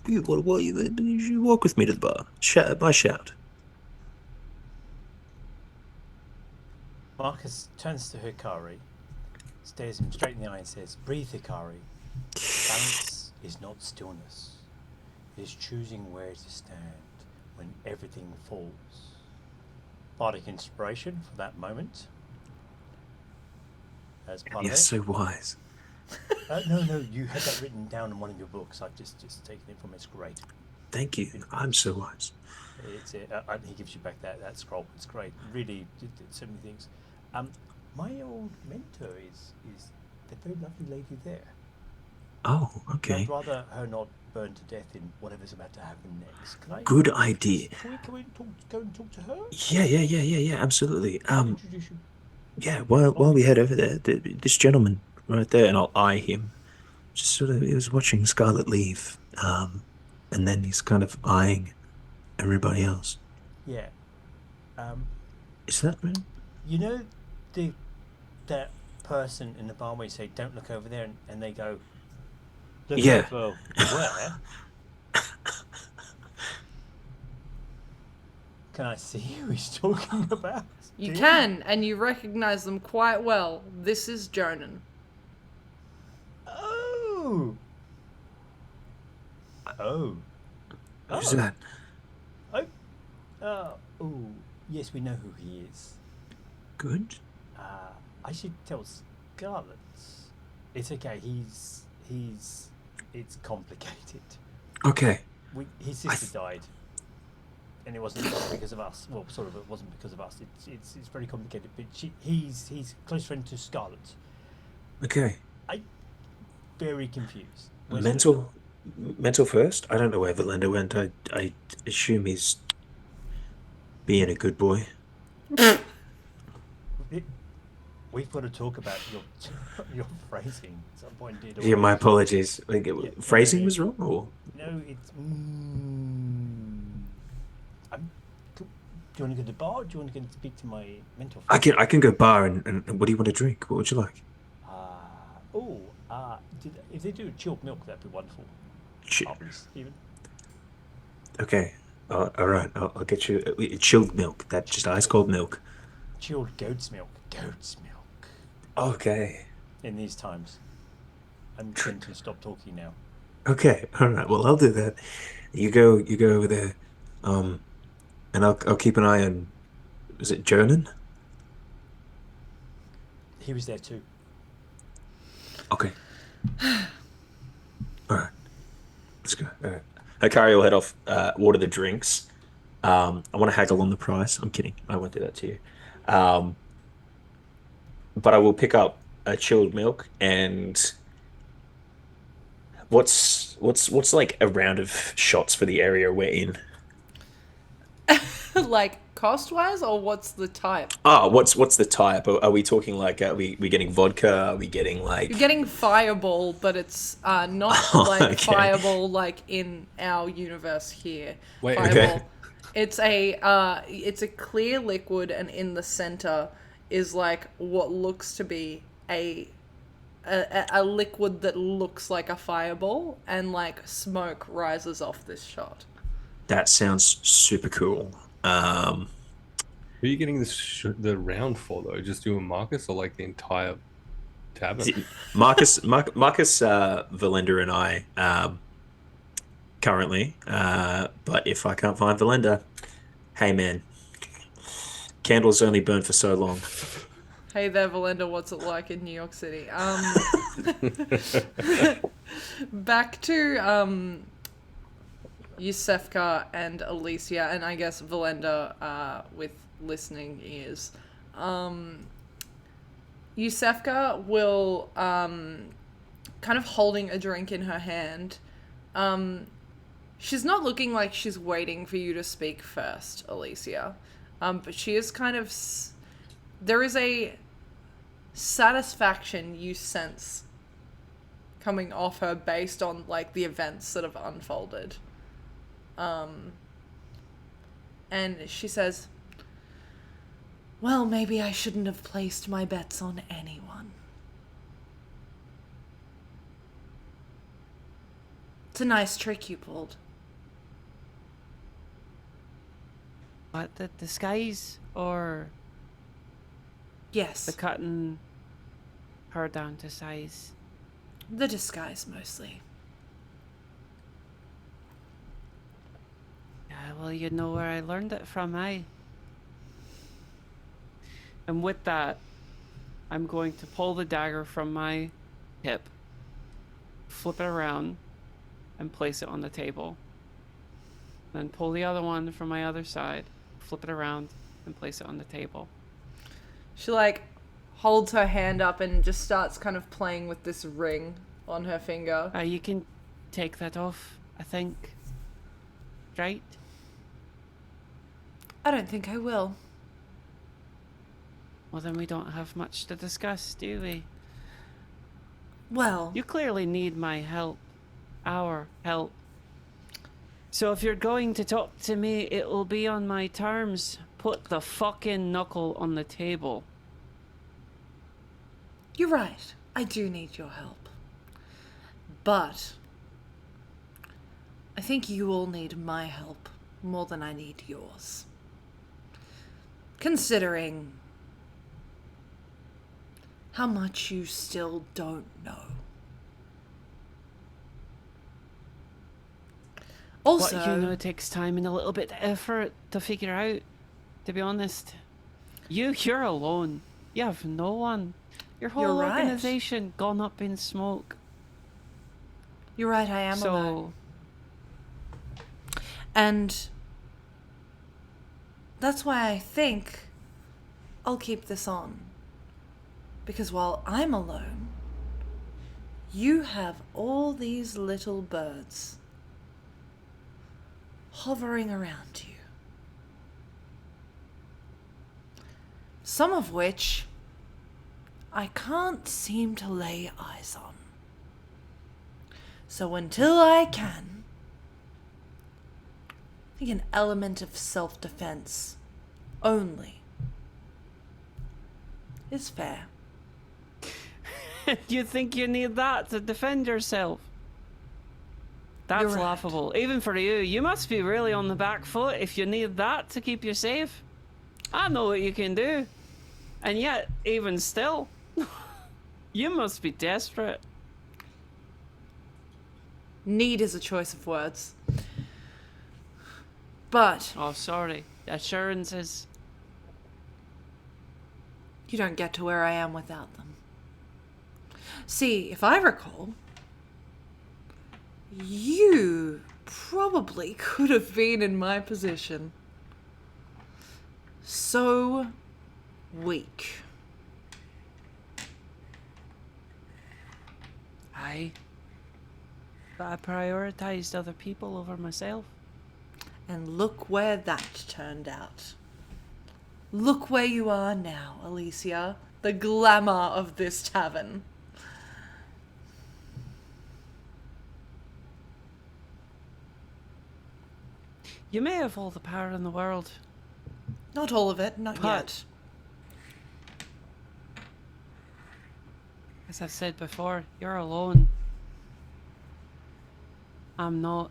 should walk with me to the bar. Shout. Marcus turns to Hakari, stares him straight in the eye and says, "Breathe, Hakari. Balance is not stillness. It is choosing where to stand when everything falls." Bardic inspiration for that moment. As part You're of it. so wise. No, you had that written down in one of your books. I've just taken it from it. It's great. Thank you. I'm so wise. He gives you back that scroll. It's great. Really, did so many things. My old mentor is the very lovely lady there. Oh, okay. I'd rather her not burn to death in whatever's about to happen next. Can I? Good idea. Can we go and talk to her? Yeah, absolutely. Introduce you. Yeah, while we head over there, this gentleman right there, and I'll eye him, just sort of, he was watching Scarlet leave, and then he's kind of eyeing everybody else. Yeah. Is that right? You know, that person in the bar where you say, "Don't look over there," and they go, "Look over where?" Can I see who he's talking about? You can, and you recognize them quite well. This is Jonan. Oh. Who's that? Oh, yes, we know who he is. Good. I should tell Scarlet. It's okay. It's complicated. Okay. His sister died, and it wasn't because of us. Well, sort of, it wasn't because of us. It's very complicated. But he's close friend to Scarlet. Okay. I'm very confused. Mental first? I don't know where Velendar went. I assume he's being a good boy. We've got to talk about your phrasing at some point, dude. Yeah, my apologies. Phrasing was wrong, or? No, it's. Do you want to go to the bar, or do you want to go and speak to my mentor? I can go bar, and what do you want to drink? What would you like? If they do chilled milk, that'd be wonderful. Even. Okay, all right. I'll get you chilled milk. That's just ice cold milk. Chilled goat's milk. Okay. In these times, I'm going to stop talking now. Okay, all right. Well, I'll do that. You go over there, and I'll keep an eye on. Was it Jonan? He was there too. Okay. All right. Let's go. All right. Hakari will head off, order the drinks. I want to haggle on the price. I'm kidding. I won't do that to you. But I will pick up a chilled milk and what's like a round of shots for the area we're in? Like cost-wise, or what's the type? What's the type? Are we talking like are we getting vodka? Are we getting like? You're getting Fireball, but it's not like Fireball like in our universe here. Wait, Fireball. Okay. It's a clear liquid, and in the center is like what looks to be a liquid that looks like a fireball, and like smoke rises off this shot. That sounds super cool. Who are you getting the round for though? Just you and Marcus, or like the entire tavern? Marcus, Velendar, and I currently. But if I can't find Velendar, hey man, candles only burn for so long. Hey there, Velendar, what's it like in New York City? Back to Iosefka and Alicia, and I guess Velendar with listening ears. Iosefka will, kind of holding a drink in her hand. She's not looking like she's waiting for you to speak first, Alicia. But she is kind of... there is a satisfaction you sense coming off her based on, like, the events that have unfolded. And she says, Well, maybe I shouldn't have placed my bets on anyone. It's a nice trick you pulled. What, the disguise? Or... Yes. The cutting her down to size? The disguise, mostly. Yeah, well, you know where I learned it from, eh? And with that, I'm going to pull the dagger from my hip, flip it around, and place it on the table. Then pull the other one from my other side, flip it around, and place it on the table. She, like, holds her hand up and just starts kind of playing with this ring on her finger. You can take that off, I think. Right? I don't think I will. Well, then we don't have much to discuss, do we? Well... You clearly need my help. Our help. So if you're going to talk to me, it will be on my terms. Put the fucking knuckle on the table. You're right. I do need your help. But... I think you all need my help more than I need yours. Considering... how much you still don't know. Also, what you know takes time and a little bit of effort to figure out, to be honest. You're alone. You have no one. Your whole organization gone up in smoke. You're right, I am alone. And that's why I think I'll keep this on. Because while I'm alone, you have all these little birds hovering around you. Some of which I can't seem to lay eyes on. So until I can, I think an element of self-defense only is fair. You think you need that to defend yourself? That's laughable. Even for you. You must be really on the back foot if you need that to keep you safe. I know what you can do. And yet, even still, you must be desperate. Need is a choice of words. But... Oh, sorry. Assurances. You don't get to where I am without them. See, if I recall, you probably could have been in my position. So weak. But I prioritized other people over myself. And look where that turned out. Look where you are now, Alicia. The glamour of this tavern. You may have all the power in the world. Not all of it, not yet. As I've said before, you're alone. I'm not.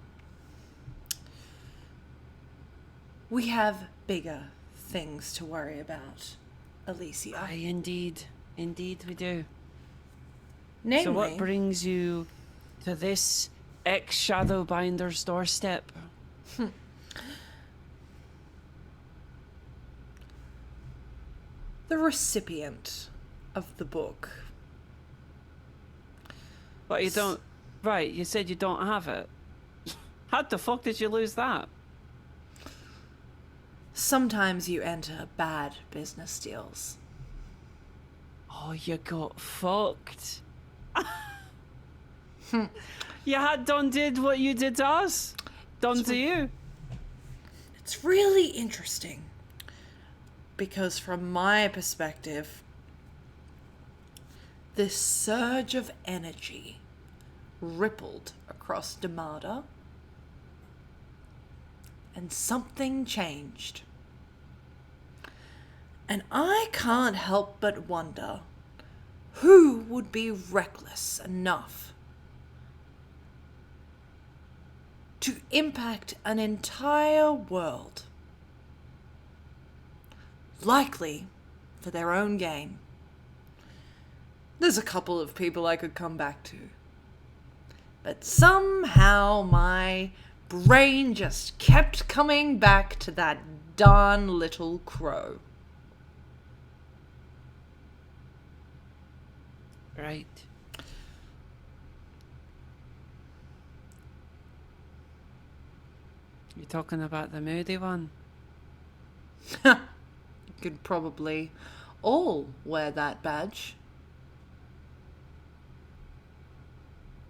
We have bigger things to worry about, Alicia. Aye, indeed. Indeed we do. Namely... So what brings you to this ex-Shadowbinder's doorstep? The recipient of the book. But you don't... Right, you said you don't have it. How the fuck did you lose that? Sometimes you enter bad business deals. Oh, you got fucked. You had done did what you did to us. Done to you. It's really interesting. Because from my perspective, this surge of energy rippled across Damada, and something changed. And I can't help but wonder who would be reckless enough to impact an entire world, likely for their own gain. There's a couple of people I could come back to, but somehow my brain just kept coming back to that darn little crow. Right. You're talking about the moody one? You could probably all wear that badge.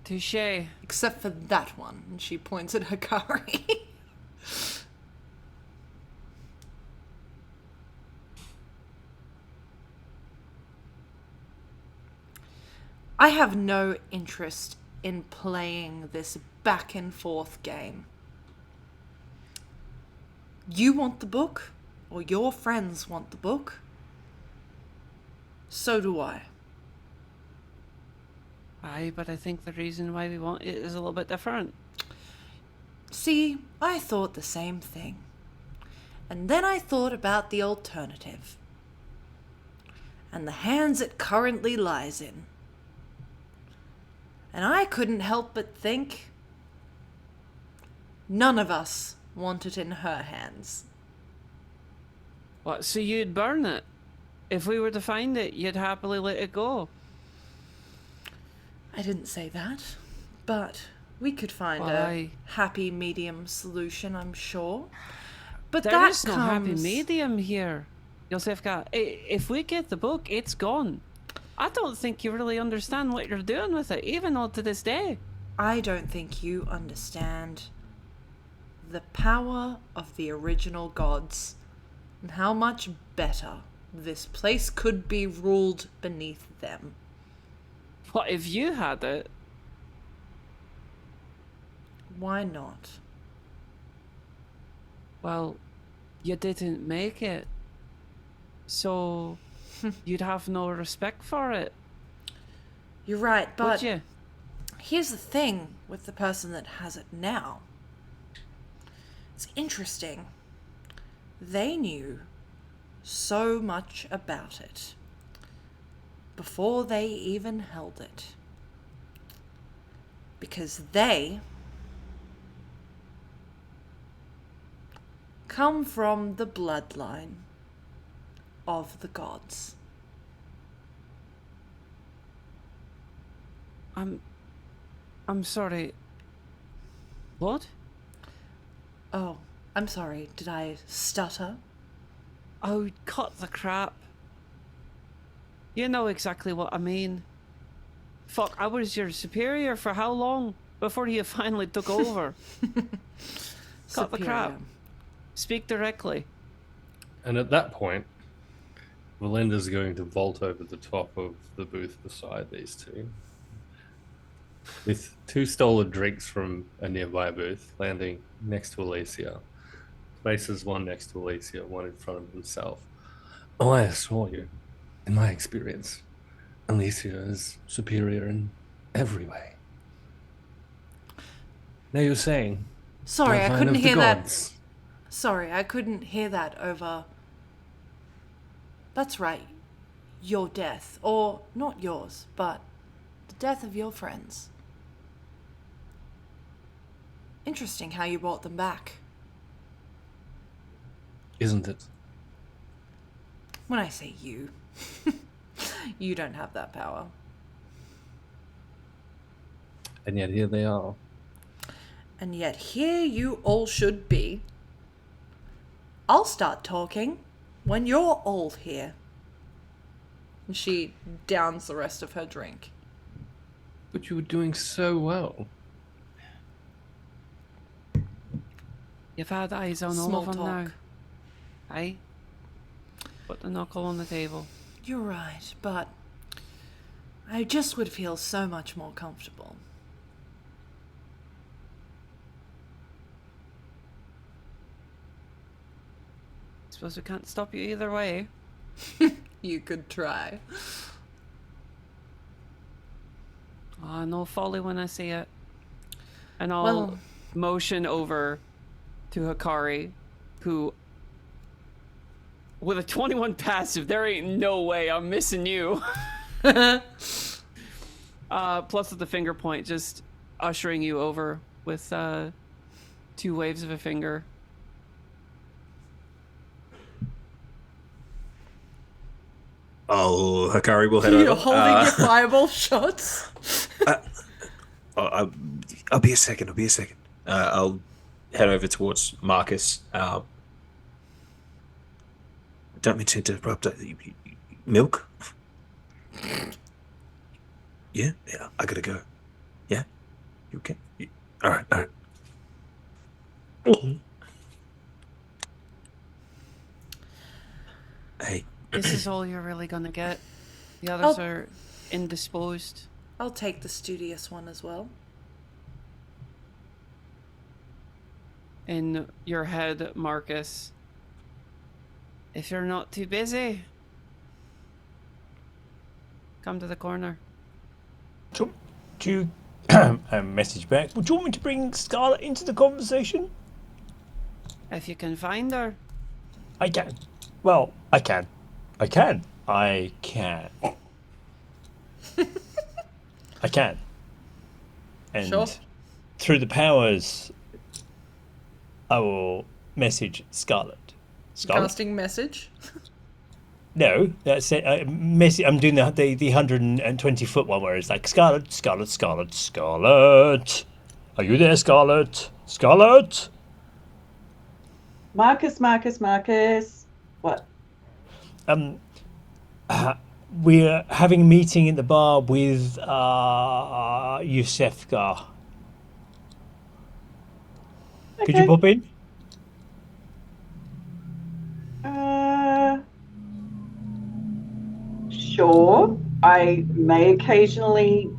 Touché. Except for that one. And she points at Hakari. I have no interest in playing this back and forth game. You want the book, or your friends want the book. So do I. Aye, but I think the reason why we want it is a little bit different. See, I thought the same thing. And then I thought about the alternative. And the hands it currently lies in. And I couldn't help but think, none of us want it in her hands. What, so you'd burn it? If we were to find it, you'd happily let it go? I didn't say that, but we could find a happy medium solution, I'm sure. But there is no happy medium here, Iosefka. If we get the book, it's gone. I don't think you really understand what you're doing with it, even all to this day. I don't think you understand the power of the original gods and how much better this place could be ruled beneath them. What if you had it? Why not? Well, you didn't make it. So you'd have no respect for it. You're right, but would you? Here's the thing with the person that has it now. It's interesting. They knew so much about it before they even held it. Because they come from the bloodline of the gods. I'm sorry. What? Oh, I'm sorry. Did I stutter? Oh, cut the crap. You know exactly what I mean. Fuck, I was your superior for how long before you finally took over? Cut the crap. Speak directly. And at that point, Velendar's going to vault over the top of the booth beside these two, with 2 stolen drinks from a nearby booth, landing next to Alicia. Places one next to Alicia, one in front of himself. Oh, I assure you, in my experience, Alicia is superior in every way. Now you're saying... Sorry, I couldn't hear that. Sorry, I couldn't hear that over... That's right. Your death. Or, not yours, but the death of your friends. Interesting how you brought them back. Isn't it? When I say you, you don't have that power. And yet here they are. And yet here you all should be. I'll start talking when you're all here. And she downs the rest of her drink. But you were doing so well. You've had eyes on all of them now. Aye? Put the knuckle on the table. You're right, but I just would feel so much more comfortable. Suppose we can't stop you either way. You could try. No folly when I see it. And I'll Well- motion over to Hakari, who, with a 21 passive, there ain't no way I'm missing you. Plus with the finger point, just ushering you over with 2 waves of a finger. Oh, Hakari will head over. You're holding your fireball shots. I'll be a second. I'll head over towards Marcus. Don't mean to interrupt. Milk? Yeah, I gotta go. Yeah? You okay? All right. Hey. This is all you're really gonna get. The others are indisposed. I'll take the studious one as well. In your head, Marcus, if you're not too busy, come to the corner. Do you message back? Would you want me to bring Scarlet into the conversation? If you can find her. I can. Well, I can. I can. And Sure. through the powers, I will message Scarlet. Casting message. No, that's it. I'm doing the 120-foot one where it's like Scarlet. Are you there, Scarlet? Scarlet? Marcus. What? We're having a meeting in the bar with Iosefka. Okay. Could you pop in? Sure. I may occasionally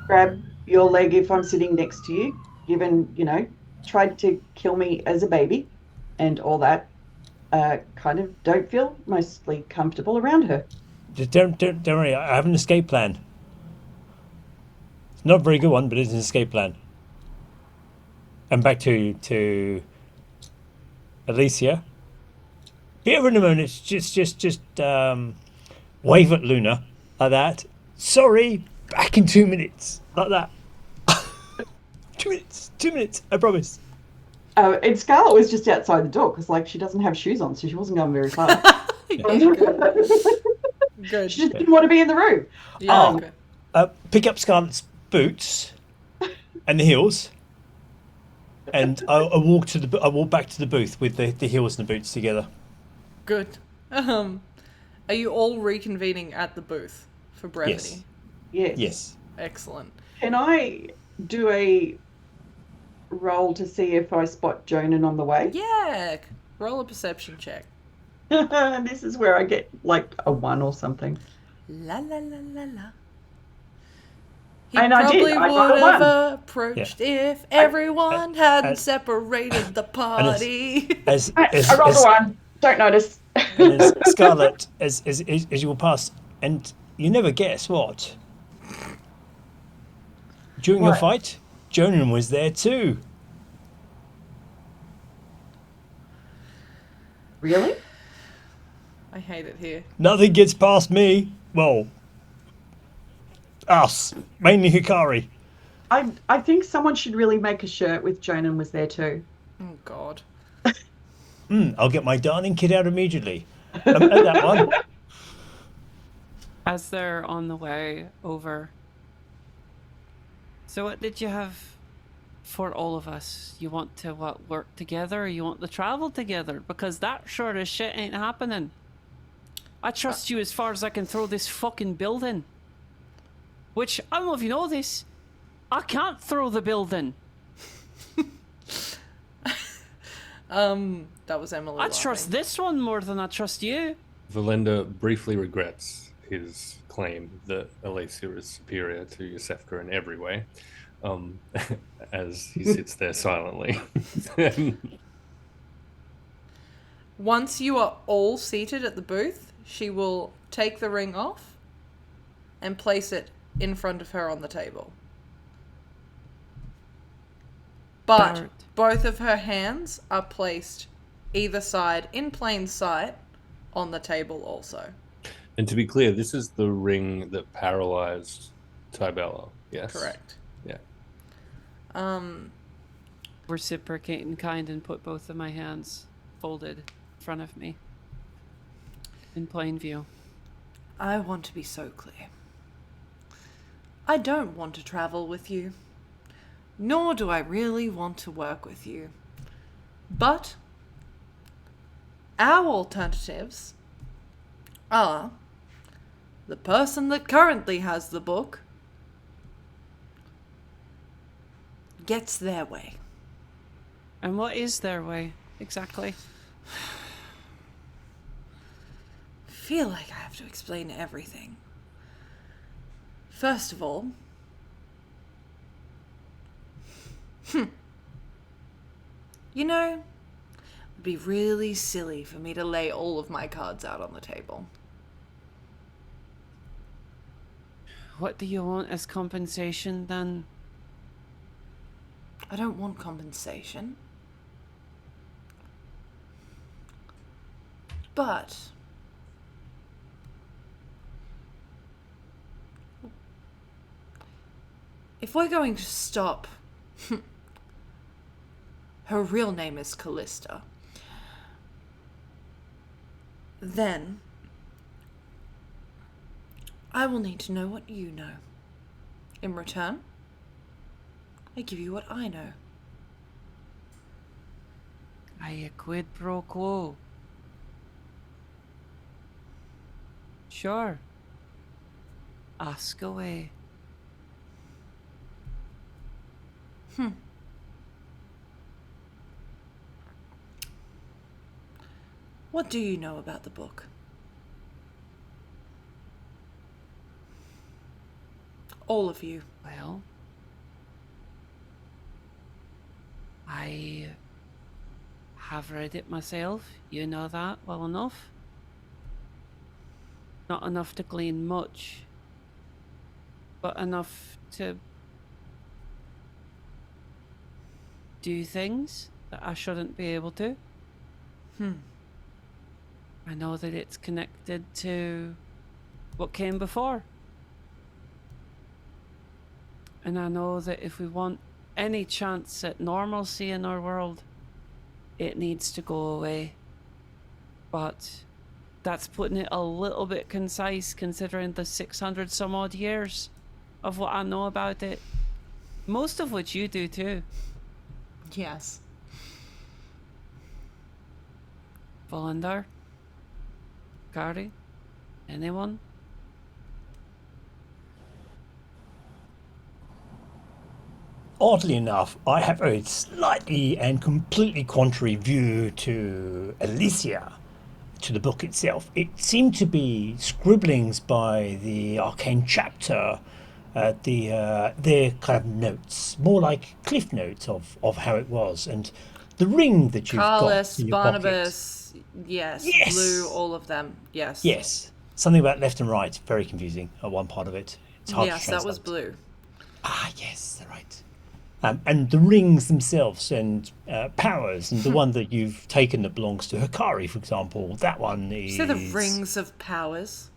grab your leg if I'm sitting next to you, given, tried to kill me as a baby and all that. Kind of don't feel mostly comfortable around her. Just don't worry, I have an escape plan. It's not a very good one, but it's an escape plan. And back to Alicia. Be over in a moment. Just wave at Luna like that. Sorry, back in 2 minutes. Like that. 2 minutes, I promise. And Scarlet was just outside the door because, she doesn't have shoes on, so she wasn't going very far. Good. She just didn't want to be in the room. Yeah. Pick up Scarlet's boots and the heels, and I walk back to the booth with the heels and the boots together. Good. Are you all reconvening at the booth for brevity? Yes. Excellent. Can I do a roll to see if I spot Jonan on the way? Yeah. Roll a perception check. This is where I get a 1 or something. La la la la la. He And I probably did. I would got a have 1. approached if everyone hadn't separated the party. I rolled a 1. Don't notice. And as Scarlet, as you will pass, and you never guess what. During your fight, Jonan was there too. Really? I hate it here. Nothing gets past me. Well, us, mainly Hakari. I think someone should really make a shirt with Jonan was there too. Oh God. I'll get my darning kid out immediately. At that one. As they're on the way over. So what did you have for all of us? You want to work together, or you want to travel together? Because that sort of shit ain't happening. I trust you as far as I can throw this fucking building. Which, I don't know if you know this, I can't throw the building. That was Emily. I trust this one more than I trust you. Velendar briefly regrets his claim that Alicia is superior to Iosefka in every way, as he sits there silently. Once you are all seated at the booth, she will take the ring off and place it in front of her on the table. But both of her hands are placed either side in plain sight on the table also. And to be clear, this is the ring that paralyzed Tybella. Yes. Correct. Yeah. Reciprocate in kind and put both of my hands folded in front of me. In plain view. I want to be so clear. I don't want to travel with you. Nor do I really want to work with you. But our alternatives are the person that currently has the book gets their way. And what is their way, exactly? Feel like I have to explain everything. First of all, you know, it'd be really silly for me to lay all of my cards out on the table. What do you want as compensation, then? I don't want compensation. But if we're going to stop... Her real name is Callista. Then I will need to know what you know. In return, I give you what I know. A quid pro quo. Sure. Ask away. What do you know about the book? All of you. Well, I have read it myself. You know that well enough. Not enough to glean much, but enough to do things that I shouldn't be able to. I know that it's connected to what came before. And I know that if we want any chance at normalcy in our world, it needs to go away. But that's putting it a little bit concise considering the 600 some odd years of what I know about it. Most of which you do too. Yes. Velendar? Hakari? Anyone? Oddly enough, I have a slightly and completely contrary view to Alicia, to the book itself. It seemed to be scribblings by the arcane chapter, their kind of notes, more like cliff notes of how it was, and the ring that you've Carlos, got in your Barnabas, yes, Yes. Blue, all of them, yes. Yes, something about left and right, very confusing at one part of it. It's hard to Yes, translate. that was Blue. Ah, yes, they're right. And the rings themselves and powers, and the one that you've taken that belongs to Hakari, for example, that one is... So the rings of powers?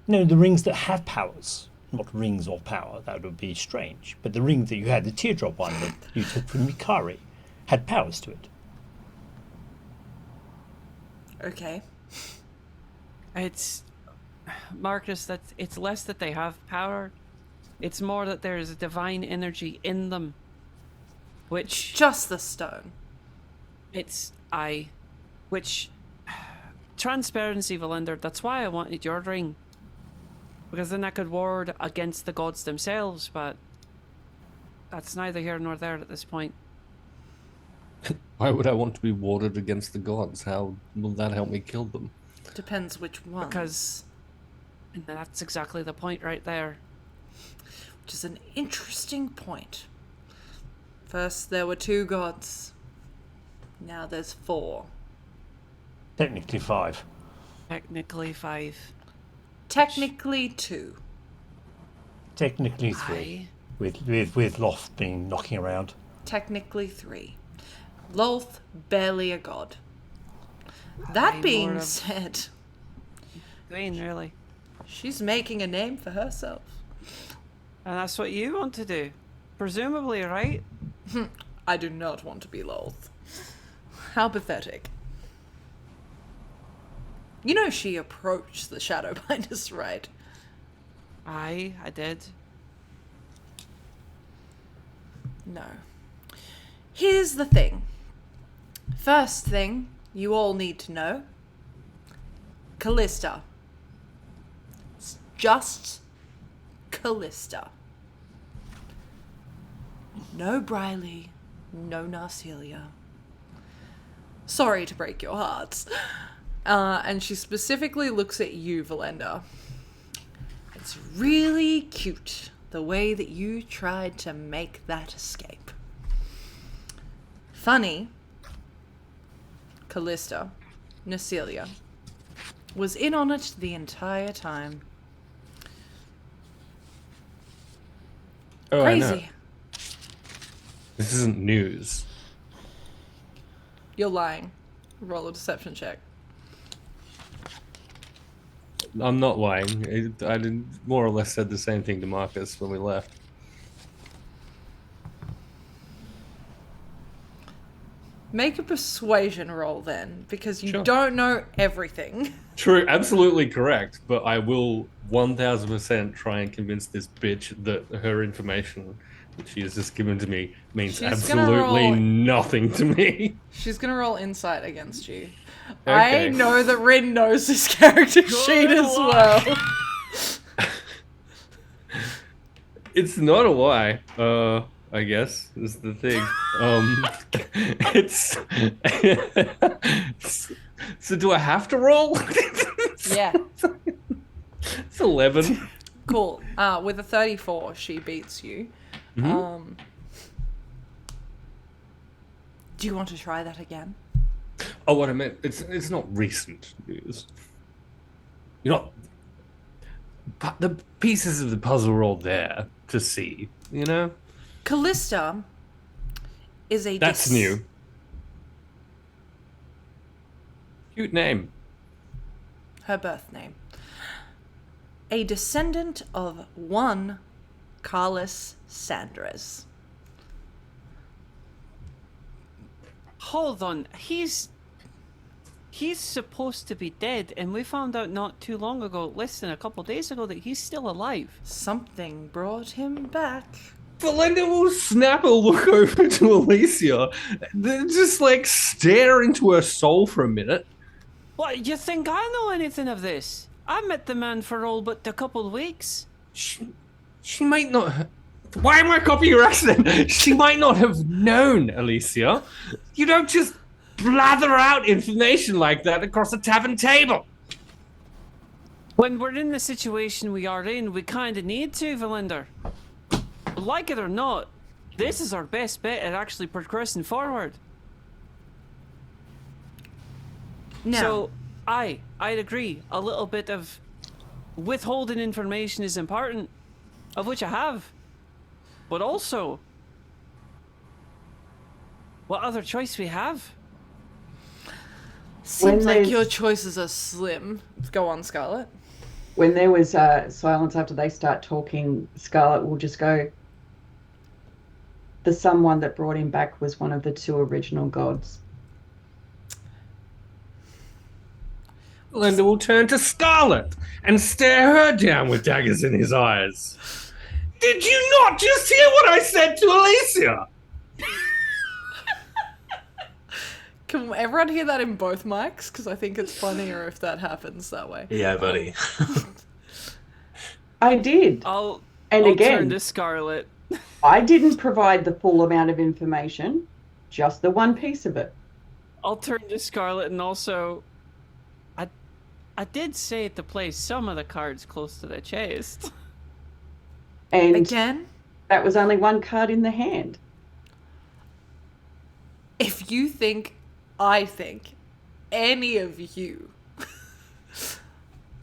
No, the rings that have powers. Not rings of power, that would be strange. But the ring that you had, the teardrop one that you took from Hakari, had powers to it. Okay. It's... Marcus, it's less that they have power. It's more that there is a divine energy in them. Which... Just the stone. Which... Transparency, Velendar, that's why I wanted your ring. Because then I could ward against the gods themselves, but... That's neither here nor there at this point. Why would I want to be warded against the gods? How will that help me kill them? Depends which one. Because... And that's exactly the point right there. Which is an interesting point. First there were 2 gods. Now there's 4. Technically 5. Technically 5. Technically 2. Technically 3. With Loth being knocking around. Technically 3. Lolth, barely a god. That being said... Queen, really. She's making a name for herself. And that's what you want to do. Presumably, right? I do not want to be Lolth. How pathetic. You know she approached the Shadowbinders, right? I did. No. Here's the thing. First thing you all need to know. Callista. It's just Callista. No Brylee, no Narcelia. Sorry to break your hearts. And she specifically looks at you, Velendar. It's really cute, the way that you tried to make that escape. Funny, Callista, Narcelia, was in on it the entire time. Oh, Crazy. I know. This isn't news. You're lying. Roll a deception check. I'm not lying. I did more or less said the same thing to Marcus when we left. Make a persuasion roll then, because you don't know everything. True, absolutely correct, but I will 1000% try and convince this bitch that her information that she has just given to me means absolutely nothing to me. She's gonna roll insight against you. Okay. I know that Rin knows this character sheet as well. It's not a lie, I guess, is the thing. It's... So do I have to roll? Yeah. It's 11. Cool. With a 34, she beats you. Mhm. Do you want to try that again? Oh, what I meant, it's not recent news. You're not... But the pieces of the puzzle are all there to see, you know? Callista is a... That's new. Cute name. Her birth name. A descendant of one Carlos Sandres. Hold on, he's supposed to be dead, and we found out not too long ago, less than a couple days ago, that he's still alive. Something brought him back. Velendar will snap a look over to Alicia, then just like stare into her soul for a minute. What, you think I know anything of this? I met the man for all but a couple of weeks. She might not... Why am I copying your accent? She might not have known, Alicia. You don't just blather out information like that across a tavern table. When we're in the situation we are in, we kind of need to, Velendar. Like it or not, this is our best bet at actually progressing forward. No. So, I'd agree. A little bit of withholding information is important, of which I have. But also, what other choice we have? Seems like your choices are slim. Go on, Scarlet. When there was silence after they start talking, Scarlet will just go, the someone that brought him back was one of the two original gods. Velendar will turn to Scarlet and stare her down with daggers in his eyes. Did you not just hear what I said to Alicia? Can everyone hear that in both mics? Because I think it's funnier if that happens that way. Yeah, buddy. I did. I'll again, turn to Scarlet. I didn't provide the full amount of information, just the one piece of it. I'll turn to Scarlet, and also, I did say to play some of the cards close to the chest. And again, that was only one card in the hand. If you think, I think, any of you,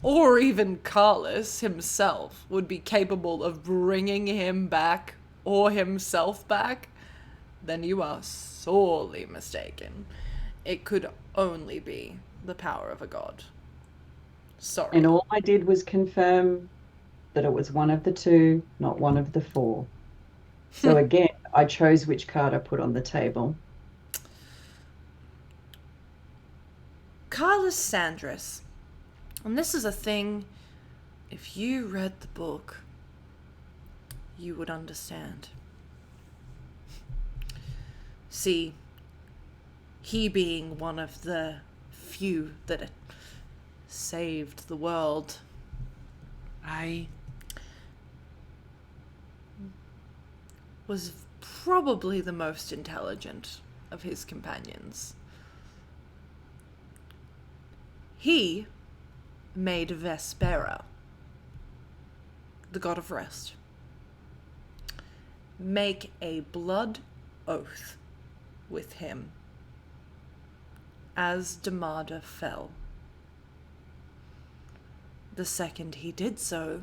or even Carlos himself, would be capable of bringing him back or himself back, then you are sorely mistaken. It could only be the power of a god. Sorry. And all I did was confirm that it was one of the two, not one of the four. So again, I chose which card I put on the table. Carlos Sandris. And this is a thing, if you read the book, you would understand. See, he being one of the few that saved the world, was probably the most intelligent of his companions. He made Vespera, the god of rest, make a blood oath with him as Damada fell. The second he did so,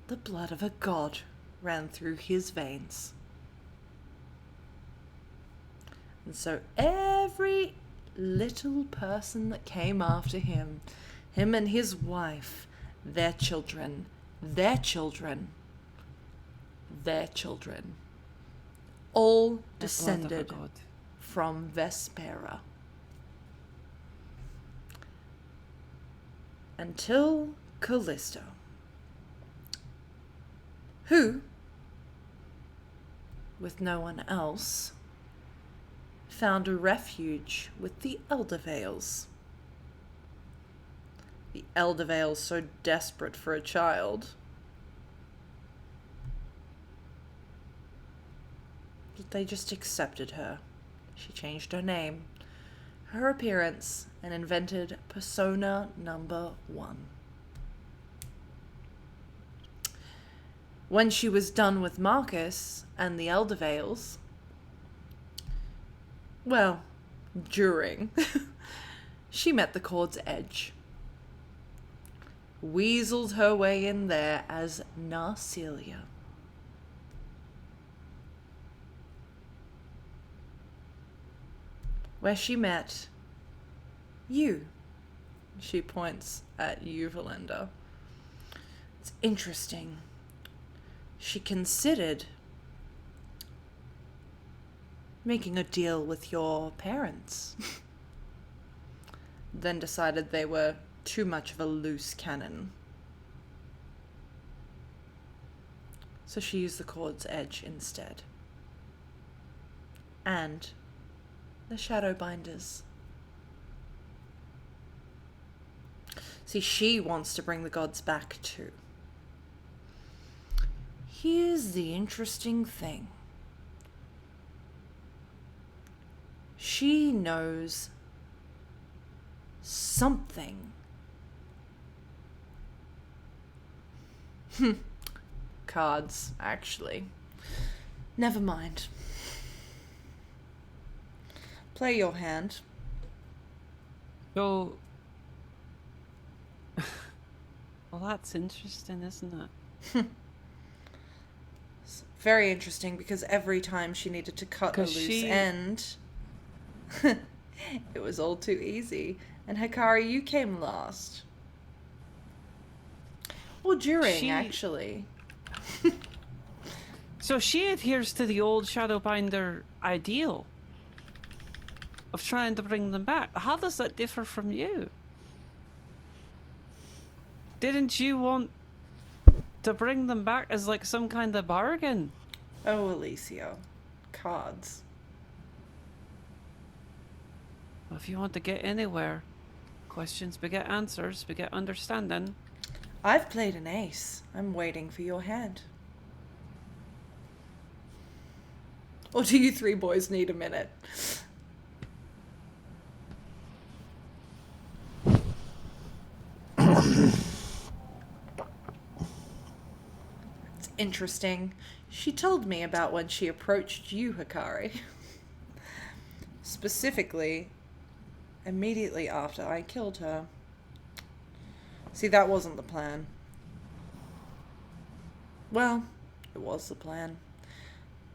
the blood of a god ran through his veins. And so every little person that came after him and his wife, their children, all descended from Vespera. Until Callisto, who, with no one else, found a refuge with the Eldervales. The Eldervales so desperate for a child that they just accepted her. She changed her name, her appearance, and invented persona number 1. When she was done with Marcus and the Eldervales, well, during, she met the Cord's Edge, weaseled her way in there as Narcelia. Where she met you. She points at you, Velendar. It's interesting. She considered making a deal with your parents. Then decided they were too much of a loose cannon. So she used the Cord's Edge instead. And the Shadowbinders. See, she wants to bring the gods back too. Here's the interesting thing. She knows something. Cards, actually. Never mind. Play your hand. So... well, that's interesting, isn't it? It's very interesting because every time she needed to cut a loose end, it was all too easy. And Hakari, you came last. Well, during, actually. So she adheres to the old Shadowbinder ideal of trying to bring them back. How does that differ from you? Didn't you want to bring them back as like some kind of bargain? Oh, Alicia. Cards. Well, if you want to get anywhere, questions beget answers, beget understanding. I've played an ace. I'm waiting for your hand. Or do you three boys need a minute? It's interesting. She told me about when she approached you, Hakari. Specifically, immediately after I killed her. See, that wasn't the plan. Well, it was the plan.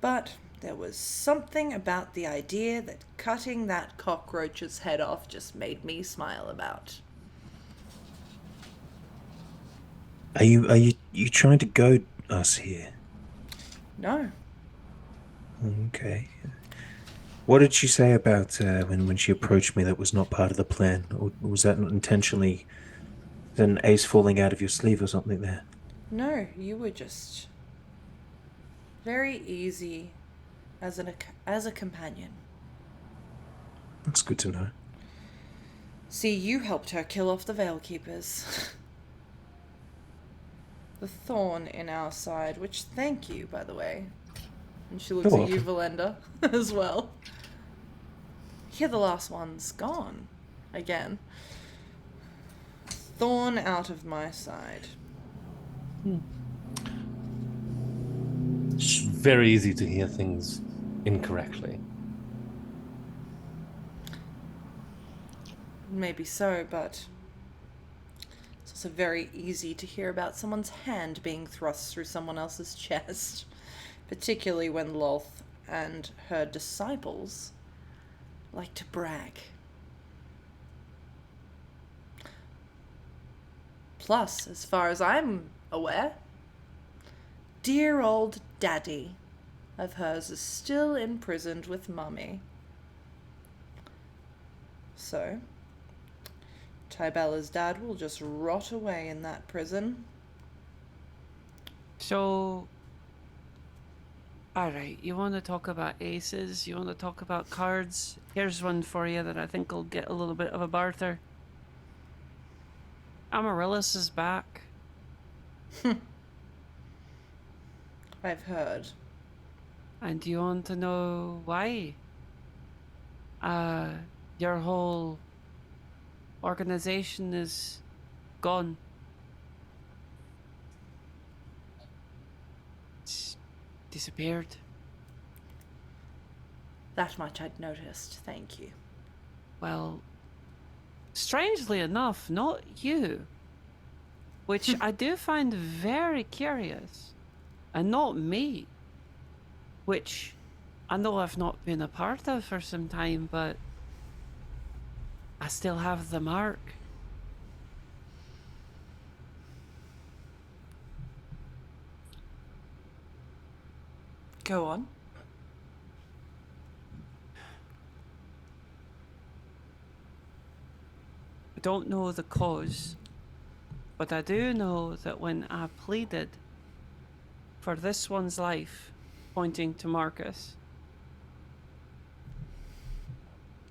But there was something about the idea that cutting that cockroach's head off just made me smile about. Are you trying to goad us here? No. Okay. What did she say about when she approached me that was not part of the plan? Or was that not intentionally an ace falling out of your sleeve or something there? No, you were just very easy as a companion. That's good to know. See, you helped her kill off the Veil Keepers. The thorn in our side, which thank you, by the way. And she looks at you, Velendar, as well. Here the last one's gone. Again. Thorn out of my side. It's very easy to hear things incorrectly. Maybe so, but it's also very easy to hear about someone's hand being thrust through someone else's chest, particularly when Lolth and her disciples like to brag. Plus, as far as I'm aware, dear old daddy of hers is still imprisoned with Mummy. So, Tybella's dad will just rot away in that prison. So, alright, you want to talk about aces? You want to talk about cards? Here's one for you that I think will get a little bit of a barter. Amaryllis is back. I've heard. And do you want to know why? Your whole organization is gone. It's disappeared. That much I'd noticed, thank you. Well, strangely enough, not you. Which I do find very curious. And not me. Which I know I've not been a part of for some time, but I still have the mark. Go on. I don't know the cause, but I do know that when I pleaded for this one's life, pointing to Marcus,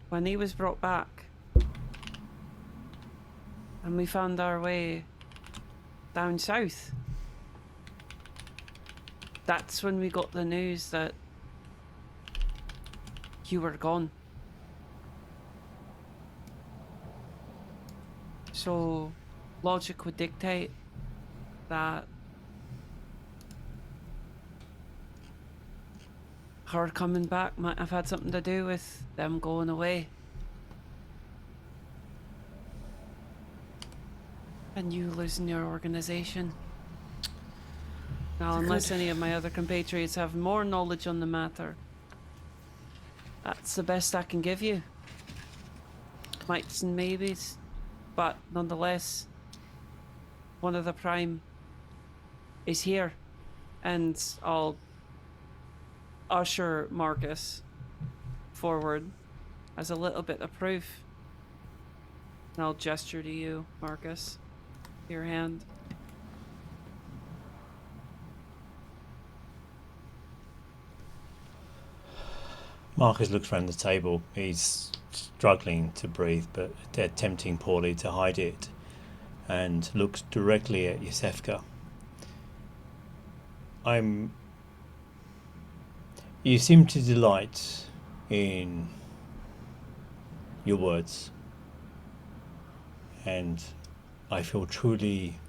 when he was brought back and we found our way down south, that's when we got the news that you were gone. So logic would dictate that her coming back might have had something to do with them going away. And you losing your organization. Now, unless any of my other compatriots have more knowledge on the matter, that's the best I can give you. Mights and maybes, but nonetheless, one of the prime is here, and I'll usher Marcus forward as a little bit of proof. And I'll gesture to you, Marcus, your hand. Marcus looks around the table. He's struggling to breathe, but attempting poorly to hide it, and looks directly at Iosefka. You seem to delight in your words, and I feel truly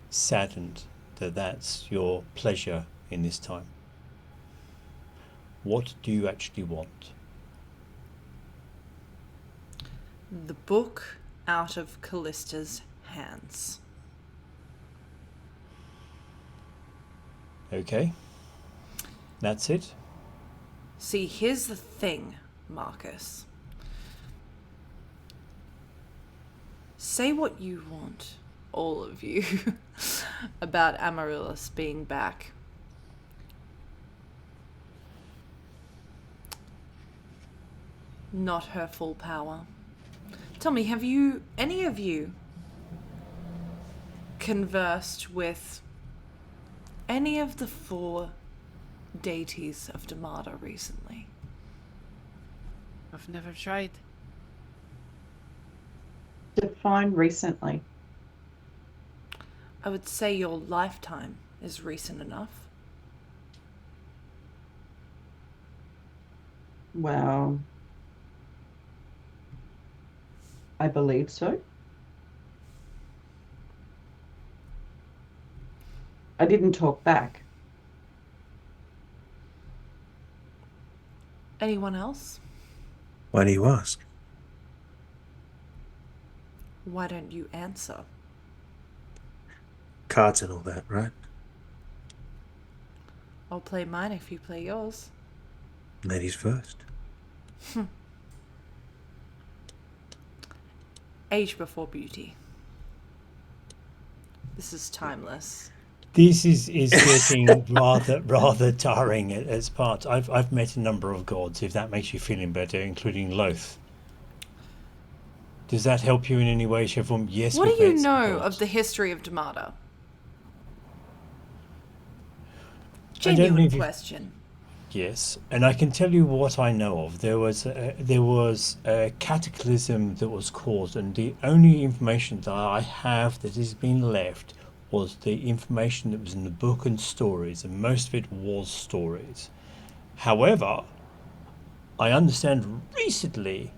saddened that that's your pleasure in this time. What do you actually want? the book out of Callista's hands. Okay. That's it? See, here's the thing, Marcus. Say what you want, all of you, about Amaryllis being back. Not her full power. Tell me, have you, any of you, conversed with any of the 4 deities of Damada recently? I've never tried. Define recently. I would say your lifetime is recent enough. Well, I believe so. I didn't talk back. Anyone else? Why do you ask? Why don't you answer? Cards and all that, right? I'll play mine if you play yours. Ladies first. Age before beauty. This is timeless. This is getting rather tiring as parts. I've met a number of gods, if that makes you feeling better, including Loth. Does that help you in any way, shape, or form? Yes. What do you know of the history of Damada? Genuine question. Yes, and I can tell you what I know of. There was a cataclysm that was caused, and the only information that I have that has been left was the information that was in the book and stories, and most of it was stories. However, I understand recently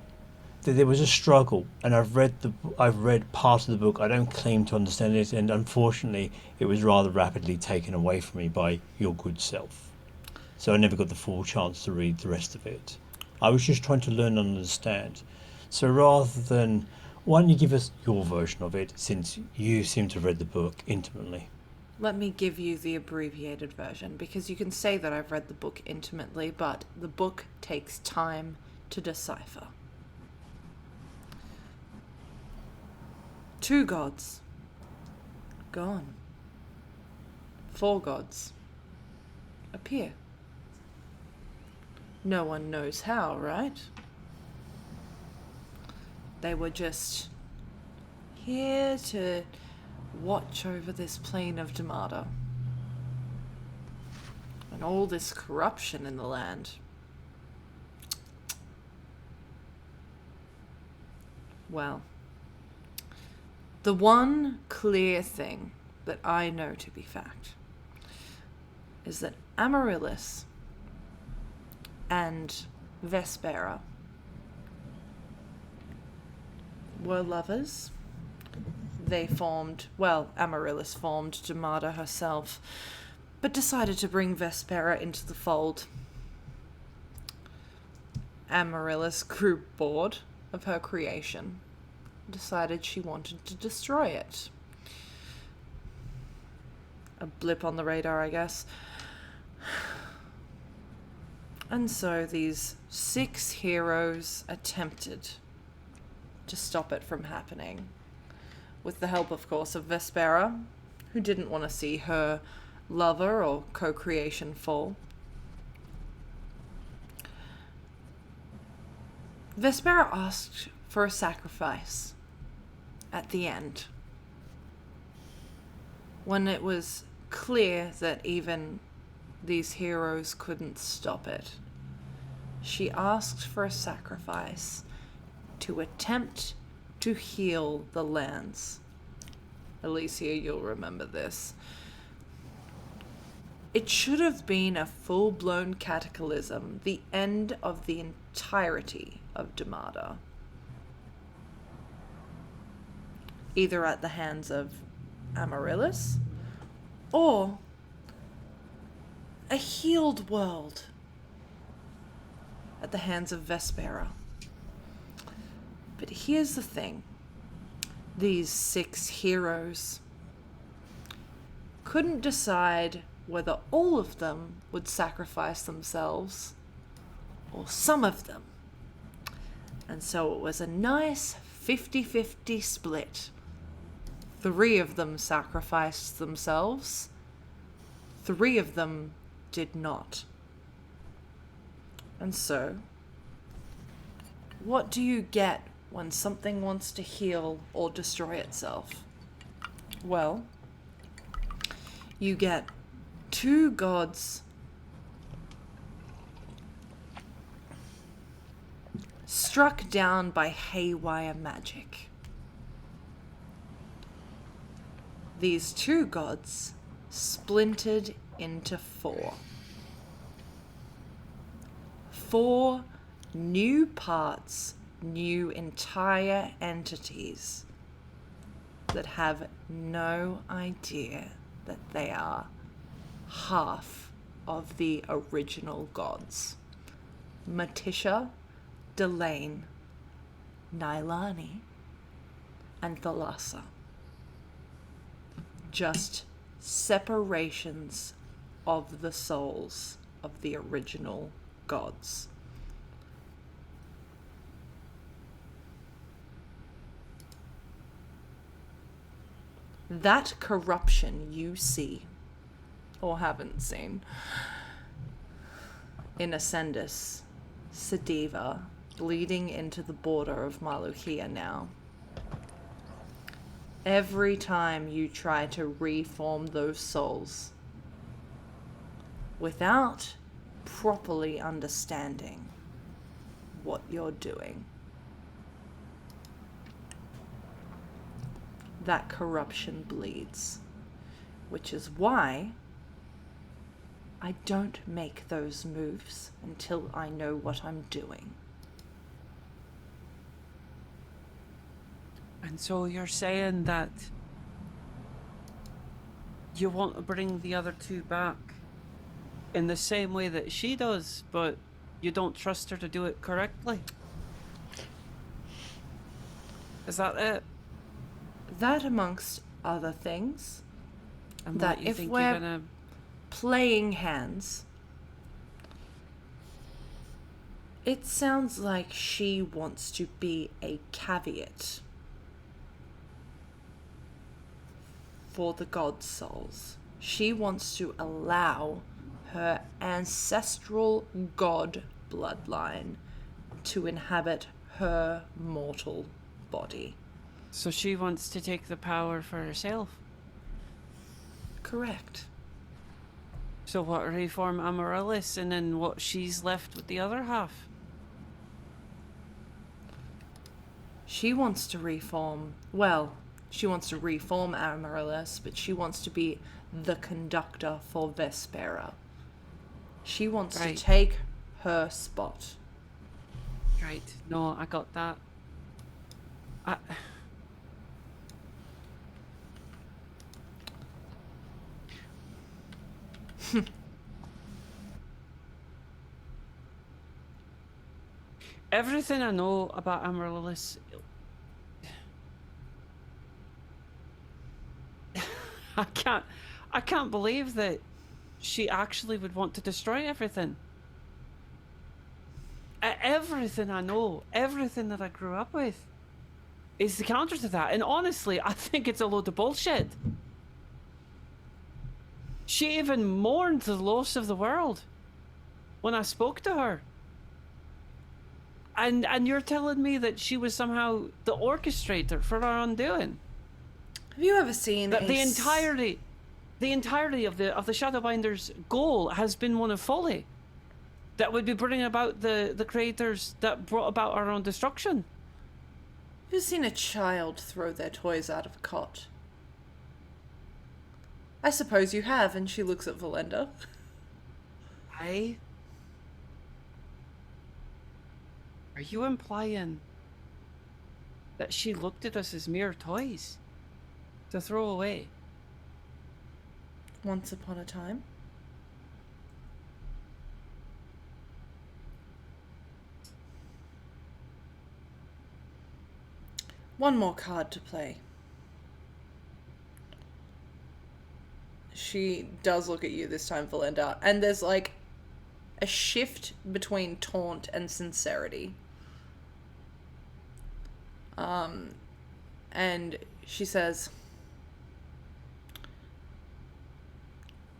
that there was a struggle, and I've read part of the book. I don't claim to understand it, and unfortunately, it was rather rapidly taken away from me by your good self. So I never got the full chance to read the rest of it. I was just trying to learn and understand. So rather than, why don't you give us your version of it, since you seem to have read the book intimately? Let me give you the abbreviated version, because you can say that I've read the book intimately, but the book takes time to decipher. 2 gods. Gone. 4 gods. Appear. No one knows how, right? They were just here to watch over this plane of Damada. And all this corruption in the land. Well, the one clear thing that I know to be fact is that Amaryllis and Vespera were lovers. They formed, well, Amaryllis formed Damada herself, but decided to bring Vespera into the fold. Amaryllis grew bored of her creation, decided she wanted to destroy it. A blip on the radar, I guess. And so these 6 heroes attempted to stop it from happening, with the help, of course, of Vespera, who didn't want to see her lover or co-creation fall. Vespera asked for a sacrifice at the end, when it was clear that even these heroes couldn't stop it. She asked for a sacrifice to attempt to heal the lands. Alicia, you'll remember this. It should have been a full-blown cataclysm, the end of the entirety of Damada. Either at the hands of Amaryllis, or a healed world at the hands of Vespera. But here's the thing. These 6 heroes couldn't decide whether all of them would sacrifice themselves or some of them. And so it was a nice 50-50 split. 3 of them sacrificed themselves. 3 of them did not. And so, what do you get when something wants to heal or destroy itself? Well, you get 2 gods struck down by haywire magic. These 2 gods splintered into 4. 4 new parts, new entire entities that have no idea that they are half of the original gods. Matisha, Delane, Nailani, and Thalassa. Just separations of the souls of the original gods. That corruption you see, or haven't seen, in Ascendus, Sediva, bleeding into the border of Maluhia now. Every time you try to reform those souls without properly understanding what you're doing, that corruption bleeds, which is why I don't make those moves until I know what I'm doing. And so you're saying that you want to bring the other 2 back in the same way that she does, but you don't trust her to do it correctly? Is that it? That amongst other things. And that what you if think we're you're gonna... playing hands, it sounds like she wants to be a caveat for the god souls. She wants to allow her ancestral god bloodline to inhabit her mortal body. So she wants to take the power for herself? Correct. So what, reform Amaryllis and then what, she's left with the other half? She wants to reform, well, she wants to reform Amaryllis, but she wants to be the conductor for Vespera. She wants to take her spot. Right, no, I got that. Everything I know about Amaryllis, I can't believe that she actually would want to destroy everything. Everything I know, everything that I grew up with, is the counter to that. And honestly, I think it's a load of bullshit. She even mourned the loss of the world when I spoke to her. And you're telling me that she was somehow the orchestrator for our undoing? Have you ever seen that the entirety of the Shadowbinder's goal has been one of folly? That would be bringing about the creators that brought about our own destruction. Have you seen a child throw their toys out of a cot? I suppose you have, and she looks at Velendar. Are you implying that she looked at us as mere toys to throw away? Once upon a time. one more card to play. She does look at you this time, Velendar, and there's like a shift between taunt and sincerity. And she says,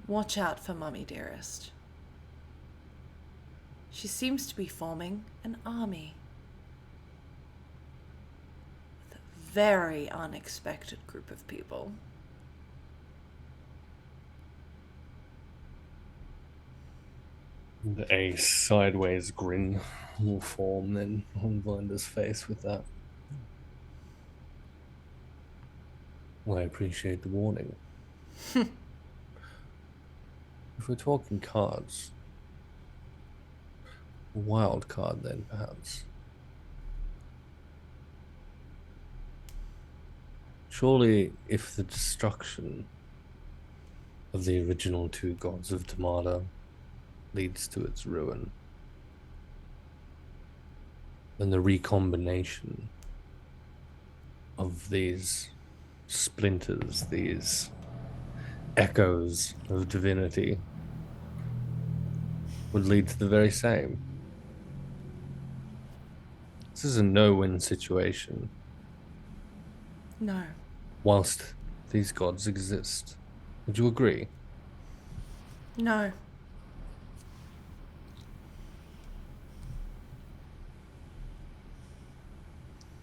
"Watch out for Mummy, dearest. She seems to be forming an army. With a very unexpected group of people." A sideways grin will form then on Velendar's face with that. Well, I appreciate the warning. If we're talking cards, a wild card then, perhaps. Surely, if the destruction of the original two gods of Tamada leads to its ruin, then the recombination of these splinters, these echoes of divinity, would lead to the very same. This is a no-win situation. No. Whilst these gods exist. Would you agree? No.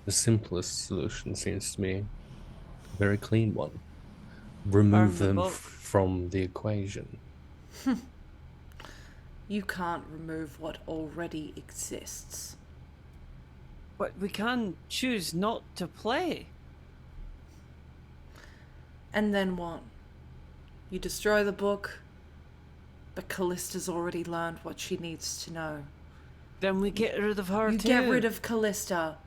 The simplest solution seems to me a very clean one. Remove them from the equation. You can't remove what already exists. But we can choose not to play. And then what? You destroy the book, but Callista's already learned what she needs to know. Then we get rid of her You too. get rid of Callista.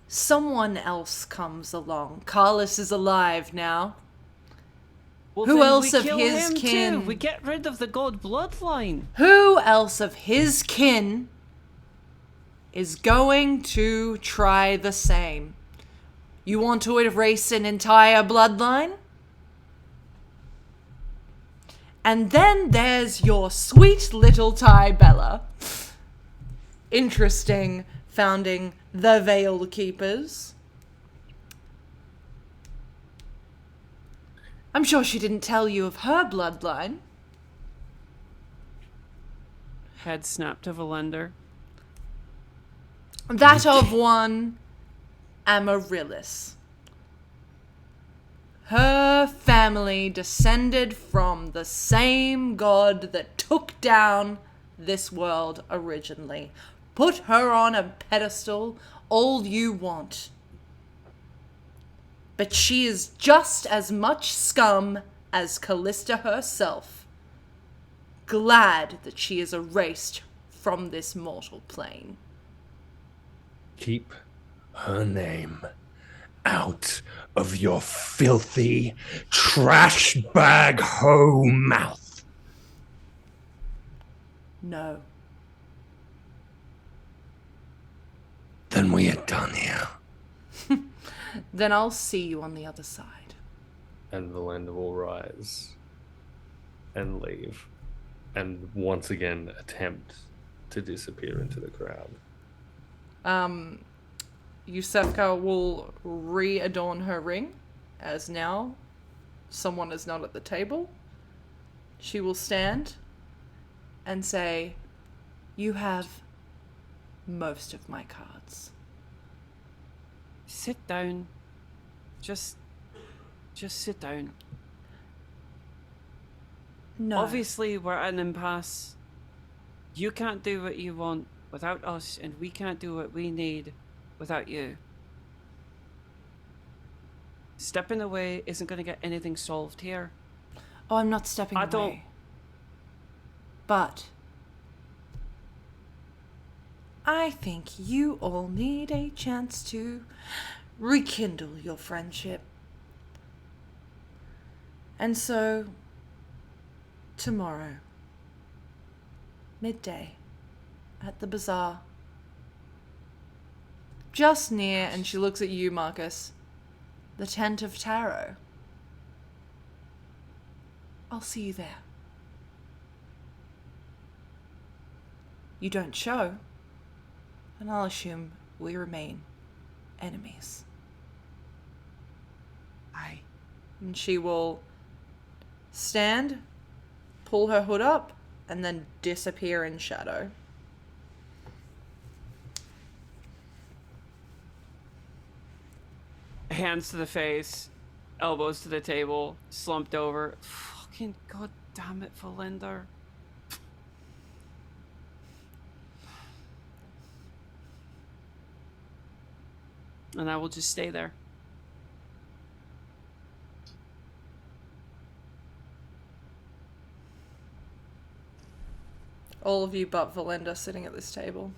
Someone else comes along. Carlos is alive now. Well, Who then else we of kill his him kin? Too. We get rid of the god bloodline. Who else of his kin is going to try the same? You want to erase an entire bloodline? And then there's your sweet little Tybella. Interesting, founding the Veil Keepers. I'm sure she didn't tell you of her bloodline. Head snapped to Velendar. That of one Amaryllis. Her family descended from the same god that took down this world originally. Put her on a pedestal all you want. But she is just as much scum as Callista herself. Glad that she is erased from this mortal plane. Keep her name out of your filthy trash bag hoe mouth. No. Then we are done here. Then I'll see you on the other side. And Velendar will rise and leave and once again attempt to disappear into the crowd. Iosefka will re-adorn her ring, as now someone is not at the table. She will stand and say, "You have most of my cards." Sit down. Just sit down. No. Obviously, we're at an impasse. You can't do what you want without us, and we can't do what we need without you. Stepping away isn't going to get anything solved here. Oh, I'm not stepping away. But I think you all need a chance to rekindle your friendship. And so, tomorrow, midday, at the bazaar, just near, and she looks at you, Marcus. The Tent of Tarot. I'll see you there. You don't show, and I'll assume we remain enemies. Aye. And she will stand, pull her hood up, and then disappear in shadow. Hands to the face, elbows to the table, slumped over. Fucking goddamn it, Velendar. And I will just stay there. All of you but Velendar sitting at this table.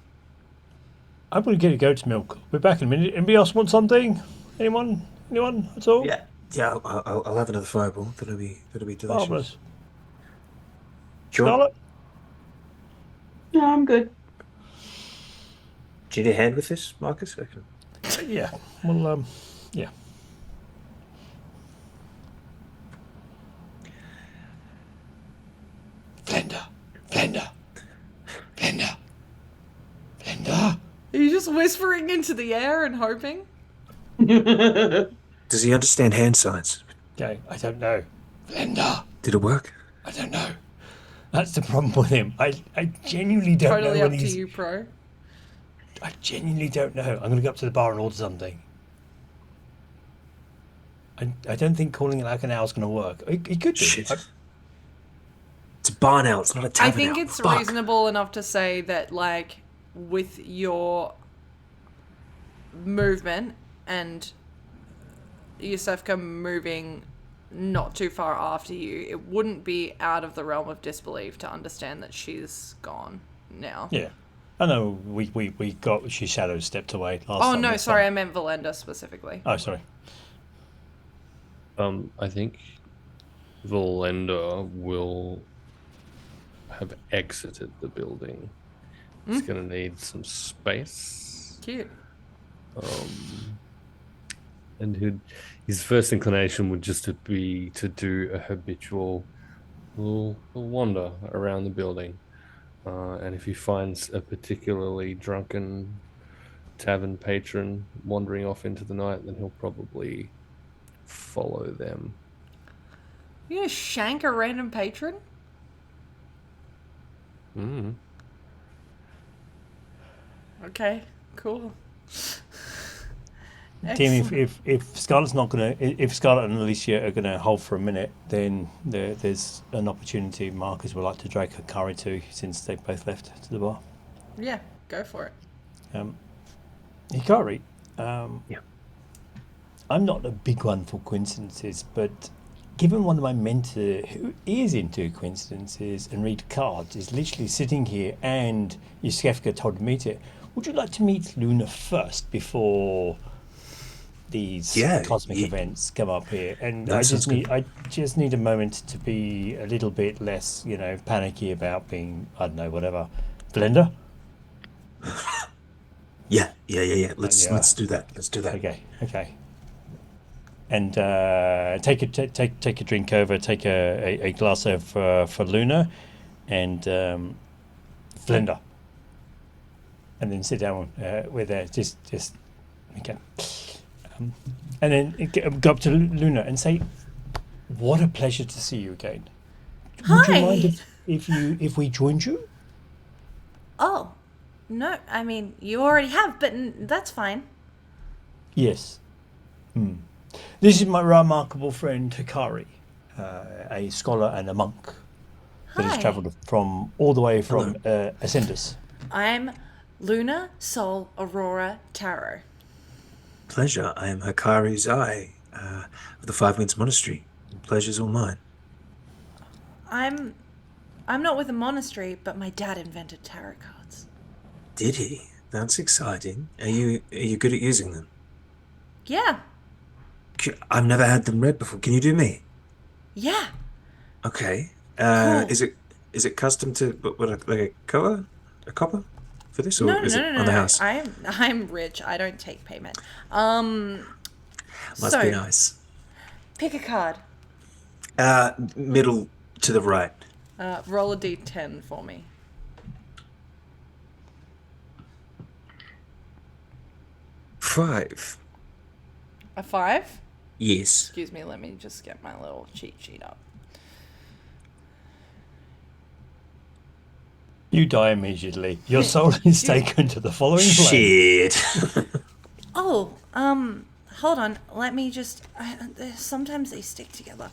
I'm going to get a goat's milk. We're back in a minute. Anybody else want something? Anyone? Anyone at all? Yeah. Yeah, I'll have another fireball. That'll be delicious. Marvelous. Do you want- Scarlet? No, I'm good. Do you need a hand with this, Marcus? Yeah. Well, yeah. Velendar. Are you just whispering into the air and hoping? Does he understand hand signs? Okay, I don't know. Velendar. Did it work? I don't know. That's the problem with him. I genuinely don't know Totally when up to he's... you, Pro. I genuinely don't know. I'm going to go up to the bar and order something. I don't think calling it like an hour is going to work. It could do. Shit. It's a bar now. It's not a tavern. I think now. it's Fuck. reasonable enough to say that, like, with your movement and Iosefka moving not too far after you, it wouldn't be out of the realm of disbelief to understand that she's gone now. Yeah. I know she shadow stepped away last time. Oh, no, that's sorry, fine. I meant Velendar specifically. Oh, sorry. I think Velendar will have exited the building. He's going to need some space. Cute. And his first inclination would just be to do a habitual little wander around the building. And if he finds a particularly drunken tavern patron wandering off into the night, then he'll probably follow them. You gonna shank a random patron? Okay, cool. Team, if Scarlet's not gonna, if Scarlet and Alicia are gonna hold for a minute, then there's an opportunity. Marcus would like to drag Hakari too, since they both left to the bar. Yeah, go for it. Hakari, yeah. I'm not a big one for coincidences, but given one of my mentor who is into coincidences and read cards is literally sitting here, and Iosefka told me to, would you like to meet Luna first before these cosmic events come up here? And I just need a moment to be a little bit less, panicky about being, I don't know, whatever. Velendar? Yeah. Let's do that. Let's do that. Okay. And take a drink over. Take a glass over for Luna, and Velendar. And then sit down with her. Just okay. And then go up to Luna and say, "What a pleasure to see you again. Would you mind if we joined you?" Oh, no. I mean, you already have, but that's fine. Yes. This is my remarkable friend Hakari, a scholar and a monk that has travelled from all the way from Ascendus. I'm Luna Sol Aurora Tarot. Pleasure. I am Hakari Zai of the Five Winds Monastery. Pleasure's all mine. I'm not with a monastery, but my dad invented tarot cards. Did he? That's exciting. Are you good at using them? Yeah. I've never had them read before. Can you do me? Yeah. Okay. Cool. Is it custom to like a copper? for this, or is it on the house? I'm rich. I don't take payment. Must be nice. Pick a card. Middle to the right. Roll a d10 for me. Five. A 5? Yes. Excuse me, let me just get my little cheat sheet up. You die immediately. Your soul is taken to the following plane. Shit. Oh, hold on. Let me just... sometimes they stick together.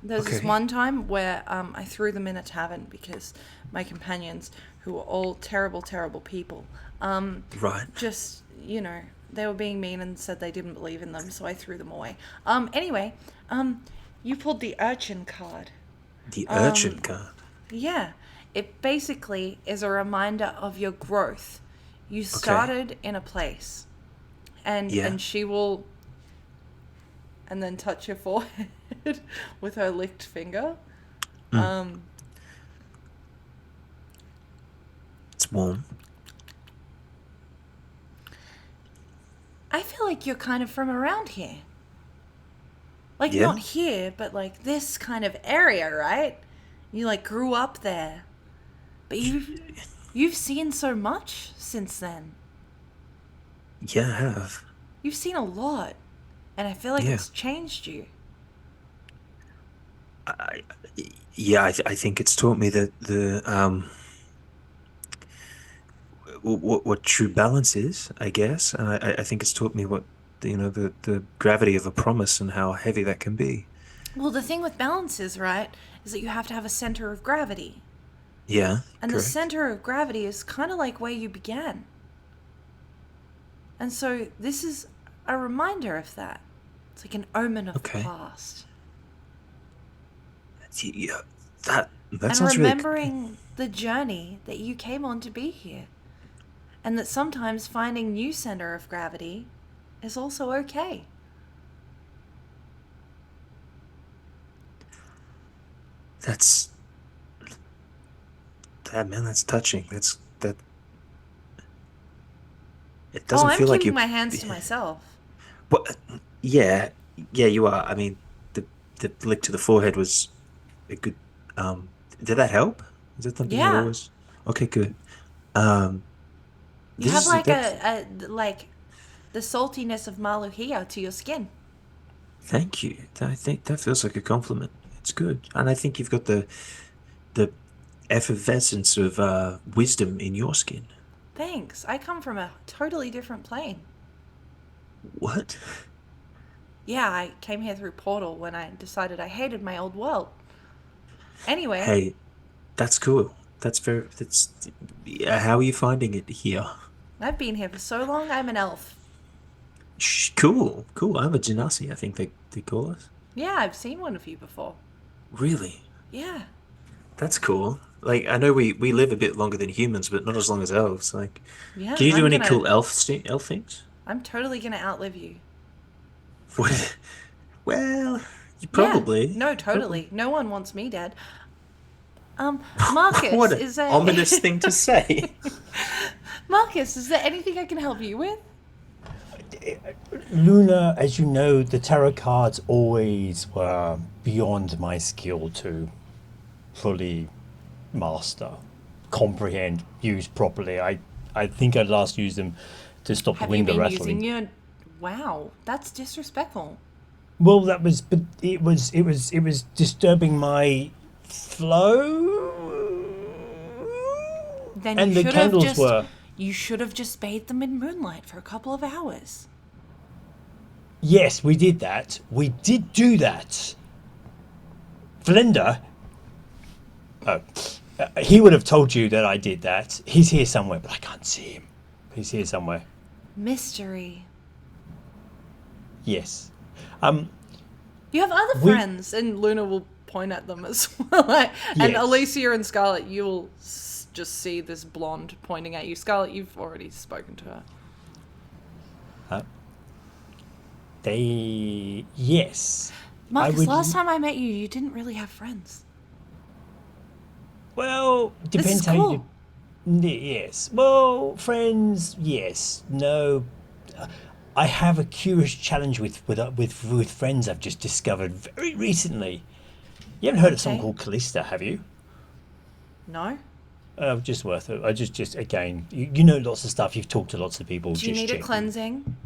There's this one time where I threw them in a tavern because my companions, who were all terrible, terrible people, right. just, you know, they were being mean and said they didn't believe in them, so I threw them away. Anyway, you pulled the urchin card. The urchin card? Yeah. It basically is a reminder of your growth. You started in a place. And she will... And then touch your forehead with her licked finger. It's warm. I feel like you're kind of from around here. Like, not here, but like this kind of area, right? You like grew up there. But you've seen so much since then. Yeah, I have. You've seen a lot. And I feel like it's changed you. I think it's taught me that what true balance is, I guess. And I think it's taught me what, the gravity of a promise and how heavy that can be. Well, the thing with balance is, right, is that you have to have a center of gravity. Yeah, and correct. The center of gravity is kind of like where you began. And so this is a reminder of that. It's like an omen of the past. Yeah, that and sounds remembering the journey that you came on to be here. And that sometimes finding new center of gravity is also okay. That's touching. It doesn't feel like I'm keeping my hands to myself. Well, yeah, you are. I mean, the lick to the forehead was a good. Did that help? Is that something that always? Okay, good. You have like a the saltiness of Maluhia to your skin. Thank you. I think that feels like a compliment. It's good, and I think you've got the effervescence of wisdom in your skin. Thanks. I come from a totally different plane. What? Yeah, I came here through Portal when I decided I hated my old world. Anyway. Hey, that's cool. How are you finding it here? I've been here for so long, I'm an elf. Cool. I'm a genasi, I think they call us. Yeah, I've seen one of you before. Really? Yeah. That's cool. Like, I know we live a bit longer than humans, but not as long as elves. Like, yeah, can you do any cool elf things? I'm totally gonna outlive you. What? Well, you probably. Yeah, no, totally. No one wants me dead. Marcus, what an is there ominous thing to say? Marcus, is there anything I can help you with? Luna, as you know, the tarot cards always were beyond my skill to fully master, comprehend, use properly. I think I last used them to stop the window rattling. Wow, that's disrespectful. Well, but it was disturbing my flow. Then and the candles were. You should have just bathed them in moonlight for a couple of hours. Yes, we did that. We did do that. Velendar. Oh, he would have told you that I did that. He's here somewhere, but I can't see him. He's here somewhere. Mystery. Yes. You have other friends, and Luna will point at them as well. And Yes. Alicia and Scarlet, you'll just see this blonde pointing at you. Scarlet, you've already spoken to her. Yes. Marcus, last time I met you, you didn't really have friends. Well, depends this is how cool. you. Yes. Well, friends, yes. No. I have a curious challenge with friends I've just discovered very recently. You haven't heard of someone called Callista, have you? No. Just worth it. I just again, you know lots of stuff. You've talked to lots of people. Do you need a cleansing?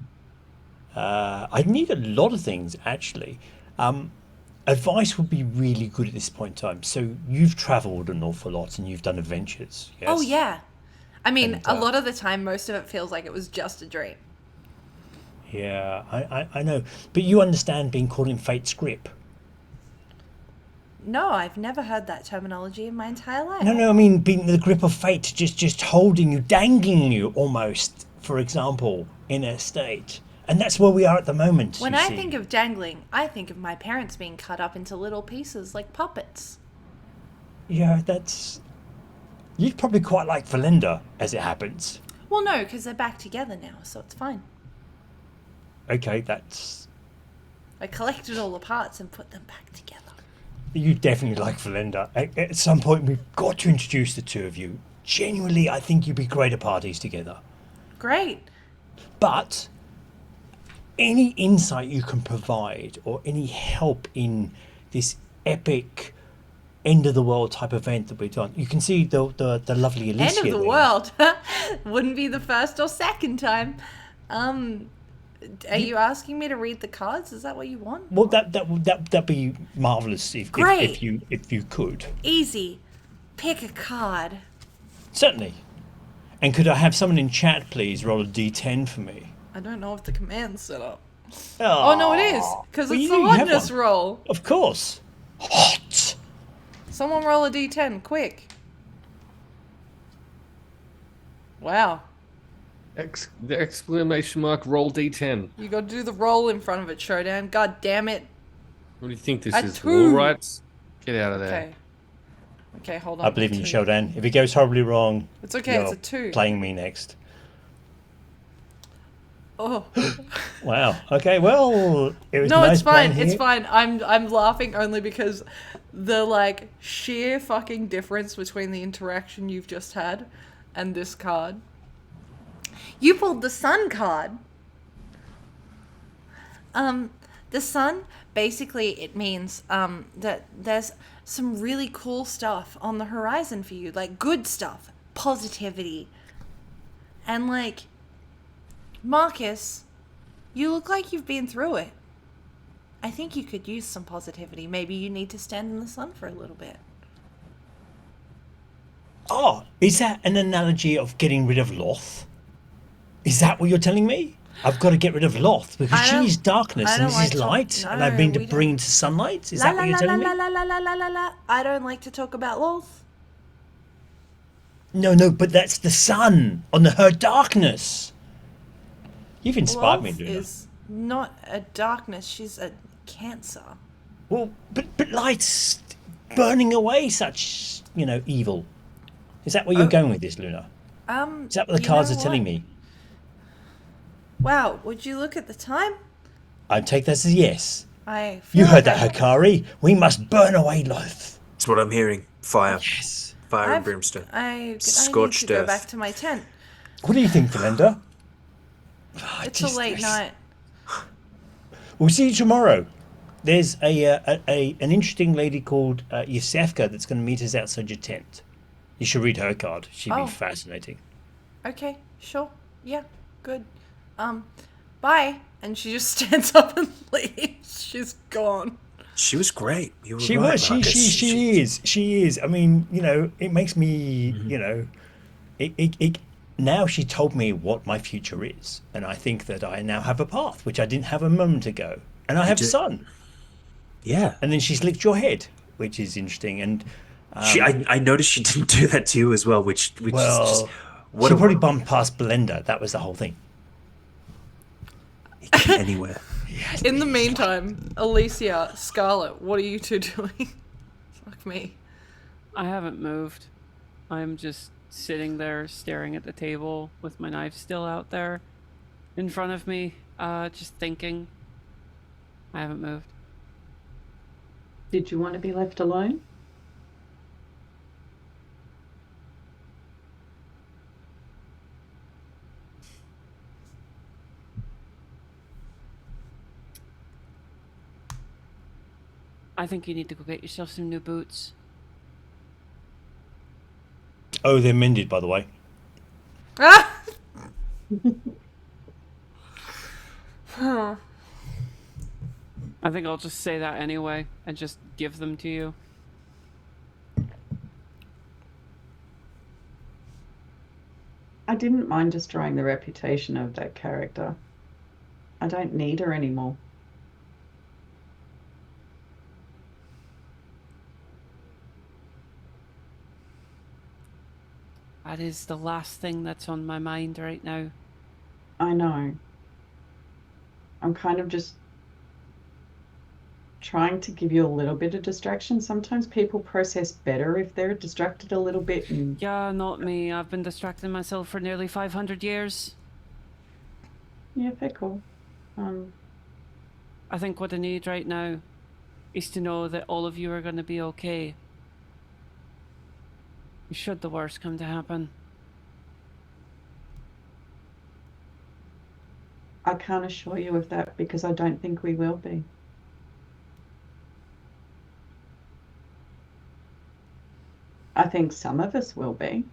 I need a lot of things actually. Advice would be really good at this point in time. So you've travelled an awful lot and you've done adventures. Yes? Oh yeah. I mean, And, a lot of the time, most of it feels like it was just a dream. Yeah, I know. But you understand being caught in fate's grip. No, I've never heard that terminology in my entire life. No, I mean being in the grip of fate, just holding you, dangling you almost, for example, in a state. And that's where we are at the moment. When I think of dangling, I think of my parents being cut up into little pieces like puppets. Yeah, that's... You'd probably quite like Velendar, as it happens. Well, no, because they're back together now, so it's fine. Okay, that's... I collected all the parts and put them back together. You definitely like Velendar. At some point, we've got to introduce the two of you. Genuinely, I think you'd be great at parties together. Great. But any insight you can provide or any help in this epic end of the world type event that we've done, you can see the lovely Alicia. End of the world. Wouldn't be the first or second time. Are you asking me to read the cards? Is that what you want? Well, that'd be marvelous if you could. Easy. Pick a card. Certainly. And could I have someone in chat please roll a d10 for me? I don't know if the command's set up. Oh, no, it is. Because it's the you have hotness one. roll. Of course. Hot. Someone roll a d10, quick. Wow. The exclamation mark roll d10. You got to do the roll in front of it, Showdown. God damn it. What do you think this A is? 2. Wall rights? Get out of there. Okay, hold on. I believe in you, 2. Showdown. If it goes horribly wrong, It's okay, you're it's a 2. playing me next. Oh. Wow. Okay, well, it was No, nice it's fine. playing It's here. fine. I'm laughing only because the like sheer fucking difference between the interaction you've just had and this card. You pulled the sun card. The sun, basically it means that there's some really cool stuff on the horizon for you, like good stuff, positivity. And like Marcus, you look like you've been through it. I think you could use some positivity. Maybe you need to stand in the sun for a little bit. Oh, is that an analogy of getting rid of Loth? Is that what you're telling me? I've got to get rid of Loth because she is darkness and this is light, and I've been to bring to sunlight. Is that what you're telling me? I don't like to talk about Loth. No, but that's the sun on her darkness. You've inspired me, Loth Luna. is not a darkness. She's a cancer. Well, but light's burning away such, evil. Is that where you're going with this, Luna? Is that what the cards are telling me? Wow, would you look at the time? I take that as a yes. I feel You like heard that, Hakari. We must burn away Loth. That's what I'm hearing. Fire. Yes. Fire and brimstone. I Scorched need to go earth. back to my tent. What do you think, Velendar? It's a late night. We'll see you tomorrow. There's an interesting lady called Iosefka that's going to meet us outside your tent. You should read her card. She'd Oh. be fascinating. Okay, sure. Yeah, good. Bye. And she just stands up and leaves. She's gone. She was great. You were She right, was. Marcus. She is. I mean, it makes me, now she told me what my future is. And I think that I now have a path, which I didn't have a moment ago. And I have a son. Yeah. And then she's licked your head, which is interesting. And I noticed she didn't do that to you as well, which is just... She probably bumped past Velendar. That was the whole thing. Anywhere. In the meantime, Alicia, Scarlet, what are you two doing? Fuck me. I haven't moved. I'm just sitting there staring at the table with my knife still out there in front of me, just thinking. I haven't moved. Did you want to be left alone? I think you need to go get yourself some new boots. Oh, they're mended, by the way. Ah! Huh. I think I'll just say that anyway and just give them to you. I didn't mind destroying the reputation of that character. I don't need her anymore. That is the last thing that's on my mind right now. I know. I'm kind of just trying to give you a little bit of distraction. Sometimes people process better if they're distracted a little bit. And... Yeah, not me. I've been distracting myself for nearly 500 years. Yeah, very cool. I think what I need right now is to know that all of you are going to be okay. Should the worst come to happen. I can't assure you of that because I don't think we will be. I think some of us will be,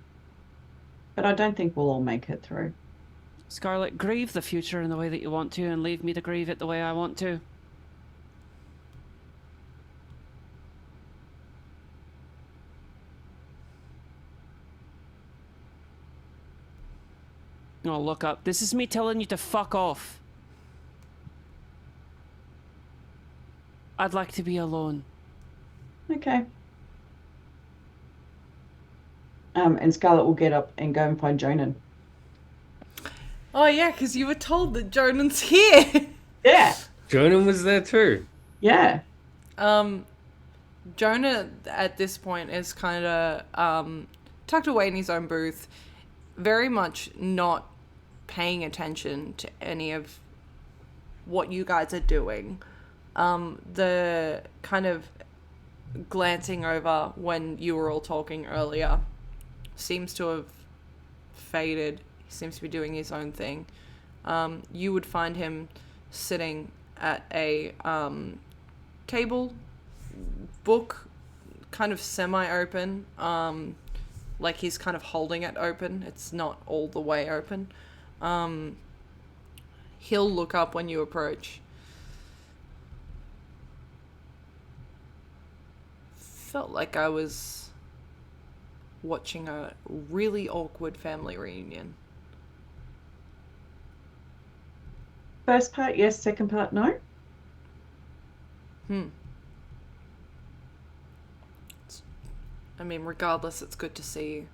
but I don't think we'll all make it through. Scarlet, grieve the future in the way that you want to and leave me to grieve it the way I want to. Oh, look up. This is me telling you to fuck off. I'd like to be alone. Okay. And Scarlet will get up and go and find Jonan. Oh yeah, because you were told that Jonan's here. Yeah. Jonan was there too. Yeah. Jonah at this point is kind of tucked away in his own booth, very much not paying attention to any of what you guys are doing. The kind of glancing over when you were all talking earlier seems to have faded. He seems to be doing his own thing. You would find him sitting at a table, book kind of semi-open, like he's kind of holding it open. It's not all the way open. He'll look up when you approach. Felt like I was watching a really awkward family reunion. First part, yes. Second part, no. I mean, regardless, it's good to see you.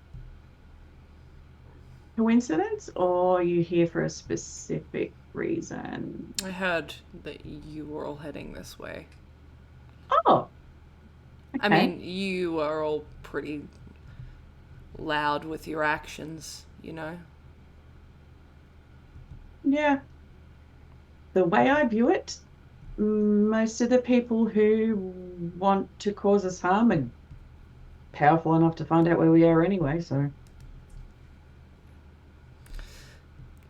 Coincidence, or are you here for a specific reason? I heard that you were all heading this way. Oh. Okay. I mean, you are all pretty loud with your actions, you know? Yeah. The way I view it, most of the people who want to cause us harm are powerful enough to find out where we are anyway, so.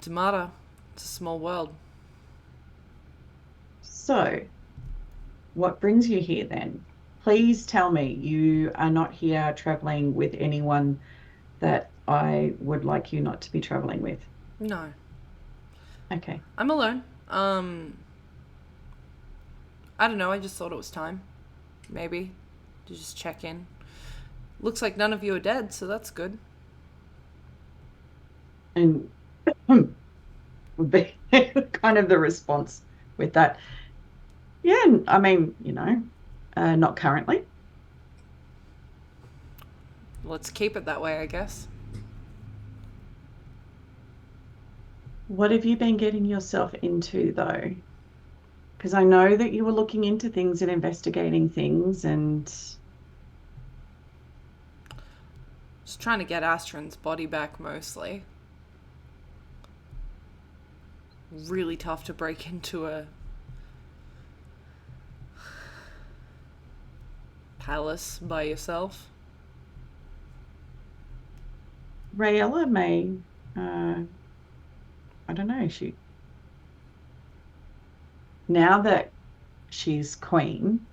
Tamara, it's a small world. So, what brings you here then? Please tell me you are not here traveling with anyone that I would like you not to be traveling with. No. Okay. I'm alone. I don't know, I just thought it was time. Maybe. To just check in. Looks like none of you are dead, so that's good. And would be kind of the response with that. Yeah, I mean, you know, not currently. Let's keep it that way, I guess. What have you been getting yourself into, though? Because I know that you were looking into things and investigating things and... Just trying to get Astron's body back, mostly. Really tough to break into a palace by yourself. Rayella may, I don't know, now that she's queen,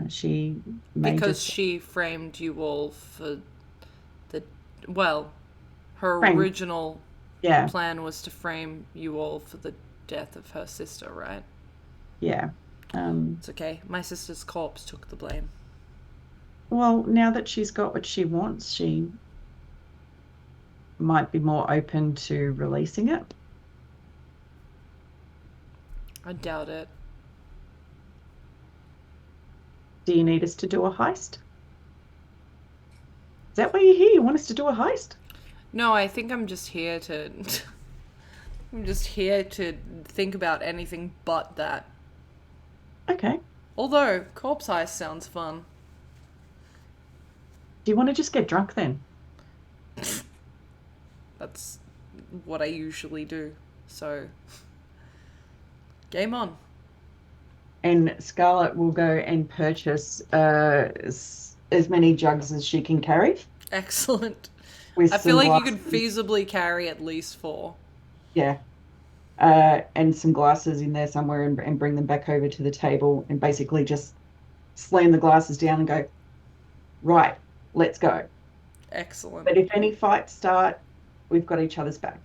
She may Because just she framed you all for the... Well, her Framed. original Yeah. plan was to frame you all for the death of her sister, right? Yeah. It's okay. My sister's corpse took the blame. Well, now that she's got what she wants, she might be more open to releasing it. I doubt it. Do you need us to do a heist? Is that why you're here? You want us to do a heist? No, I think I'm just here to... I'm just here to think about anything but that. Okay. Although, corpse heist sounds fun. Do you want to just get drunk then? That's what I usually do. So, game on. And Scarlet will go and purchase as many jugs as she can carry. Excellent. With I feel some like you glasses. could feasibly carry at least 4. Yeah. And some glasses in there somewhere and bring them back over to the table and basically just slam the glasses down and go, right, let's go. Excellent. But if any fights start, we've got each other's back.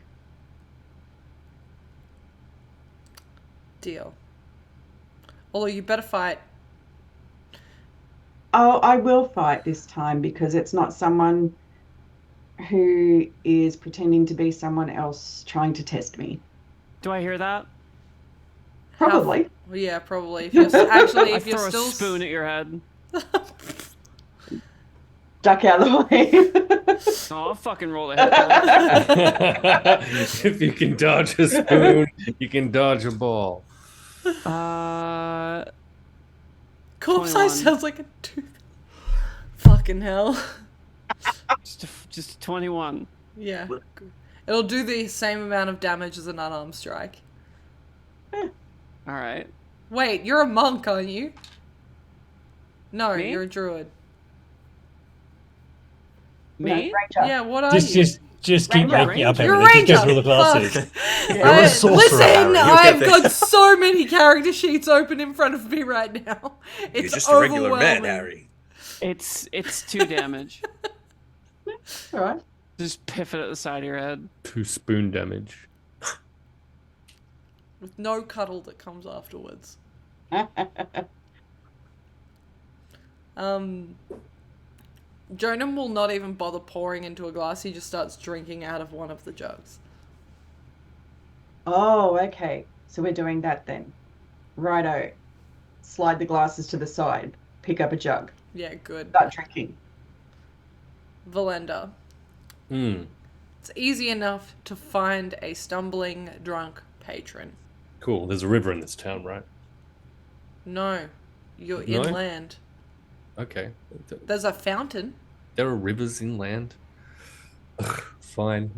Deal. Although you better fight. Oh, I will fight this time because it's not someone who is pretending to be someone else trying to test me. Do I hear that? Probably. Well, yeah, probably. If you're actually, if I you're throw still a spoon at your head. Duck out of the way. Oh, I'll fucking roll the head. If you can dodge a spoon, you can dodge a ball. Corpse 21. size sounds like a tooth. Fucking hell. Just 21. Yeah. It'll do the same amount of damage as an unarmed strike. Alright. Wait, you're a monk, aren't you? No, Me? you're a druid. Me? Yeah, what are you? Just keep Ranger. making up You're a everything. Just ranger. go through the classes. Fuck. You're a sorcerer, Listen, Harry. You'll I've get got so many character sheets open in front of me right now. It's You're just a regular man, overwhelming. Harry. It's 2 damage. Alright. Just piff it at the side of your head. 2 spoon damage. With no cuddle that comes afterwards. Jonah will not even bother pouring into a glass. He just starts drinking out of one of the jugs. Oh, okay. So we're doing that then. Righto. Slide the glasses to the side. Pick up a jug. Yeah, good. Start drinking. Velendar. It's easy enough to find a stumbling drunk patron. Cool. There's a river in this town, right? No, you're No? inland. Okay. There's a fountain. There are rivers inland. Ugh, fine.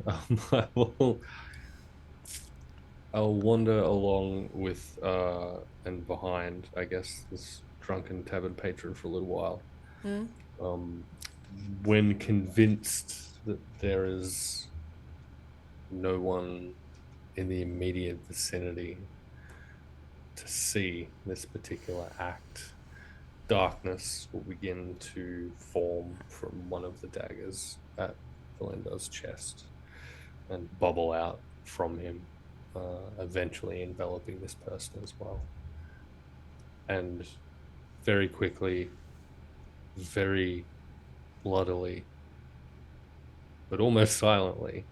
I'll wander along with and behind, I guess, this drunken tavern patron for a little while. When convinced that there is no one in the immediate vicinity to see this particular act, darkness will begin to form from one of the daggers at Velendar's chest and bubble out from him, eventually enveloping this person as well. And very quickly, very bloodily, but almost silently,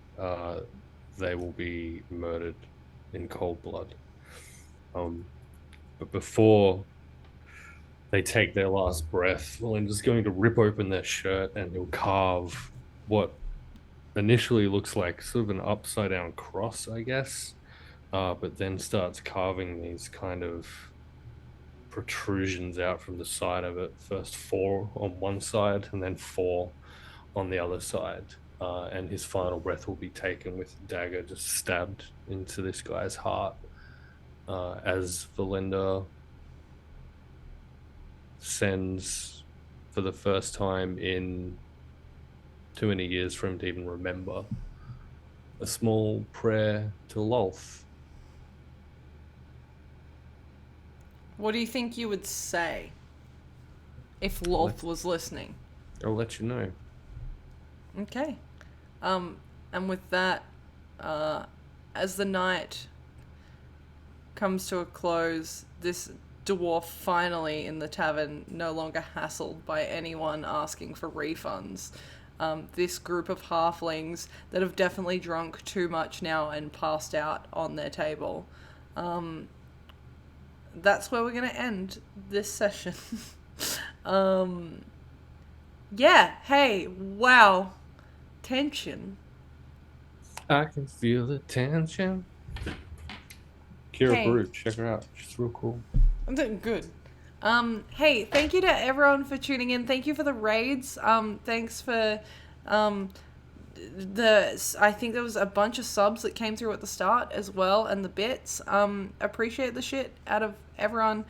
they will be murdered in cold blood. But before they take their last breath, Velendar's going to rip open their shirt and he'll carve what initially looks like sort of an upside down cross, I guess, but then starts carving these kind of protrusions out from the side of it. First 4 on one side and then 4 on the other side. And his final breath will be taken with a dagger just stabbed into this guy's heart. As Velendar sends, for the first time in too many years for him to even remember, a small prayer to Lolth. What do you think you would say? if Lolth was listening. I'll let you know. Okay. And with that, as the night comes to a close, this dwarf finally in the tavern, no longer hassled by anyone asking for refunds. This group of halflings that have definitely drunk too much now and passed out on their table. That's where we're going to end this session. Yeah, hey, wow. Tension. I can feel the tension. Kira Hey. Brew, check her out. She's real cool. I'm doing good. Hey, thank you to everyone for tuning in. Thank you for the raids. Thanks for, I think there was a bunch of subs that came through at the start as well, and the bits. Appreciate the shit out of everyone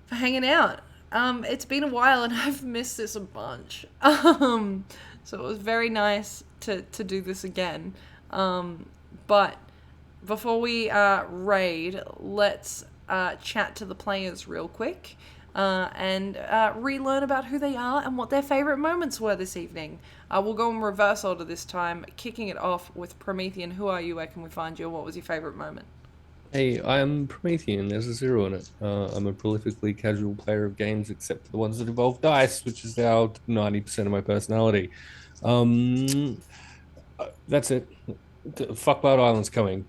for hanging out. It's been a while and I've missed this a bunch. So it was very nice to do this again. But before we raid, let's chat to the players real quick and relearn about who they are and what their favourite moments were this evening. We'll go in reverse order this time, kicking it off with Promethean. Who are you? Where can we find you? What was your favourite moment? Hey, I'm Promethean. There's a 0 in it. I'm a prolifically casual player of games, except for the ones that involve dice, which is now 90% of my personality. That's it. Fuckblood Island's coming.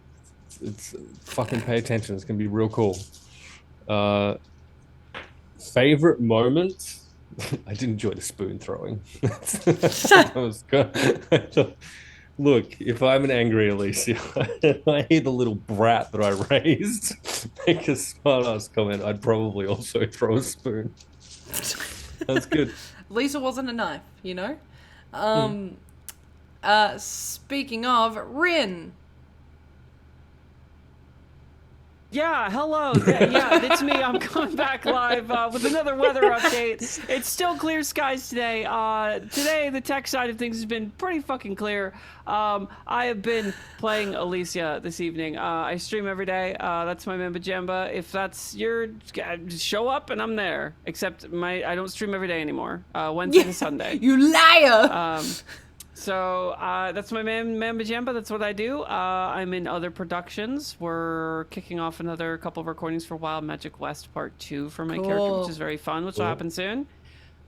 It's fucking pay attention. It's gonna be real cool. Favorite moment? I did enjoy the spoon throwing. That was good. Look, if I'm an angry Alicia, I hear the little brat that I raised make a smart-ass comment, I'd probably also throw a spoon. That's good. Lisa wasn't a knife, you know? Speaking of, Rin. Yeah, hello. Yeah, it's me. I'm coming back live with another weather update. It's still clear skies today. Today, the tech side of things has been pretty fucking clear. I have been playing Alicia this evening. I stream every day. That's my Mamba Jamba. If that's your, show up and I'm there. Except I don't stream every day anymore. Wednesday to Sunday. You liar! So that's my Mamba Jamba. That's what I do. I'm in other productions. We're kicking off another couple of recordings for Wild Magic West Part 2 for my character, which is very fun, which will happen soon.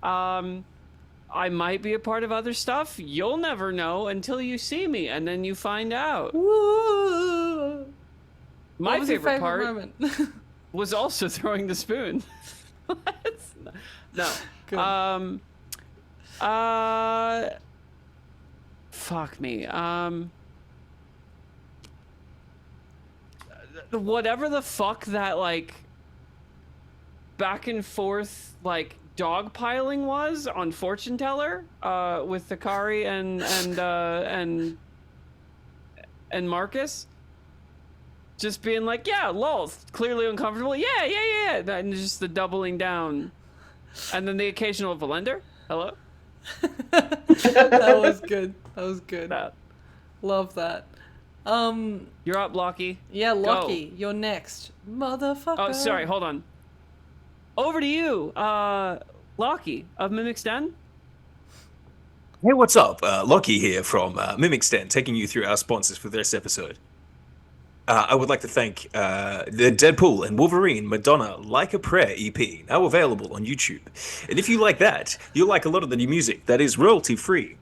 I might be a part of other stuff. You'll never know until you see me, and then you find out. Woo. My What was your favorite favorite part moment? was also throwing the spoon. No. Good. Fuck me. Whatever the fuck that, like, back and forth, like, dogpiling was on Fortune Teller, with Hakari and Marcus. Just being like, yeah, lol, clearly uncomfortable. Yeah. And just the doubling down. And then the occasional Velendar. Hello? That was good. That was good. Love that. You're up, Lachy. Yeah, Lachy, you're next. Motherfucker. Oh, sorry, hold on. Over to you, Lachy of MimicsDen. Hey, what's up? Lachy here from MimicsDen, taking you through our sponsors for this episode. I would like to thank the Deadpool and Wolverine Madonna Like a Prayer EP, now available on YouTube. And if you like that, you'll like a lot of the new music that is royalty-free,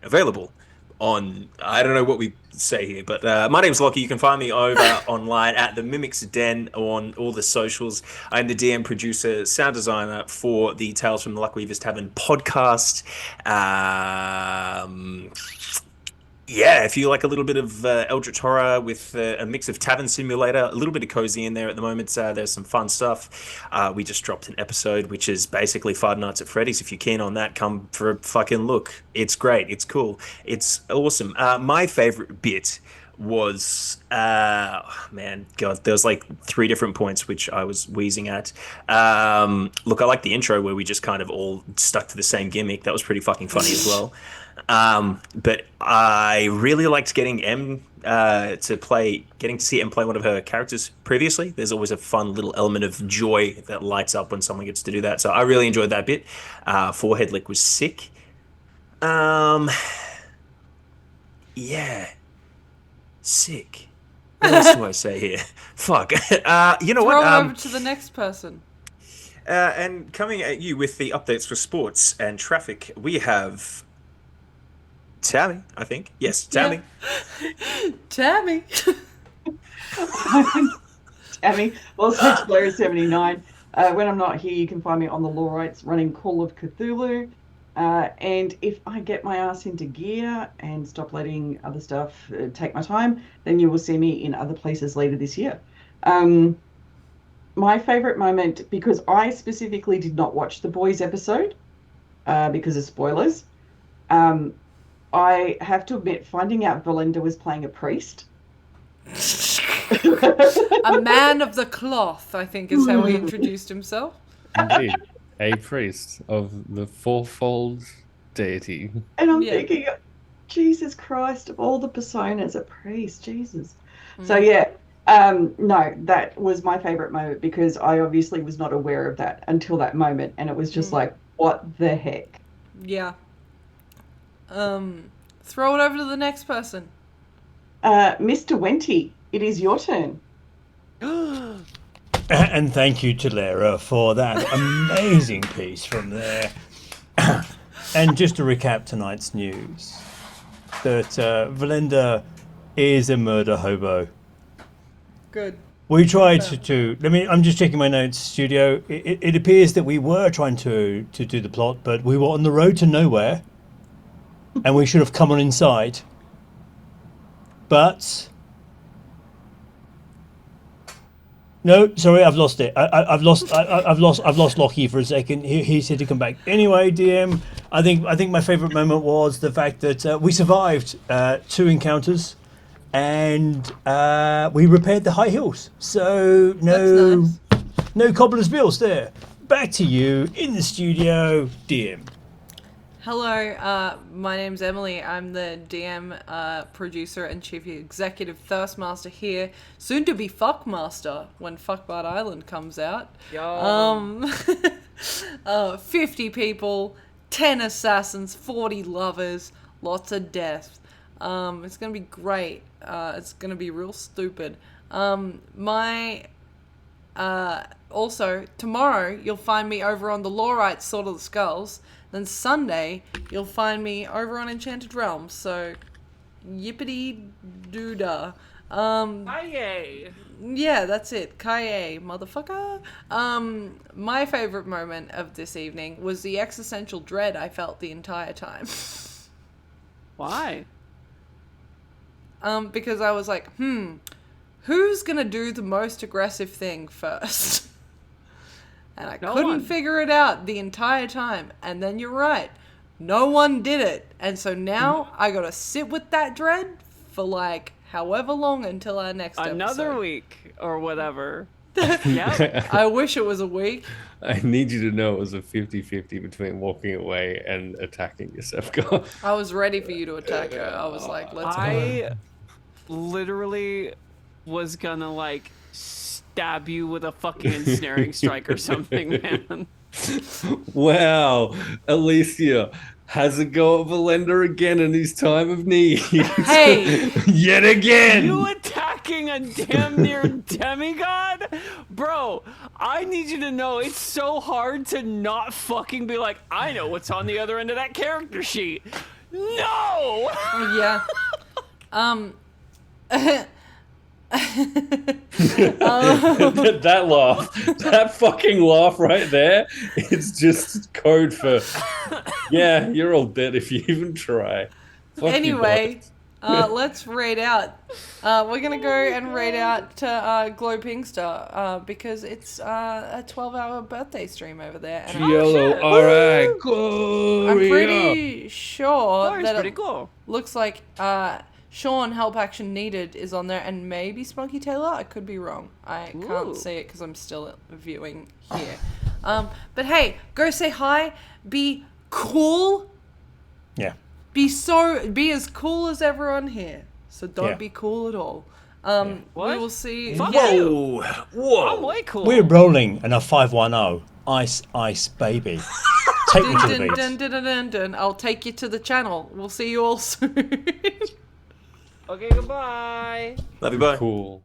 available on, I don't know what we say here, but my name's Lachy. You can find me over online at the MimicsDen on all the socials. I'm the DM producer, sound designer for the Tales from the Luckweavers Tavern podcast. Yeah, if you like a little bit of Eldritch Horror with a mix of Tavern Simulator, a little bit of cozy in there at the moment, there's some fun stuff. We just dropped an episode, which is basically Five Nights at Freddy's. If you're keen on that, come for a fucking look. It's great. It's cool. It's awesome. My favorite bit was man, God, there was like 3 different points which I was wheezing at. Look, I like the intro where we just kind of all stuck to the same gimmick. That was pretty fucking funny as well. But I really liked getting getting to see Em play one of her characters previously. There's always a fun little element of joy that lights up when someone gets to do that. So I really enjoyed that bit. Forehead lick was sick. Yeah. Sick. What else do I say here? Fuck. You know Throw what? it over to the next person. And coming at you with the updates for sports and traffic, we have Tammy, I think. Yes, Tammy. Yeah. Tammy. Tammy. Also, Blair 79. When I'm not here, you can find me on the Law Rights running Call of Cthulhu. And if I get my ass into gear and stop letting other stuff take my time, then you will see me in other places later this year. My favorite moment, because I specifically did not watch the boys episode because of spoilers, I have to admit, finding out Velendar was playing a priest. A man of the cloth, I think, is how he introduced himself. Indeed. A priest of the fourfold deity. And I'm thinking, Jesus Christ, of all the personas, a priest, Jesus. So yeah, no, that was my favorite moment because I obviously was not aware of that until that moment, and it was just like, what the heck? Yeah. Throw it over to the next person. Mr. Wenty, it is your turn. And thank you to Lara for that amazing piece from there. And just to recap tonight's news, that Velendar is a murder hobo. Good. We tried to I'm just checking my notes, studio. It appears that we were trying to do the plot, but we were on the road to nowhere, and we should have come on inside. But no, sorry, I've lost it. I've lost Lachy for a second. He said to come back. Anyway, DM, I think my favourite moment was the fact that we survived 2 encounters, and we repaired the high hills. So no cobbler's bills there. Back to you in the studio, DM. Hello, my name's Emily. I'm the DM, producer, and chief executive Thirstmaster here. Soon to be Fuckmaster when Fuckbart Island comes out. 50 people, 10 assassins, 40 lovers, lots of death. It's gonna be great. It's gonna be real stupid. Also, tomorrow you'll find me over on the Law Rights Sword of the Skulls. Then Sunday, you'll find me over on Enchanted Realms, so yippity-doo-dah. Kaye! Yeah, that's it. Kaye, motherfucker. My favorite moment of this evening was the existential dread I felt the entire time. Why? Because I was like, who's gonna do the most aggressive thing first? And I couldn't figure it out the entire time. And then you're right. No one did it. And so now I gotta sit with that dread for like however long until our next Another episode. week or whatever. Yep. I wish it was a week. I need you to know it was a 50-50 between walking away and attacking Iosefka. I was ready for you to attack her. I was like, let's go. I literally was gonna like stab you with a fucking ensnaring strike or something, man. Wow, Alicia has a go at Velendar again in his time of need. Hey! Yet again! You attacking a damn near demigod? Bro, I need you to know it's so hard to not fucking be like, I know what's on the other end of that character sheet. No! Yeah. That laugh, that fucking laugh right there, it's just code for, yeah, you're all dead if you even try. Fuck Anyway, let's raid out. We're gonna go and raid out to Glow Pinkster because it's a 12-hour birthday stream over there. And Yellow, alright, Gloria. I'm pretty sure Gloria's that pretty it cool. looks like Sean, help action needed is on there, and maybe Spunky Taylor. I could be wrong. I can't see it because I'm still viewing here. But hey, go say hi. Be cool. Yeah. Be as cool as everyone here. So don't be cool at all. We will see. Whoa! Whoa! I'm way cool. We're rolling in a 510. Ice, baby. Take me to the beat. Dun, dun, dun, dun, dun. I'll take you to the channel. We'll see you all soon. Okay, goodbye. Love you, bye. Cool.